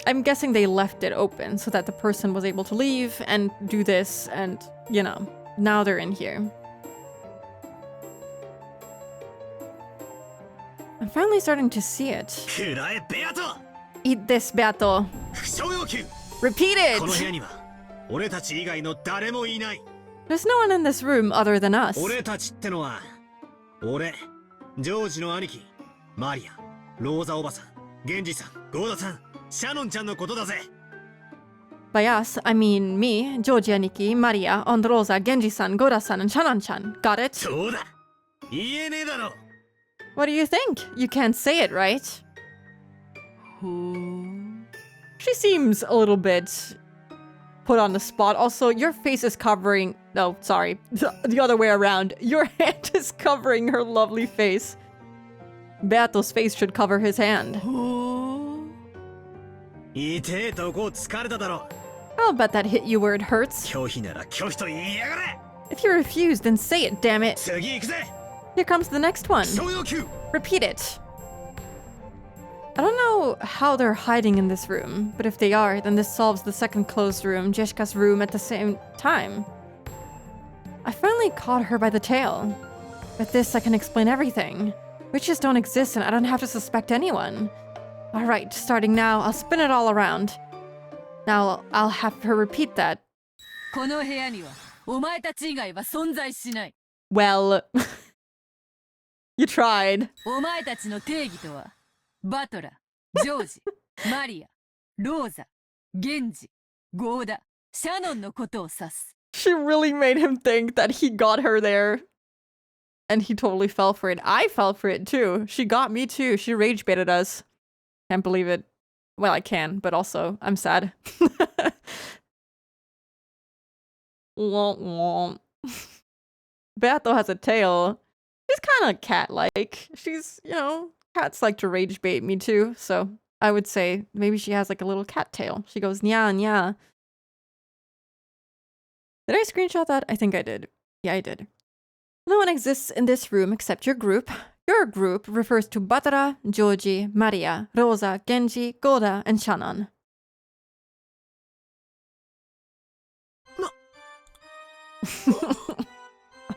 I'm guessing they left it open so that the person was able to leave and do this and, you know, now they're in here. I'm finally starting to see it. くらえ、ベアト! Eat this, Beato. 負傷要求! Repeat この部屋 it! には俺たち以外の誰もいない。 There's no one in this room other than us. 俺たちってのは俺、ジョージの兄貴、マリア、ローザおばさん、ゲンジさん、ゴーダさん、シャノンちゃんのことだぜ。 By us, I mean me, Georgia, Nikki, Maria, Androsa, Genji-san, Goda-san, and Shanan-chan. Got it? そうだ。言えねえだろ。 What do you think? You can't say it, right? She seems a little bit put on the spot. Also, your face is covering... No, sorry. The other way around. Your hand is covering her lovely face. Beato's face should cover his hand. 痛えとこ疲れただろ。 I'll bet that hit you where it hurts. 拒否なら拒否と言いやがれ。 If you refuse, then say it, damn it. 次行くぜ。 Here comes the next one. 負傷要求。 Repeat it. I don't know how they're hiding in this room, but if they are, then this solves the second closed room, Jessica's room, at the same time. I finally caught her by the tail. With this, I can explain everything. Witches don't exist and I don't have to suspect anyone. Alright, starting now, I'll spin it all around. Now, I'll have her repeat that. この部屋にはお前たち以外は存在しない。 Well, you tried. お前たちの定義とはバトラー、ジョージ、マリア、ローザ、ゲンジ、ゴーダ、シャノンのことを指す。 She really made him think that he got her there. And he totally fell for it. I fell for it too. She got me too. She rage baited us. Can't believe it. Well, I can, but also, I'm sad. Womp womp. Beato has a tail. She's kind of cat-like. She's, you know, cats like to rage bait me too, so I would say maybe she has like a little cat tail. She goes, nya, nya. Did I screenshot that? I think I did. Yeah, I did. No one exists in this room except your group. Your group refers to Batara, Joji, Maria, Rosa, Genji, Goda, and Shannon.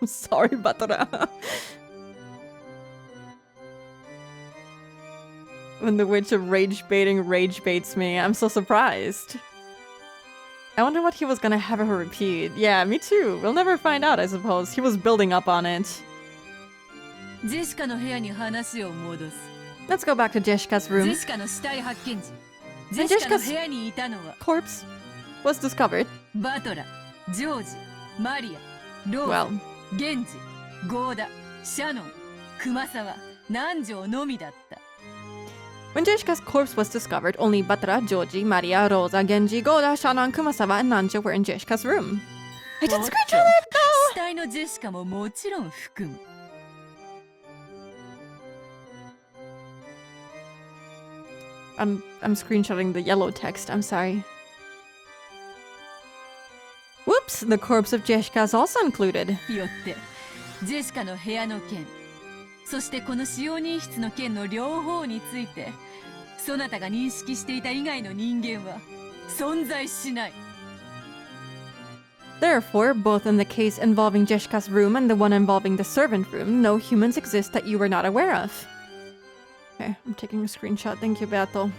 I'm sorry, Batara. When the witch of rage baits me, I'm so surprised. I wonder what he was gonna have her repeat. Yeah, me too. We'll never find out, I suppose. He was building up on it. Let's go back to Jessica's room. And Jessica's corpse was discovered. Well, when Jessica's corpse was discovered, only Batara, Joji, Maria, Rosa, Genji, Goda, Shannon, Kumasawa, and Nanjo were in Jessica's room. I did screenshot it though! I'm screenshotting the yellow text, I'm sorry. Whoops, the corpse of Jessica is also included. ジェシカの部屋の件、そしてこの使用人室の件の両方について、そなたが認識していた以外の人間は存在しない。Therefore, both in the case involving Jessica's room and the one involving the servant room, no humans exist that you were not aware of. Okay, I'm taking a screenshot. Thank you, Beto.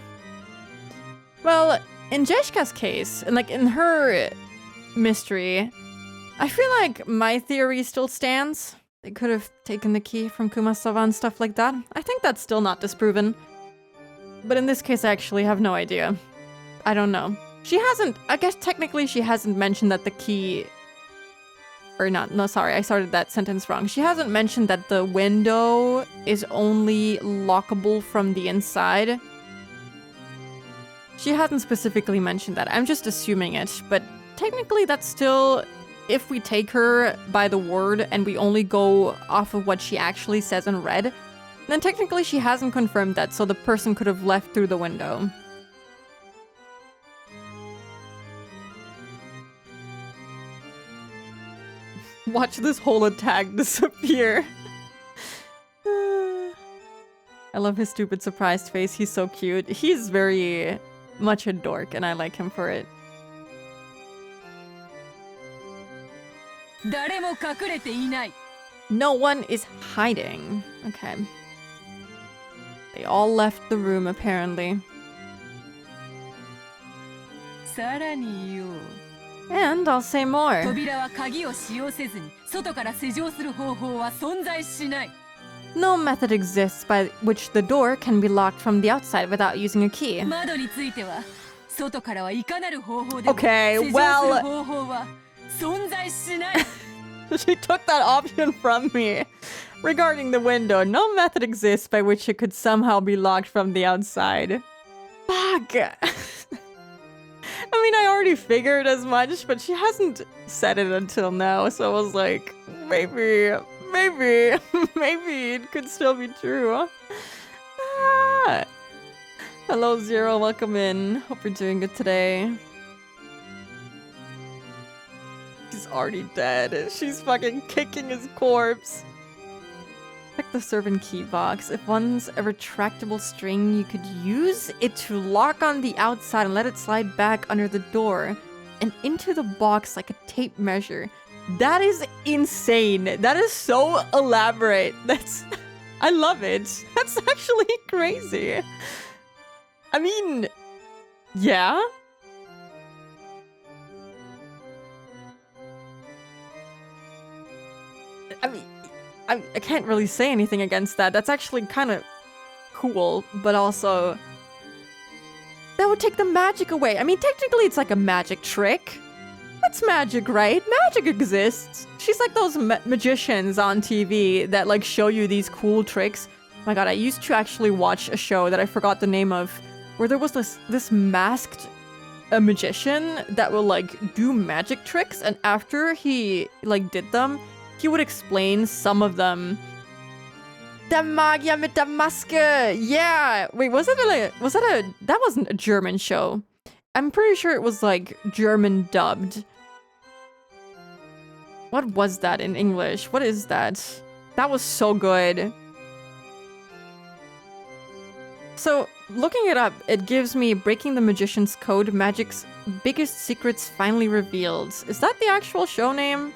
Well, in Jessica's case, and like in her mystery, I feel like my theory still stands. They could have taken the key from Kumasawa and stuff like that. I think that's still not disproven. But in this case, I actually have no idea. I don't know. She hasn't, I guess technically she hasn't mentioned that the key... Or not, no, sorry, I started that sentence wrong. She hasn't mentioned that the window is only lockable from the inside. She hasn't specifically mentioned that. I'm just assuming it, but technically that's still... If we take her by the word and we only go off of what she actually says in red, then technically she hasn't confirmed that, so the person could have left through the window. Watch this whole attack disappear. I love his stupid surprised face. He's so cute. He's very much a dork, and I like him for it. No one is hiding. Okay. They all left the room, apparently. And I'll say more. No method exists by which the door can be locked from the outside without using a key. Okay, well... She took that option from me. Regarding the window, no method exists by which it could somehow be locked from the outside. Fuck! I mean, I already figured as much, but she hasn't said it until now, so I was like, maybe it could still be true. Ah. Hello, Zero, welcome in. Hope you're doing good today. She's already dead. She's fucking kicking his corpse. Check the servant key box. If one's a retractable string, you could use it to lock on the outside and let it slide back under the door and into the box like a tape measure. That is insane. That is so elaborate. I love it. That's actually crazy. I mean, yeah. I mean, I can't really say anything against that. That's actually kind of cool, but also... That would take the magic away. I mean, technically it's like a magic trick. That's magic, right? Magic exists. She's like those magicians on TV that like show you these cool tricks. Oh my god, I used to actually watch a show that I forgot the name of, where there was this masked magician that will like do magic tricks, and after he like did them, he would explain some of them. Der Magier mit der Maske! Yeah! Wait, that wasn't a German show. I'm pretty sure it was like German dubbed. What was that in English? What is that? That was so good. So, looking it up, it gives me Breaking the Magician's Code, Magic's Biggest Secrets Finally Revealed. Is that the actual show name?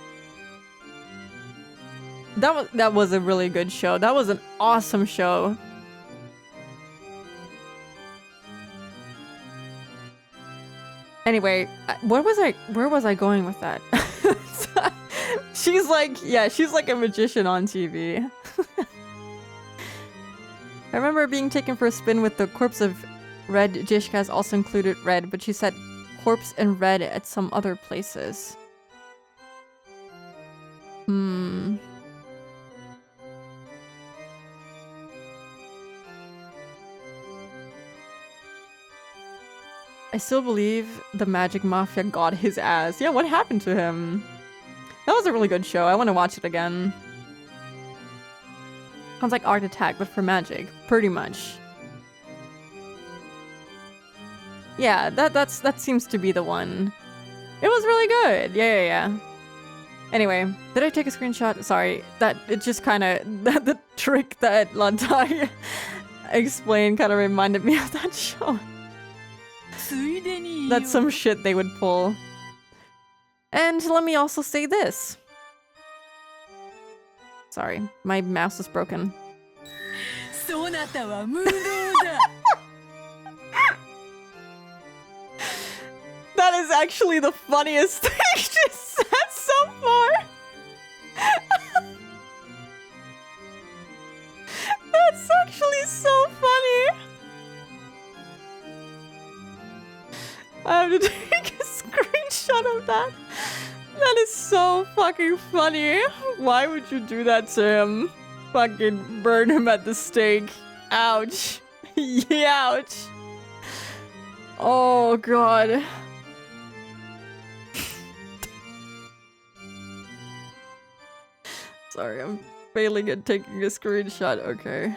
That was a really good show. That was an awesome show. Anyway, where was I going with that? She's like a magician on TV. I remember being taken for a spin with the corpse of Red. Jishka's also included Red, but she said corpse and Red at some other places. I still believe the Magic Mafia got his ass. Yeah, what happened to him? That was a really good show. I want to watch it again. Sounds like Art Attack, but for magic. Pretty much. Yeah, that seems to be the one. It was really good. Yeah. Anyway, did I take a screenshot? Sorry. It just kind of... the trick that Lantai explained kind of reminded me of that show. That's some shit they would pull. And let me also say this. Sorry, my mouse is broken. That is actually the funniest thing she said so far. That's actually so funny. I have to take a screenshot of that. That is so fucking funny. Why would you do that to him? Fucking burn him at the stake. Ouch. Ouch. Oh god. Sorry, I'm failing at taking a screenshot. Okay.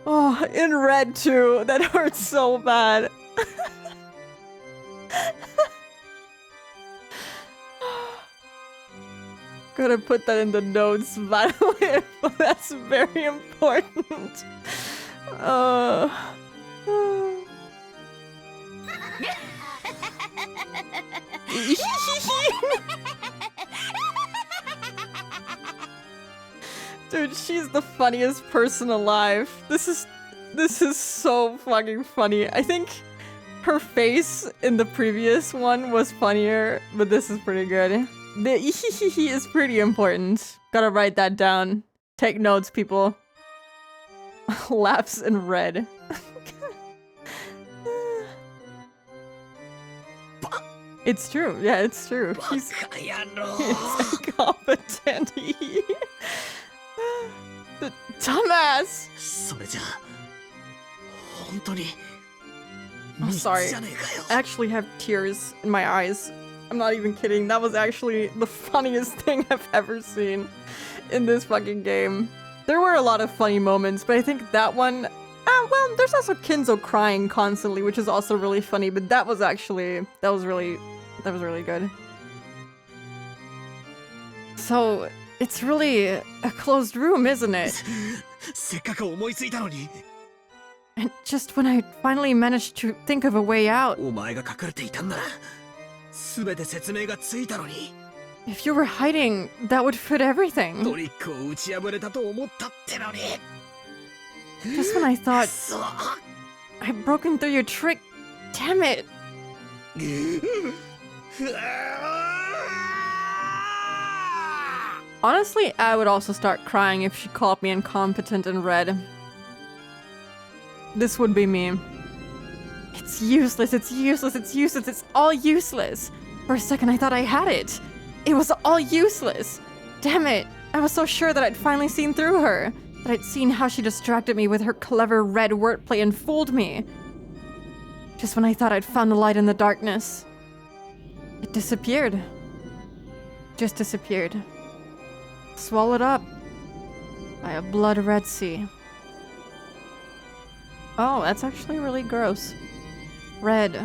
Oh, in red too. That hurts so bad. Gotta put that in the notes, by the way. That's very important. Dude, she's the funniest person alive. This is so fucking funny. I think her face in the previous one was funnier, but this is pretty good. The ihihihi is pretty important. Gotta write that down. Take notes, people. Laughs in red. It's true. Yeah, it's true. He's incompetent. The dumbass. I'm sorry. I actually have tears in my eyes. I'm not even kidding. That was actually the funniest thing I've ever seen in this fucking game. There were a lot of funny moments, but I think that one... well, there's also Kinzo crying constantly, which is also really funny, but that was actually... That was really good. So, it's really a closed room, isn't it? And just when I finally managed to think of a way out... If you were hiding, that would fit everything. Just when I thought I'd broken through your trick, damn it. Honestly, I would also start crying if she called me incompetent and red. This would be me. It's useless, it's useless, it's useless, it's all useless. For a second I thought I had it. It was all useless. Damn it. I was so sure that I'd finally seen through her. That I'd seen how she distracted me with her clever red wordplay and fooled me. Just when I thought I'd found the light in the darkness. It disappeared. Just disappeared. Swallowed up by a blood red sea. Oh, that's actually really gross. Red.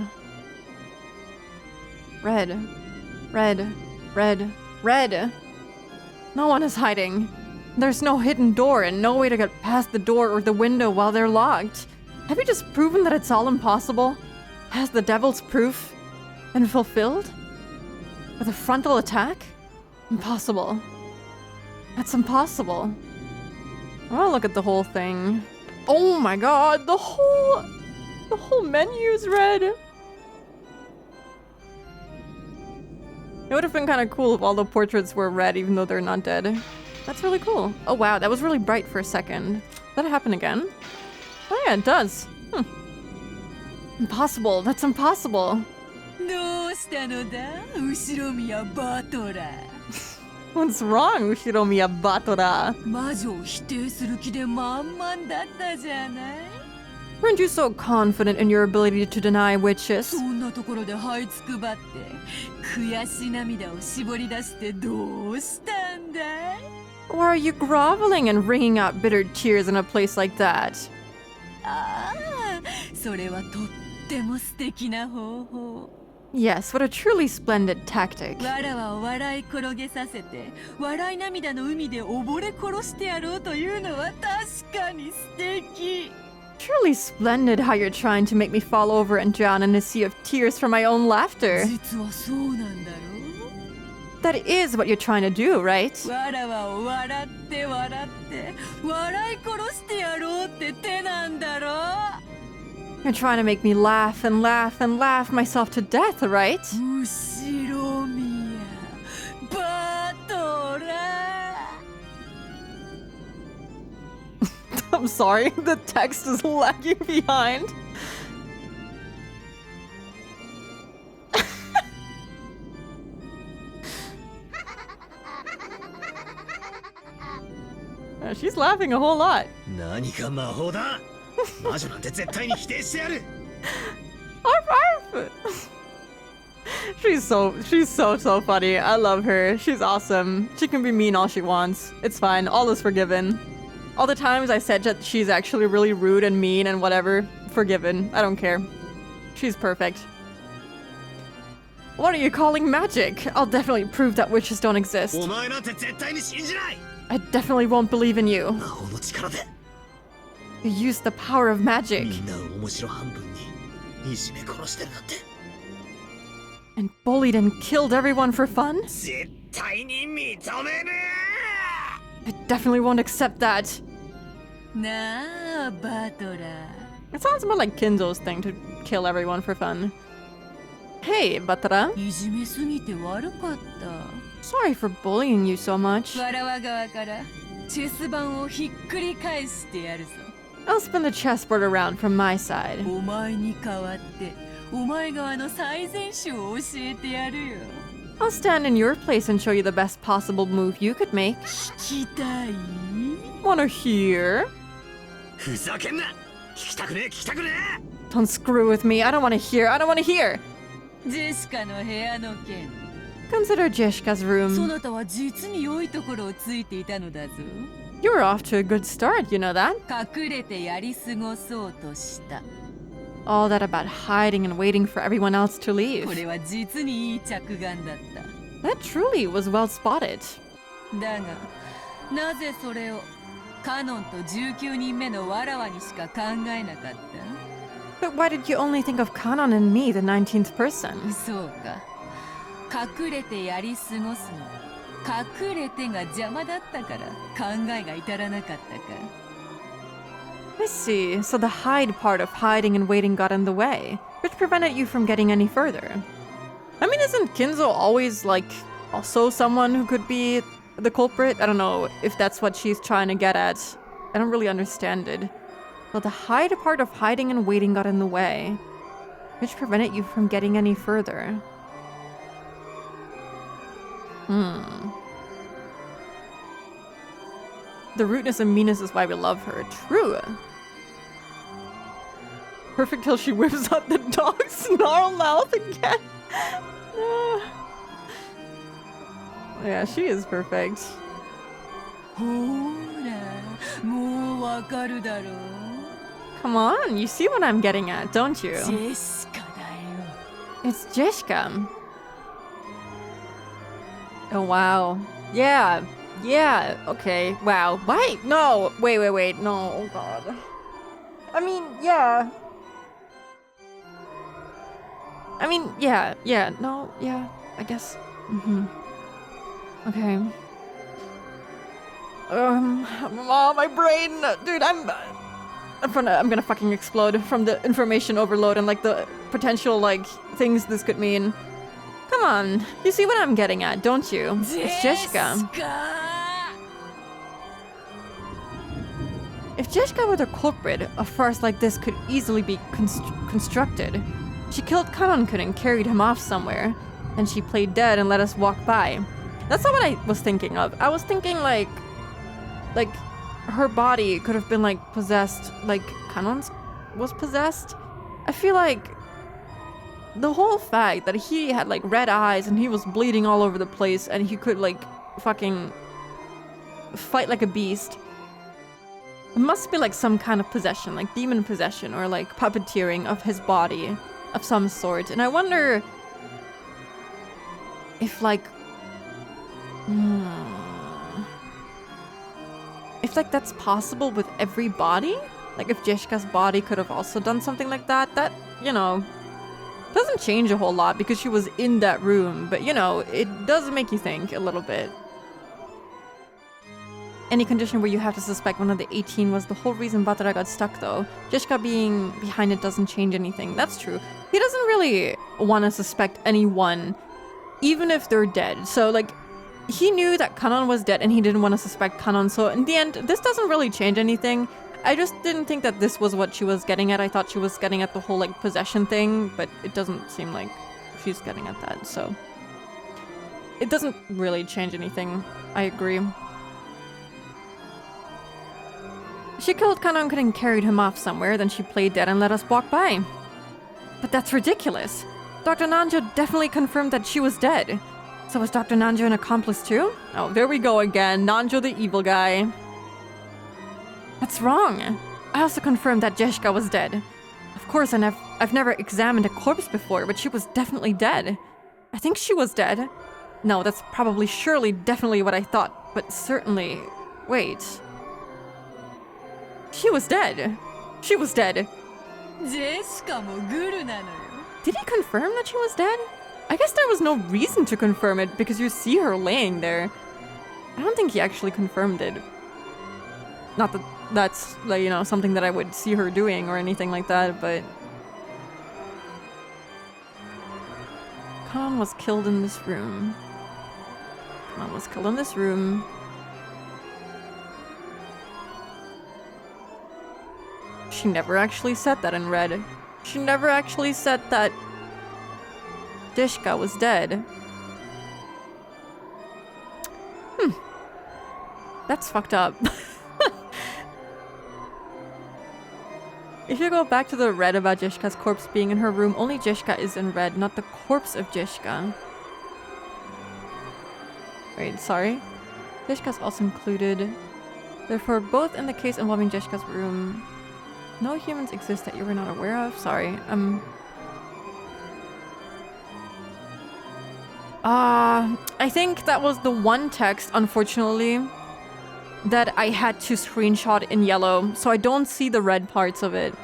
Red. Red. Red. Red. No one is hiding. There's no hidden door and no way to get past the door or the window while they're locked. Have you just proven that it's all impossible? Has the devil's proof been fulfilled? With a frontal attack? Impossible. That's impossible. I want to look at the whole thing. Oh my god, the whole menu is red. It would have been kind of cool if all the portraits were red even though they're not dead. That's really cool. Oh wow, that was really bright for a second. Did that happen again? Oh yeah, it does. Impossible. That's impossible. どうしたのだ後ろ宮バトラー What's wrong, Ushiromiya Batora? 魔女を否定する気で満々だったじゃない Weren't you so confident in your ability to deny witches? そんなところで這いつくばって悔し涙を絞り出してどうしたんだい Why are you groveling and wringing out bitter tears in a place like that? ああそれはとっても素敵な方法 Yes, what a truly splendid tactic. わらわを笑い転げさせて笑い涙の海で溺れ殺してやろうというのは確かに素敵 Truly splendid how you're trying to make me fall over and drown in a sea of tears from my own laughter. 実はそうなんだろう That is what you're trying to do, right? わらわを笑って笑って笑い殺してやろうって手なんだろう You're trying to make me laugh and laugh and laugh myself to death, right? 後ろ宮バトラ I'm sorry, the text is lagging behind. She's laughing a whole lot. 何か魔法だ魔女なんて絶対に否定してやる Arf, arf. She's so funny. I love her. She's awesome. She can be mean all she wants. It's fine. All is forgiven. All the times I said that she's actually really rude and mean and whatever, forgiven. I don't care. She's perfect. What are you calling magic? I'll definitely prove that witches don't exist. お前なんて絶対に信じない I definitely won't believe in you. 魔法の力で You used the power of magic みんなを面白半分にいじめ殺してるなんて and bullied and killed everyone for fun? 絶対に認めね I definitely won't accept that. なあバトラー It sounds more like Kinzo's thing to kill everyone for fun. Hey, Batara. いじめすぎて悪かった Sorry for bullying you so much. わらわ側からチェス盤をひっくり返してやるぞ I'll spin the chessboard around from my side. お前に代わってお前側の最善手を教えてやるよ I'll stand in your place and show you the best possible move you could make. 聞きたい Wanna hear? ふざけんな聞きたくねえ聞きたくね Don't screw with me. I don't wanna hear. I don't wanna hear. ジェシカの部屋の件 Consider Jishka's そ room. なたは実に良いところをついていたのだぞ You were off to a good start, you know that? 隠れてやり過ごそうとした All that about hiding and waiting for everyone else to こ leave. れは実にいい着眼だっ That truly was well spotted. ただがなぜそれをカノンと19人目のわらわにしか考えなかった But why did you only think of Kanon and me, the 19th person? そうか隠れてやり過ごすの隠れてが邪魔だったから考えが至らなかったか I see. So the hide part of hiding and waiting got in the way, which prevented you from getting any further. I mean, isn't Kinzo always, like, also someone who could be the culprit? I don't know if that's what she's trying to get at. I don't really understand it. But the hide part of hiding and waiting got in the way, which prevented you from getting any further. The rudeness and meanness is why we love her. True. Perfect till she whips out the dog snarl mouth again. Yeah, she is perfect. ほらもうわかるだろう Come on, you see what I'm getting at, don't you? ジェシカだよ It's Jishka. Oh, wow. Yeah. Yeah. Okay. Wow. Wait. No. Wait. No. Oh, God. I mean, yeah. Yeah. No. Yeah. I guess. Okay. Oh, my brain. Dude, I'm gonna fucking explode from the information overload and like the potential like things this could mean. Come on, you see what I'm getting at, don't you? It's Jeshka. If Jeshka were the culprit, a farce like this could easily be constructed. She killed Kanonkun and carried him off somewhere. Then she played dead and let us walk by. That's not what I was thinking of. I was thinking like her body could have been like possessed, like Kanon's was possessed. I feel like the whole fact that he had like red eyes and he was bleeding all over the place and he could like fucking fight like a beast. It must be like some kind of possession, like demon possession or like puppeteering of his body of some sort. And I wonder if like if like that's possible with every body? Like if Jeshka's body could have also done something like that? That, you know, doesn't change a whole lot because she was in that room, but you know, it does make you think a little bit. Any condition where you have to suspect one of the 18 was the whole reason Batara got stuck though. Jeshka being behind it doesn't change anything. That's true. He doesn't really want to suspect anyone, even if they're dead. So like, he knew that Kanon was dead and he didn't want to suspect Kanon. So in the end, this doesn't really change anything. I just didn't think that this was what she was getting at. I thought she was getting at the whole like possession thing, but it doesn't seem like she's getting at that. So it doesn't really change anything. I agree. She killed Kanonkun and carried him off somewhere, then she played dead and let us walk by. But that's ridiculous. Dr. Nanjo definitely confirmed that she was dead. So was Dr. Nanjo an accomplice too? Oh, there we go again. Nanjo the evil guy. That's wrong. I also confirmed that Jeshka was dead. Of course, and I've never examined a corpse before, but she was definitely dead. I think she was dead. No, that's probably surely definitely what I thought, but certainly... Wait... She was dead. She was dead. Did he confirm that she was dead? I guess there was no reason to confirm it because you see her laying there. I don't think he actually confirmed it. Not that that's, like, you know, something that I would see her doing or anything like that, but... Kanon was killed in this room. Kanon was killed in this room. She never actually said that in red. She never actually said that Dishka was dead. That's fucked up. If you go back to the red about Jishka's corpse being in her room, only Jishka is in red, not the corpse of Jishka. Wait, sorry. Jishka's also included. Therefore, both in the case involving Jishka's room... No humans exist that you were not aware of? Sorry. I think that was the one text, unfortunately, that I had to screenshot in yellow, so I don't see the red parts of it.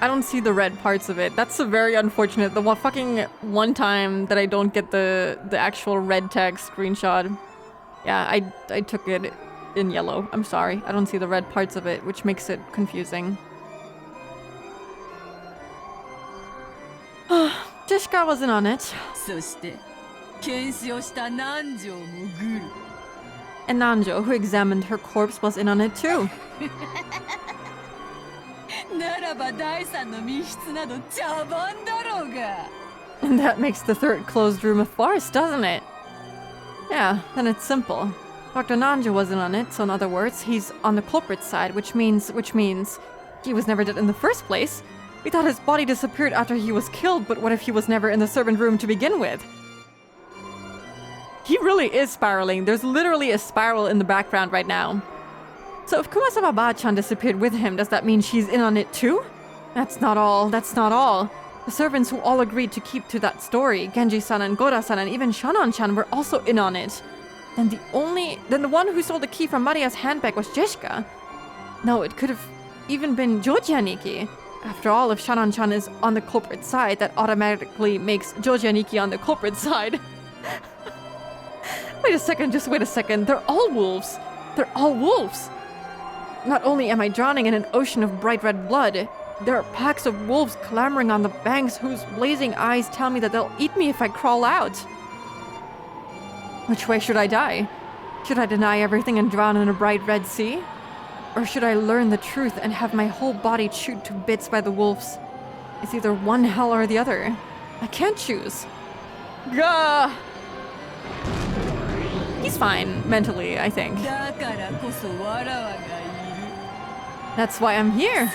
I don't see the red parts of it. That's a very unfortunate. The fucking one time that I don't get the actual red text screenshot. Yeah, I took it in yellow. I'm sorry. I don't see the red parts of it, which makes it confusing. Jishka wasn't on it. And Nanjo, who examined her corpse, was in on it too. And that makes the third closed room a farce, doesn't it? Yeah, then it's simple. Dr. Nanjo wasn't on it, so in other words, he's on the culprit's side, which means he was never dead in the first place. We thought his body disappeared after he was killed, but what if he was never in the servant room to begin with? He really is spiraling. There's literally a spiral in the background right now. So if Kumasawa Ba-chan disappeared with him, does that mean she's in on it too? That's not all. That's not all. The servants who all agreed to keep to that story, Genji-san and Gora-san and even Shannon-chan were also in on it. Then the one who stole the key from Maria's handbag was Jessica. No, it could have even been Joji-aniki. After all, if Shannon-chan is on the culprit side, that automatically makes Joji-aniki on the culprit side. Wait a second, just wait a second. They're all wolves. They're all wolves. Not only am I drowning in an ocean of bright red blood, there are packs of wolves clamoring on the banks whose blazing eyes tell me that they'll eat me if I crawl out. Which way should I die? Should I deny everything and drown in a bright red sea? Or should I learn the truth and have my whole body chewed to bits by the wolves? It's either one hell or the other. I can't choose. Gah! He's fine, mentally, I think. That's why I'm here.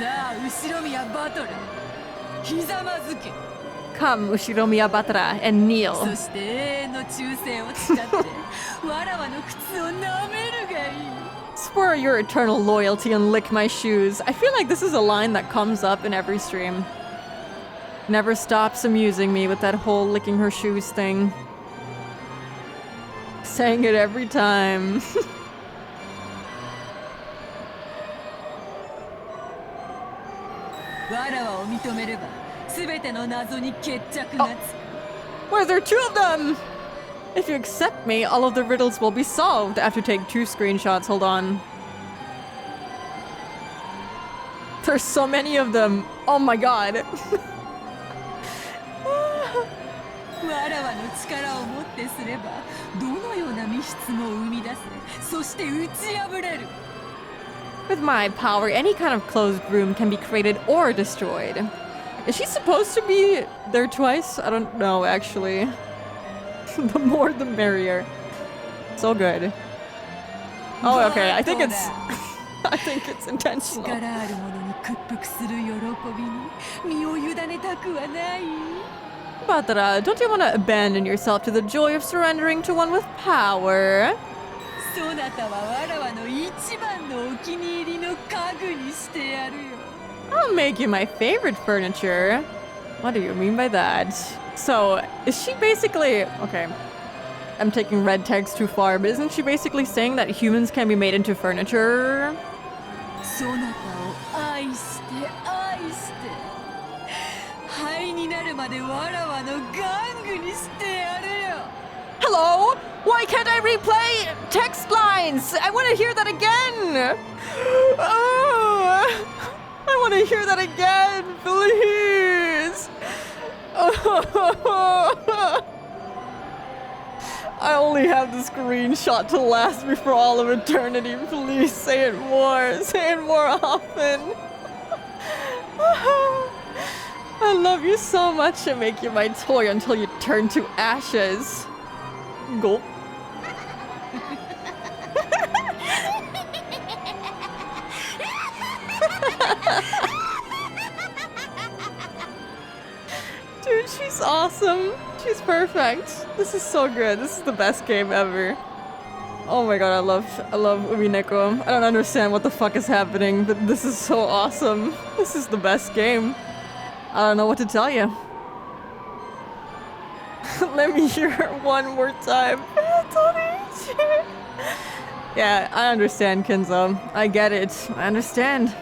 Come, Ushiromiya Batara, and kneel. Swear your eternal loyalty and lick my shoes. I feel like this is a line that comes up in every stream. Never stops amusing me with that whole licking her shoes thing. Saying it every time. Where there are two of them? If you accept me, all of the riddles will be solved. I have to take 2 screenshots, hold on. There's so many of them. Oh my god. With my power, any kind of closed room can be created or destroyed. Is she supposed to be there twice? I don't know, actually. The more the merrier. So good. Oh, okay. I think it's... I think it's intentional. Batara, don't you want to abandon yourself to the joy of surrendering to one with power? I'll make you my favorite furniture. What do you mean by that? So, is she basically... Okay, I'm taking red text too far, but isn't she basically saying that humans can be made into furniture? Hello? Why can't I replay text lines? I want to hear that again! Oh, I want to hear that again, please! I only have the screenshot to last me for all of eternity. Please say it more. Say it more often. I love you so much and make you my toy until you turn to ashes. Gulp. Dude, she's awesome. She's perfect. This is so good. This is the best game ever. Oh my god, I love Umineko. I don't understand what the fuck is happening, but this is so awesome. This is the best game. I don't know what to tell you. Let me hear it one more time. Yeah, I understand, Kinzo. I get it. I understand.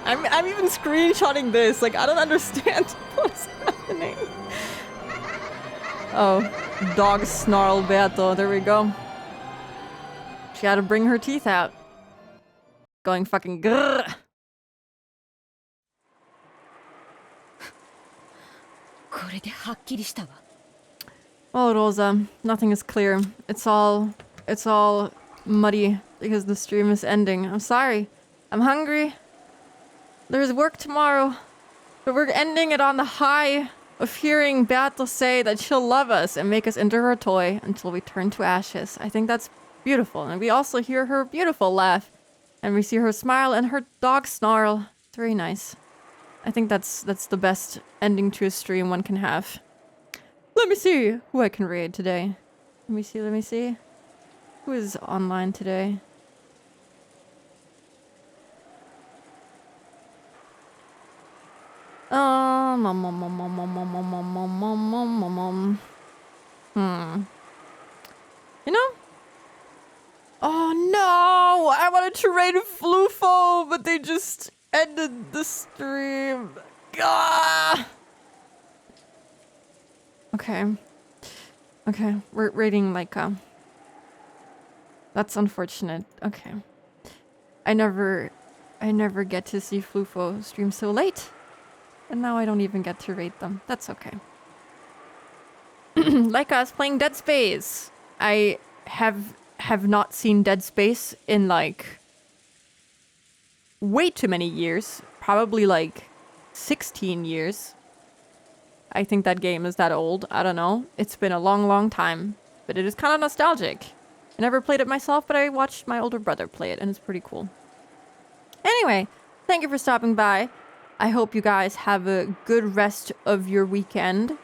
I'm even screenshotting this. Like, I don't understand what's happening. Oh, dog snarl Beato. There we go. She had to bring her teeth out. Going fucking grrr. Oh, Rosa, nothing is clear. It's all muddy because the stream is ending. I'm sorry. I'm hungry. There's work tomorrow, but we're ending it on the high of hearing Beato say that she'll love us and make us into her toy until we turn to ashes. I think that's beautiful. And we also hear her beautiful laugh, and we see her smile and her dog snarl. It's very nice. I think that's the best ending to a stream one can have. Let me see who I can raid today. Let me see. Who is online today? You know? Oh no! I wanted to raid Flufo, but they just ended the stream. Gah! Okay. Okay, we're raiding Laika. That's unfortunate. Okay. I never get to see Flufo stream so late. And now I don't even get to rate them. That's okay. Like us playing Dead Space. I have not seen Dead Space in like way too many years. Probably like 16 years. I think that game is that old. I don't know. It's been a long, long time. But it is kind of nostalgic. I never played it myself, but I watched my older brother play it, and it's pretty cool. Anyway, thank you for stopping by. I hope you guys have a good rest of your weekend.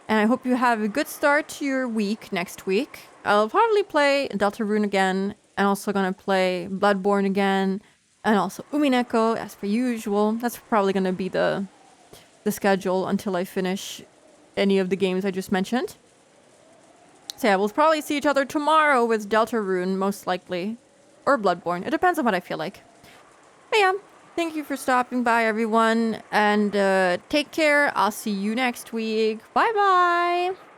And I hope you have a good start to your week next week. I'll probably play Deltarune again. And also gonna play Bloodborne again. And also Umineko, as per usual. That's probably gonna be the schedule until I finish any of the games I just mentioned. So yeah, we'll probably see each other tomorrow with Deltarune, most likely. Or Bloodborne. It depends on what I feel like. But yeah, thank you for stopping by, everyone. And take care. I'll see you next week. Bye-bye.